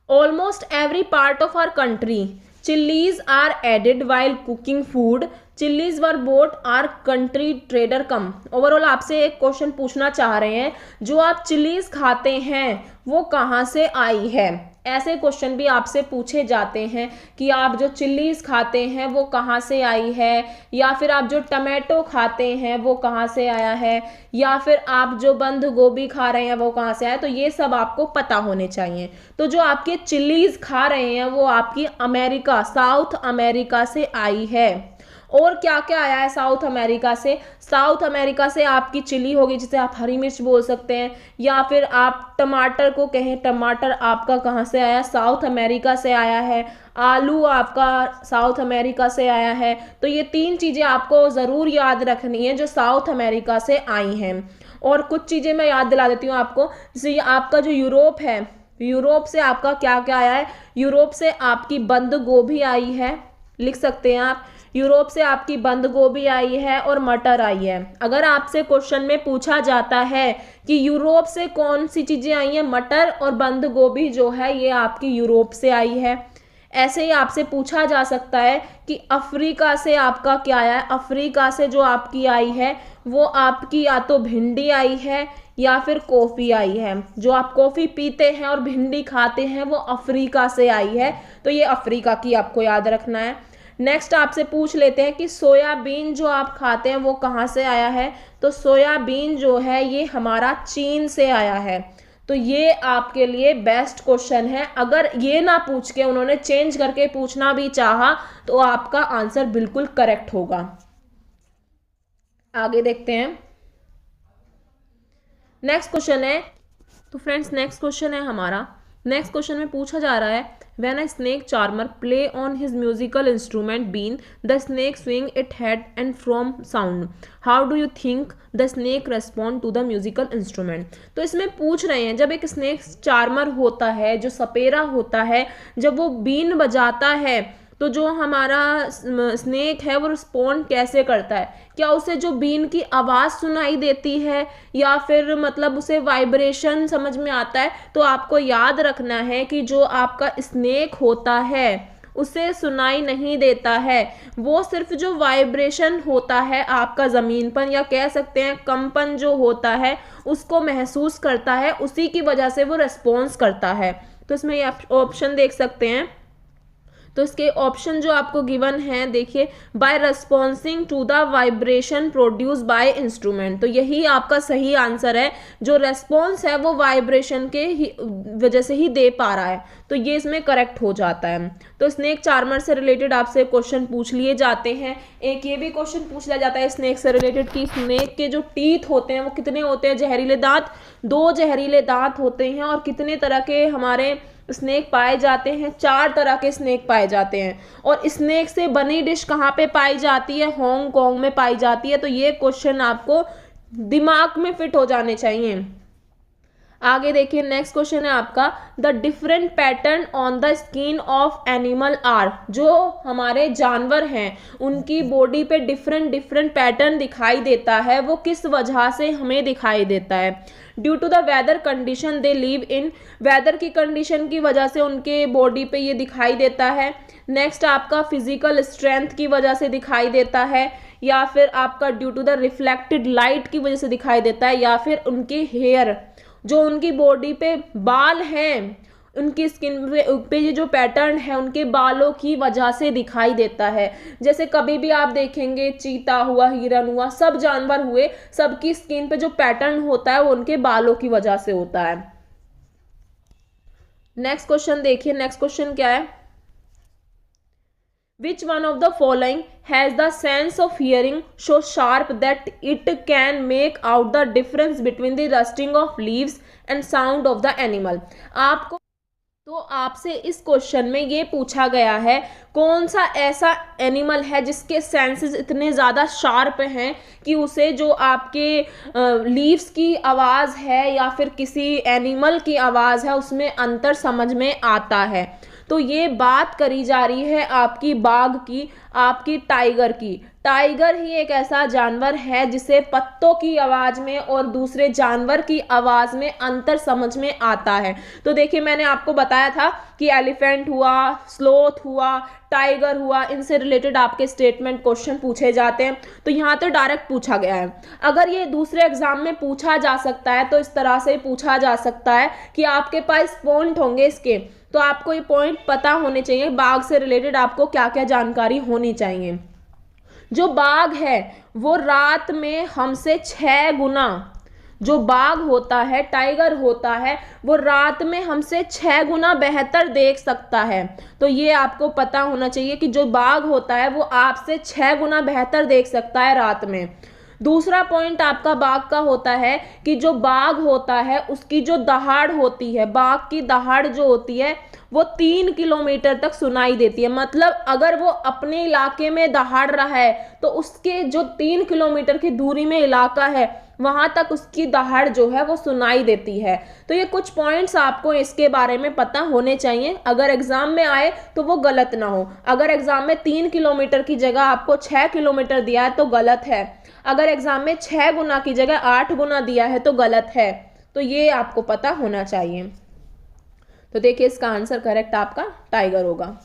almost every part of our country chilies are added while cooking food. Chillies were brought our country trader come. Overall आपसे एक question पूछना चाह रहे हैं, जो आप चिल्लीज खाते हैं वो कहाँ से आई है। ऐसे क्वेश्चन भी आपसे पूछे जाते हैं कि आप जो चिल्लीज खाते हैं वो कहाँ से आई है, या फिर आप जो टमाटो खाते हैं वो कहाँ से आया है, या फिर आप जो बंद गोभी खा रहे हैं वो कहाँ से आया। तो ये सब आपको पता होने चाहिए। तो जो आपके चिल्लीज खा रहे हैं वो आपकी अमेरिका, साउथ अमेरिका से आई है। और क्या क्या आया है साउथ अमेरिका से, साउथ अमेरिका से आपकी चिली होगी जिसे आप हरी मिर्च बोल सकते हैं, या फिर आप टमाटर को कहें, टमाटर आपका कहाँ से आया, साउथ अमेरिका से आया है। आलू आपका साउथ अमेरिका से आया है। तो ये 3 चीज़ें आपको ज़रूर याद रखनी है जो साउथ अमेरिका से आई हैं। और कुछ चीज़ें मैं याद दिला देती हूँ आपको, जैसे आपका जो यूरोप है, यूरोप से आपका क्या क्या आया है, यूरोप से आपकी बंद गोभी आई है, लिख सकते हैं आप, यूरोप से आपकी बंद गोभी आई है और मटर आई है। अगर आपसे क्वेश्चन में पूछा जाता है कि यूरोप से कौन सी चीज़ें आई हैं, मटर और बंद गोभी जो है ये आपकी यूरोप से आई है। ऐसे ही आपसे पूछा जा सकता है कि अफ्रीका से आपका क्या आया है, अफ्रीका से जो आपकी आई है वो आपकी या तो भिंडी आई है या फिर कॉफ़ी आई है। जो आप कॉफ़ी पीते हैं और भिंडी खाते हैं वो अफ्रीका से आई है। तो ये अफ्रीका की आपको याद रखना है। नेक्स्ट आपसे पूछ लेते हैं कि सोयाबीन जो आप खाते हैं वो कहाँ से आया है। तो सोयाबीन जो है ये हमारा चीन से आया है। तो ये आपके लिए बेस्ट क्वेश्चन है। अगर ये ना पूछ के उन्होंने चेंज करके पूछना भी चाहा तो आपका आंसर बिल्कुल करेक्ट होगा। आगे देखते हैं, नेक्स्ट क्वेश्चन है। तो फ्रेंड्स नेक्स्ट क्वेश्चन है हमारा, नेक्स्ट क्वेश्चन में पूछा जा रहा है when a snake charmer play on his musical instrument bean, the snake swing its head and from sound, how do you think the snake respond to the musical instrument। तो इसमें पूछ रहे हैं जब एक स्नेक चार्मर होता है, जो सपेरा होता है, जब वो बीन बजाता है तो जो हमारा स्नेक है वो रिस्पॉन्ड कैसे करता है। क्या उसे जो बीन की आवाज़ सुनाई देती है या फिर मतलब उसे वाइब्रेशन समझ में आता है। तो आपको याद रखना है कि जो आपका स्नेक होता है उसे सुनाई नहीं देता है, वो सिर्फ जो वाइब्रेशन होता है आपका ज़मीन पर या कह सकते हैं कंपन जो होता है उसको महसूस करता है, उसी की वजह से वो रिस्पॉन्स करता है। तो इसमें ये ऑप्शन देख सकते हैं। तो इसके ऑप्शन जो आपको गिवन है देखिए, by responding to the vibration produce by instrument. तो यही आपका सही आंसर है, जो रेस्पॉन्स है वो वाइब्रेशन के वजह से ही दे पा रहा है। तो ये इसमें करेक्ट हो जाता है। तो स्नेक चार्मर से रिलेटेड आपसे क्वेश्चन पूछ लिए जाते हैं। एक ये भी क्वेश्चन पूछ लिया जाता है स्नेक से रिलेटेड कि स्नेक के जो टीथ होते हैं वो कितने होते हैं, जहरीले दांत। 2 जहरीले दांत होते हैं। और कितने तरह के हमारे स्नेक पाए जाते हैं, 4 तरह के स्नेक पाए जाते हैं। और स्नेक से बनी डिश कहाँ पे पाई जाती है, हांगकांग में पाई जाती है। तो ये क्वेश्चन आपको दिमाग में फिट हो जाने चाहिए। आगे देखिए, नेक्स्ट क्वेश्चन है आपका, the different pattern on the skin of animal are. जो हमारे जानवर हैं उनकी बॉडी पे डिफरेंट पैटर्न दिखाई देता है, वो किस वजह से हमें दिखाई देता है। Due to the weather condition they live in, weather की कंडीशन की वजह से उनके बॉडी पे ये दिखाई देता है। नेक्स्ट आपका फिजिकल स्ट्रेंथ की वजह से दिखाई देता है, या फिर आपका due to the reflected light की वजह से दिखाई देता है, या फिर उनके हेयर, जो उनकी बॉडी पे बाल हैं, उनकी स्किन पे ये जो पैटर्न है उनके बालों की वजह से दिखाई देता है। जैसे कभी भी आप देखेंगे चीता हुआ, हिरन हुआ, सब जानवर हुए, सबकी स्किन पे जो पैटर्न होता है वो उनके बालों की वजह से होता है। नेक्स्ट क्वेश्चन देखिए, नेक्स्ट क्वेश्चन क्या है, Which one of the following has the sense of hearing so sharp that it can make out the difference between the rustling of leaves and sound of the animal। आपको तो आपसे इस question में ये पूछा गया है कौन सा ऐसा एनिमल है जिसके सेंसेस इतने ज़्यादा शार्प हैं कि उसे जो आपके लीव्स की आवाज़ है या फिर किसी एनिमल की आवाज़ है उसमें अंतर समझ में आता है। तो ये बात करी जा रही है आपकी बाघ की, आपकी टाइगर की। टाइगर ही एक ऐसा जानवर है जिसे पत्तों की आवाज़ में और दूसरे जानवर की आवाज़ में अंतर समझ में आता है। तो देखिए मैंने आपको बताया था कि एलिफेंट हुआ, स्लोथ हुआ, टाइगर हुआ, इनसे रिलेटेड आपके स्टेटमेंट क्वेश्चन पूछे जाते हैं। तो यहाँ तो डायरेक्ट पूछा गया है। अगर ये दूसरे एग्जाम में पूछा जा सकता है तो इस तरह से पूछा जा सकता है कि आपके पास पॉइंट होंगे इसके, तो आपको ये पॉइंट पता होने चाहिए। बाघ से रिलेटेड आपको क्या क्या जानकारी होनी चाहिए। जो बाघ है वो रात में हमसे 6 गुना, जो बाघ होता है, टाइगर होता है, वो रात में हमसे 6 गुना बेहतर देख सकता है। तो ये आपको पता होना चाहिए कि जो बाघ होता है वो आपसे 6 गुना बेहतर देख सकता है रात में। दूसरा पॉइंट आपका बाघ का होता है कि जो बाघ होता है उसकी जो दहाड़ होती है, बाघ की दहाड़ जो होती है वो 3 किलोमीटर तक सुनाई देती है। मतलब अगर वो अपने इलाके में दहाड़ रहा है तो उसके जो 3 किलोमीटर की दूरी में इलाका है वहां तक उसकी दहाड़ जो है वो सुनाई देती है। तो ये कुछ पॉइंट्स आपको इसके बारे में पता होने चाहिए, अगर एग्जाम में आए तो वो गलत ना हो। अगर एग्जाम में 3 किलोमीटर की जगह आपको 6 किलोमीटर दिया है तो गलत है। अगर एग्जाम में 6 गुना की जगह 8 गुना दिया है तो गलत है। तो ये आपको पता होना चाहिए। तो देखिए इसका आंसर करेक्ट आपका टाइगर होगा।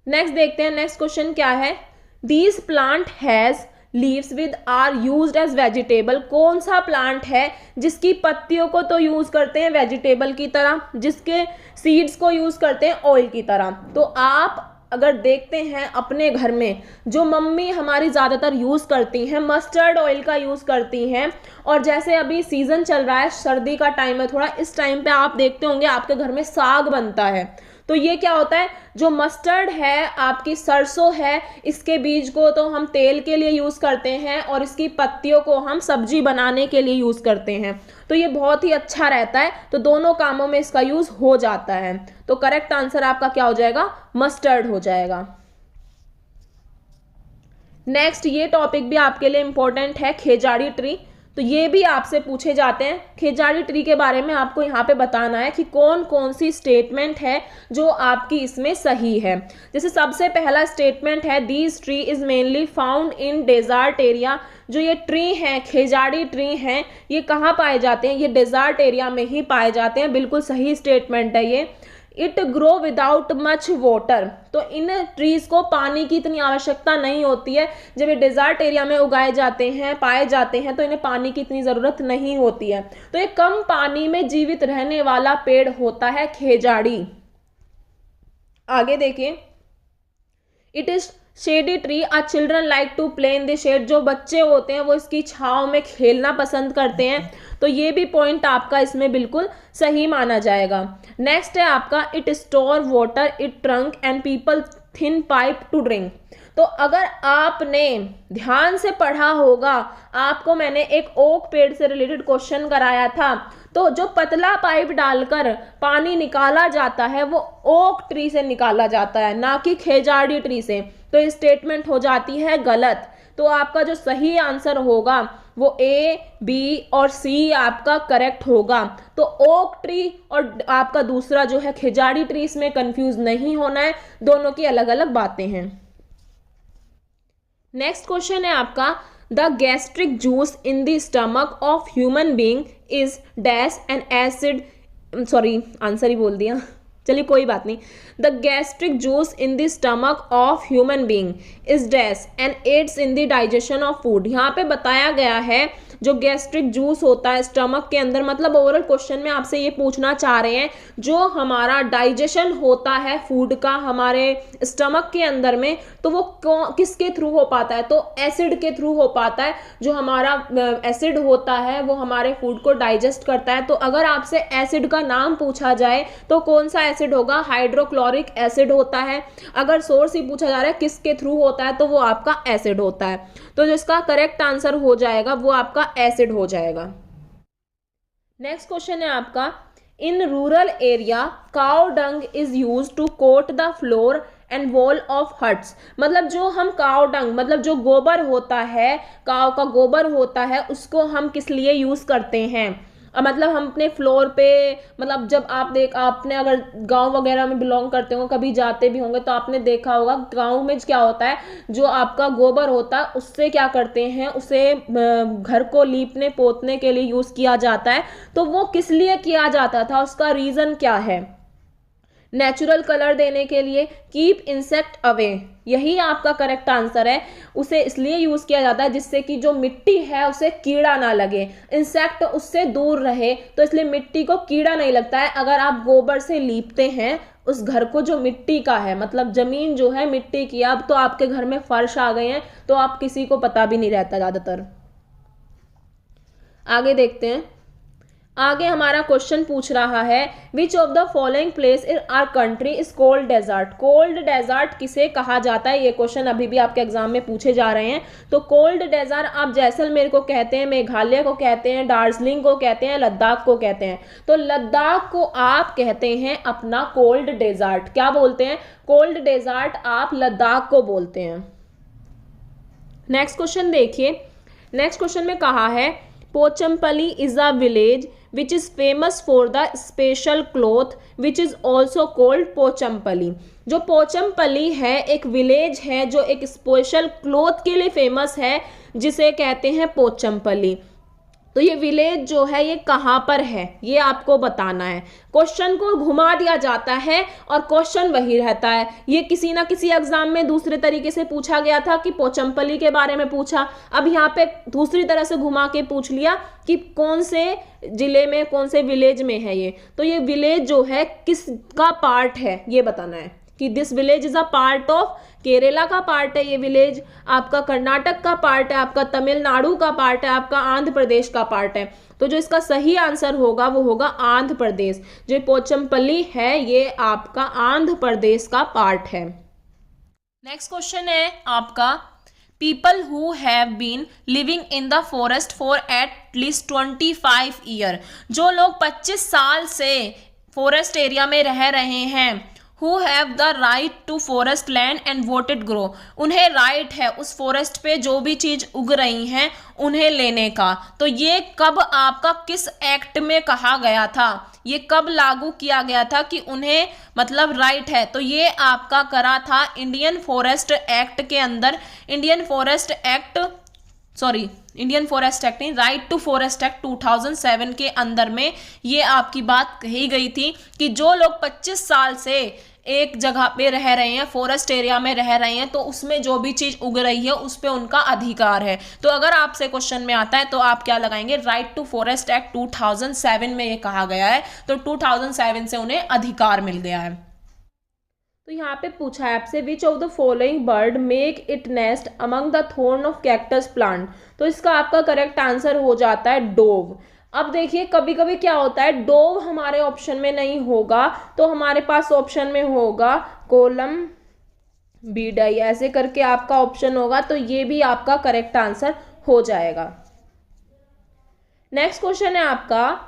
नेक्स्ट देखते हैं, नेक्स्ट क्वेश्चन क्या है, these plant has leaves with are used as vegetable. कौन सा प्लांट है जिसकी पत्तियों को तो यूज करते हैं वेजिटेबल की तरह, जिसके सीड्स को यूज करते हैं ऑयल की तरह। तो आप अगर देखते हैं अपने घर में जो मम्मी हमारी ज़्यादातर यूज़ करती हैं, मस्टर्ड ऑयल का यूज़ करती हैं। और जैसे अभी सीज़न चल रहा है, सर्दी का टाइम है थोड़ा, इस टाइम पे आप देखते होंगे आपके घर में साग बनता है। तो ये क्या होता है, जो मस्टर्ड है, आपकी सरसों है, इसके बीज को तो हम तेल के लिए यूज़ करते हैं और इसकी पत्तियों को हम सब्जी बनाने के लिए यूज़ करते हैं। तो ये बहुत ही अच्छा रहता है, तो दोनों कामों में इसका यूज़ हो जाता है। तो करेक्ट आंसर आपका क्या हो जाएगा, मस्टर्ड हो जाएगा। नेक्स्ट ये टॉपिक भी आपके लिए इंपॉर्टेंट है, खेजाड़ी ट्री। तो ये भी आपसे पूछे जाते हैं। खेजाड़ी ट्री के बारे में आपको यहाँ पे बताना है कि कौन कौन सी स्टेटमेंट है जो आपकी इसमें सही है। जैसे सबसे पहला स्टेटमेंट है, these tree is mainly found in desert area. जो ये ट्री हैं, खेजाड़ी ट्री हैं, ये कहाँ पाए जाते हैं, ये डेजर्ट एरिया में ही पाए जाते हैं। बिल्कुल सही स्टेटमेंट है ये। It grow without much water. तो इन ट्रीज को पानी की इतनी आवश्यकता नहीं होती है। जब ये डेजर्ट एरिया में उगाए जाते हैं, पाए जाते हैं, तो इन्हें पानी की इतनी ज़रूरत नहीं होती है। तो ये कम पानी में जीवित रहने वाला पेड़ होता है खेजाड़ी। आगे देखिए, it is shady tree, ah children like to play in the shade. जो बच्चे होते हैं वो इसकी छांव में खेलना पसंद करते हैं। तो ये भी पॉइंट आपका इसमें बिल्कुल सही माना जाएगा। नेक्स्ट है आपका, it store water, it trunk and people thin pipe to drink. तो अगर आपने ध्यान से पढ़ा होगा, आपको मैंने एक ओक पेड़ से रिलेटेड क्वेश्चन कराया था। तो जो पतला पाइप डालकर पानी निकाला जाता है वो ओक ट्री से निकाला जाता है, ना कि खेजाड़ी ट्री से। तो ये स्टेटमेंट हो जाती है गलत। तो आपका जो सही आंसर होगा वो ए, बी और सी आपका करेक्ट होगा। तो ओक ट्री और आपका दूसरा जो है खेजाड़ी ट्री, इसमें कंफ्यूज नहीं होना है, दोनों की अलग अलग बातें हैं। नेक्स्ट क्वेश्चन है आपका, the gastric juice in the stomach of human being is dash an acid, sorry answer ही बोल दिया, चलिए कोई बात नहीं। The gastric juice in the stomach of human being is dash and aids in the digestion of food. यहाँ पे बताया गया है जो गैस्ट्रिक जूस होता है स्टमक के अंदर, मतलब ओवरऑल क्वेश्चन में आपसे ये पूछना चाह रहे हैं जो हमारा डाइजेशन होता है फूड का हमारे स्टमक के अंदर में, तो वो किसके थ्रू हो पाता है, तो एसिड के थ्रू हो पाता है। जो हमारा एसिड होता है वो हमारे फूड को डाइजेस्ट करता है। तो अगर आपसे एसिड का नाम पूछा जाए तो कौन सा एसिड होगा, हाइड्रोक्लोरिक एसिड होता है। अगर सोर्स ही पूछा जा रहा है किसके थ्रू होता है, तो वो आपका एसिड होता है। तो जिसका करेक्ट आंसर हो जाएगा वो आपका एसिड हो जाएगा। नेक्स्ट क्वेश्चन है आपका, in rural area cow dung is use to coat the floor and wall of huts. मतलब जो हम काउ डंग, मतलब जो गोबर होता है, काउ का गोबर होता है, उसको हम किस लिए यूज करते हैं। मतलब हम अपने फ्लोर पे, मतलब जब आपने अगर गांव वगैरह में बिलोंग करते हो, कभी जाते भी होंगे तो आपने देखा होगा गांव में क्या होता है, जो आपका गोबर होता है उससे क्या करते हैं, उसे घर को लीपने पोतने के लिए यूज किया जाता है। तो वो किस लिए किया जाता था, उसका रीजन क्या है, नेचुरल कलर देने के लिए, कीप इंसेक्ट अवे, यही आपका करेक्ट आंसर है। उसे इसलिए यूज किया जाता है जिससे कि जो मिट्टी है उसे कीड़ा ना लगे, इंसेक्ट उससे दूर रहे, तो इसलिए मिट्टी को कीड़ा नहीं लगता है। अगर आप गोबर से लीपते हैं उस घर को जो मिट्टी का है, मतलब जमीन जो है मिट्टी की, अब तो आपके घर में फर्श आ गए हैं तो आप किसी को पता भी नहीं रहता ज्यादातर। आगे देखते हैं। आगे हमारा क्वेश्चन पूछ रहा है, which of the following place in our country is cold desert. Cold desert किसे कहा जाता है, ये क्वेश्चन अभी भी आपके एग्जाम में पूछे जा रहे हैं। तो कोल्ड डेजर्ट आप जैसलमेर को कहते हैं, मेघालय को कहते हैं, दार्जिलिंग को कहते हैं, लद्दाख को कहते हैं। तो लद्दाख को आप कहते हैं अपना कोल्ड डेजर्ट, क्या बोलते हैं, कोल्ड डेजर्ट आप लद्दाख को बोलते हैं। नेक्स्ट क्वेश्चन देखिए। नेक्स्ट क्वेश्चन में कहा है, Pochampally is a village which is famous for the special cloth which is also called Pochampally. जो पोचमपल्ली है एक विलेज है जो एक स्पेशल क्लॉथ के लिए फेमस है, जिसे कहते हैं पोचमपल्ली। तो ये विलेज जो है ये कहाँ पर है ये आपको बताना है। क्वेश्चन को घुमा दिया जाता है और क्वेश्चन वही रहता है। ये किसी ना किसी एग्जाम में दूसरे तरीके से पूछा गया था कि पोचमपल्ली के बारे में पूछा, अब यहाँ पे दूसरी तरह से घुमा के पूछ लिया कि कौन से जिले में, कौन से विलेज में है ये। तो ये विलेज जो है किसका पार्ट है ये बताना है। कि this village is a part of, Kerala का पार्ट है ये विलेज, आपका कर्नाटक का पार्ट है, आपका तमिलनाडु का पार्ट है, आपका आंध्र प्रदेश का पार्ट है। तो जो इसका सही आंसर होगा वो होगा आंध्र प्रदेश। जो पोचमपल्ली है ये आपका आंध्र प्रदेश का पार्ट है। नेक्स्ट क्वेश्चन है आपका, people who have been living in the forest for at least 25 year, जो लोग 25 साल से फॉरेस्ट एरिया में रह रहे हैं, who have the right to forest land and what it grow, उन्हें राइट है उस फॉरेस्ट पे जो भी चीज उग रही हैं उन्हें लेने का। तो ये कब आपका किस एक्ट में कहा गया था, ये कब लागू किया गया था कि उन्हें मतलब राइट है, तो ये आपका करा था इंडियन फॉरेस्ट एक्ट के अंदर। इंडियन फॉरेस्ट एक्ट नहीं, राइट टू फॉरेस्ट एक्ट 2007 के अंदर में ये आपकी बात कही गई थी कि जो लोग 25 साल से एक जगह पे रह रहे हैं, फॉरेस्ट एरिया में रह रहे हैं, तो उसमें जो भी चीज उग रही है उस पे उनका अधिकार है। तो अगर आपसे क्वेश्चन में आता है तो आप क्या लगाएंगे, राइट टू फॉरेस्ट एक्ट 2007 में ये कहा गया है, तो 2007 से उन्हें अधिकार मिल गया है। तो यहाँ पे पूछा है आपसे, विच of the following bird make it nest among the thorn of cactus plant, तो इसका आपका करेक्ट आंसर हो जाता है डोव। अब देखिए कभी कभी क्या होता है, डोव हमारे ऑप्शन में नहीं होगा तो हमारे पास ऑप्शन में होगा कोलम बीडाई, ऐसे करके आपका ऑप्शन होगा, तो ये भी आपका करेक्ट आंसर हो जाएगा। नेक्स्ट क्वेश्चन है आपका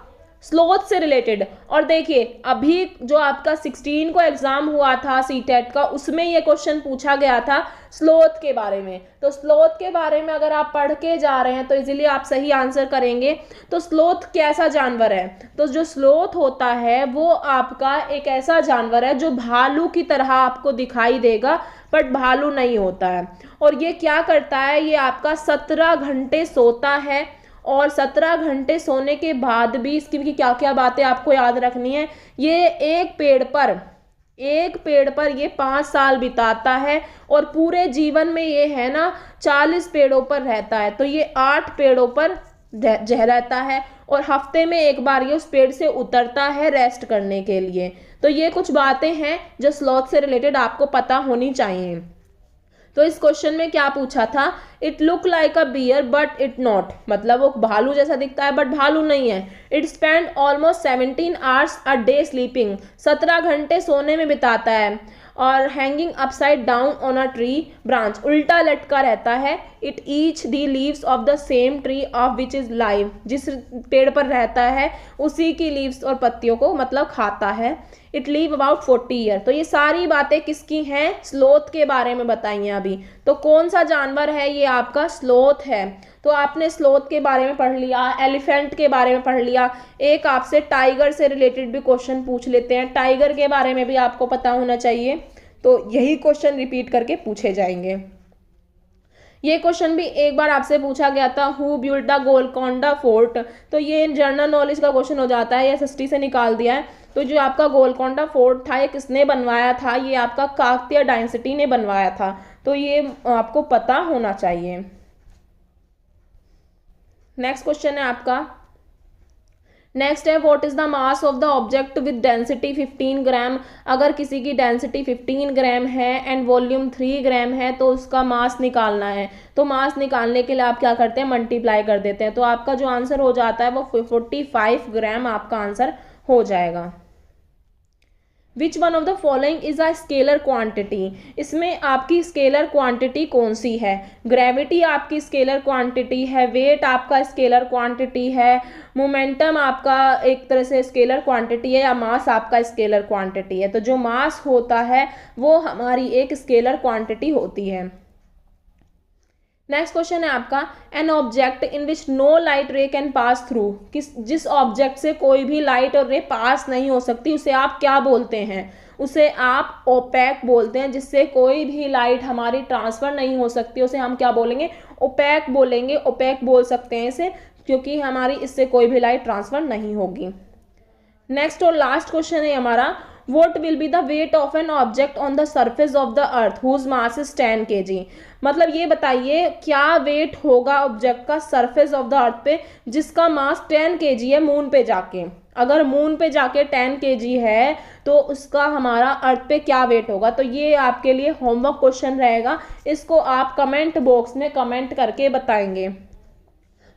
स्लोथ से रिलेटेड, और देखिए अभी जो आपका 16 को एग्जाम हुआ था सीटेट का, उसमें ये क्वेश्चन पूछा गया था स्लोथ के बारे में। तो स्लोथ के बारे में अगर आप पढ़ के जा रहे हैं तो इजीली आप सही आंसर करेंगे। तो स्लोथ कैसा जानवर है, तो जो स्लोथ होता है वो आपका एक ऐसा जानवर है जो भालू की तरह आपको दिखाई देगा, बट भालू नहीं होता है। और ये क्या करता है, ये आपका 17 घंटे सोता है, और 17 घंटे सोने के बाद भी इसकी क्या क्या बातें आपको याद रखनी है, ये एक पेड़ पर ये 5 साल बिताता है, और पूरे जीवन में ये है ना 40 पेड़ों पर रहता है, तो ये 8 पेड़ों पर रहता है, और हफ्ते में एक बार ये उस पेड़ से उतरता है रेस्ट करने के लिए। तो ये कुछ बातें हैं जो स्लॉथ से रिलेटेड आपको पता होनी चाहिए। तो इस क्वेश्चन में क्या पूछा था, it look like a bear but it not, मतलब वो भालू जैसा दिखता है बट भालू नहीं है। It spend almost 17 hours a day sleeping, 17 घंटे सोने में बिताता है, और hanging upside down on a tree branch, उल्टा लटका रहता है। It each the leaves of the same tree of which is live, जिस पेड़ पर रहता है उसी की लीव्स और पत्तियों को मतलब खाता है। इट लीव अबाउट 40 ईयर, तो ये सारी बातें किसकी हैं, स्लोथ के बारे में बताई हैं अभी। तो कौन सा जानवर है, ये आपका स्लोथ है। तो आपने स्लोथ के बारे में पढ़ लिया, एलिफेंट के बारे में पढ़ लिया, एक आपसे टाइगर से रिलेटेड भी क्वेश्चन पूछ लेते हैं, टाइगर के बारे में भी आपको पता होना चाहिए, तो यही क्वेश्चन रिपीट करके पूछे जाएंगे। ये क्वेश्चन भी एक बार आपसे पूछा गया था, who built the Golconda fort, तो ये जनरल नॉलेज का क्वेश्चन हो जाता है, ये एसएसटी से निकाल दिया है। तो जो आपका गोलकोंडा फोर्ट था ये किसने बनवाया था, ये आपका काकतीय डायनेस्टी ने बनवाया था, तो ये आपको पता होना चाहिए। नेक्स्ट क्वेश्चन है आपका, नेक्स्ट है what is the mass of the object with density 15 ग्राम, अगर किसी की डेंसिटी 15 ग्राम है एंड वॉल्यूम 3 ग्राम है तो उसका मास निकालना है। तो मास निकालने के लिए आप क्या करते हैं, मल्टीप्लाई कर देते हैं, तो आपका जो आंसर हो जाता है वो 45 ग्राम आपका आंसर हो जाएगा। विच one of the following is a scalar quantity, इसमें आपकी स्केलर क्वांटिटी कौन सी है, ग्रेविटी आपकी स्केलर क्वांटिटी है, वेट आपका स्केलर क्वांटिटी है, मोमेंटम आपका एक तरह से स्केलर क्वांटिटी है, या मास आपका स्केलर क्वांटिटी है। तो जो मास होता है वो हमारी एक स्केलर क्वांटिटी होती है। नेक्स्ट क्वेश्चन है आपका, an object in which no light ray can pass through, जिस ऑब्जेक्ट से कोई भी लाइट और रे पास नहीं हो सकती उसे आप क्या बोलते हैं, उसे आप ओपैक बोलते हैं, जिससे कोई भी लाइट हमारी ट्रांसफर नहीं हो सकती उसे हम क्या बोलेंगे, ओपैक बोलेंगे, ओपैक बोल सकते हैं इसे, क्योंकि हमारी इससे कोई भी लाइट ट्रांसफर नहीं होगी। नेक्स्ट और लास्ट क्वेश्चन है हमारा, what will be the weight of an object on the surface of the earth whose mass is 10 kg। मतलब ये बताइए क्या वेट होगा ऑब्जेक्ट का सरफेस ऑफ द अर्थ पे जिसका मास 10 kg है मून पे जाके। अगर मून पे जाके 10 kg है तो उसका हमारा अर्थ पे क्या वेट होगा। तो ये आपके लिए होमवर्क क्वेश्चन रहेगा, इसको आप कमेंट बॉक्स में कमेंट करके बताएंगे।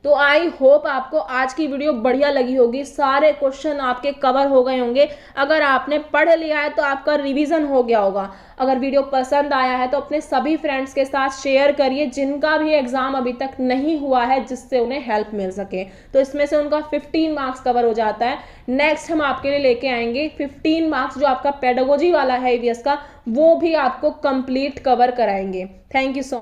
तो आई होप आपको आज की वीडियो बढ़िया लगी होगी, सारे क्वेश्चन आपके कवर हो गए होंगे। अगर आपने पढ़ लिया है तो आपका रिवीजन हो गया होगा। अगर वीडियो पसंद आया है तो अपने सभी फ्रेंड्स के साथ शेयर करिए जिनका भी एग्जाम अभी तक नहीं हुआ है, जिससे उन्हें हेल्प मिल सके। तो इसमें से उनका 15 मार्क्स कवर हो जाता है। नेक्स्ट हम आपके लिए लेके आएंगे 15 मार्क्स जो आपका पेडागोजी वाला है ईवीएस का, वो भी आपको कंप्लीट कवर कराएंगे। Thank you so much.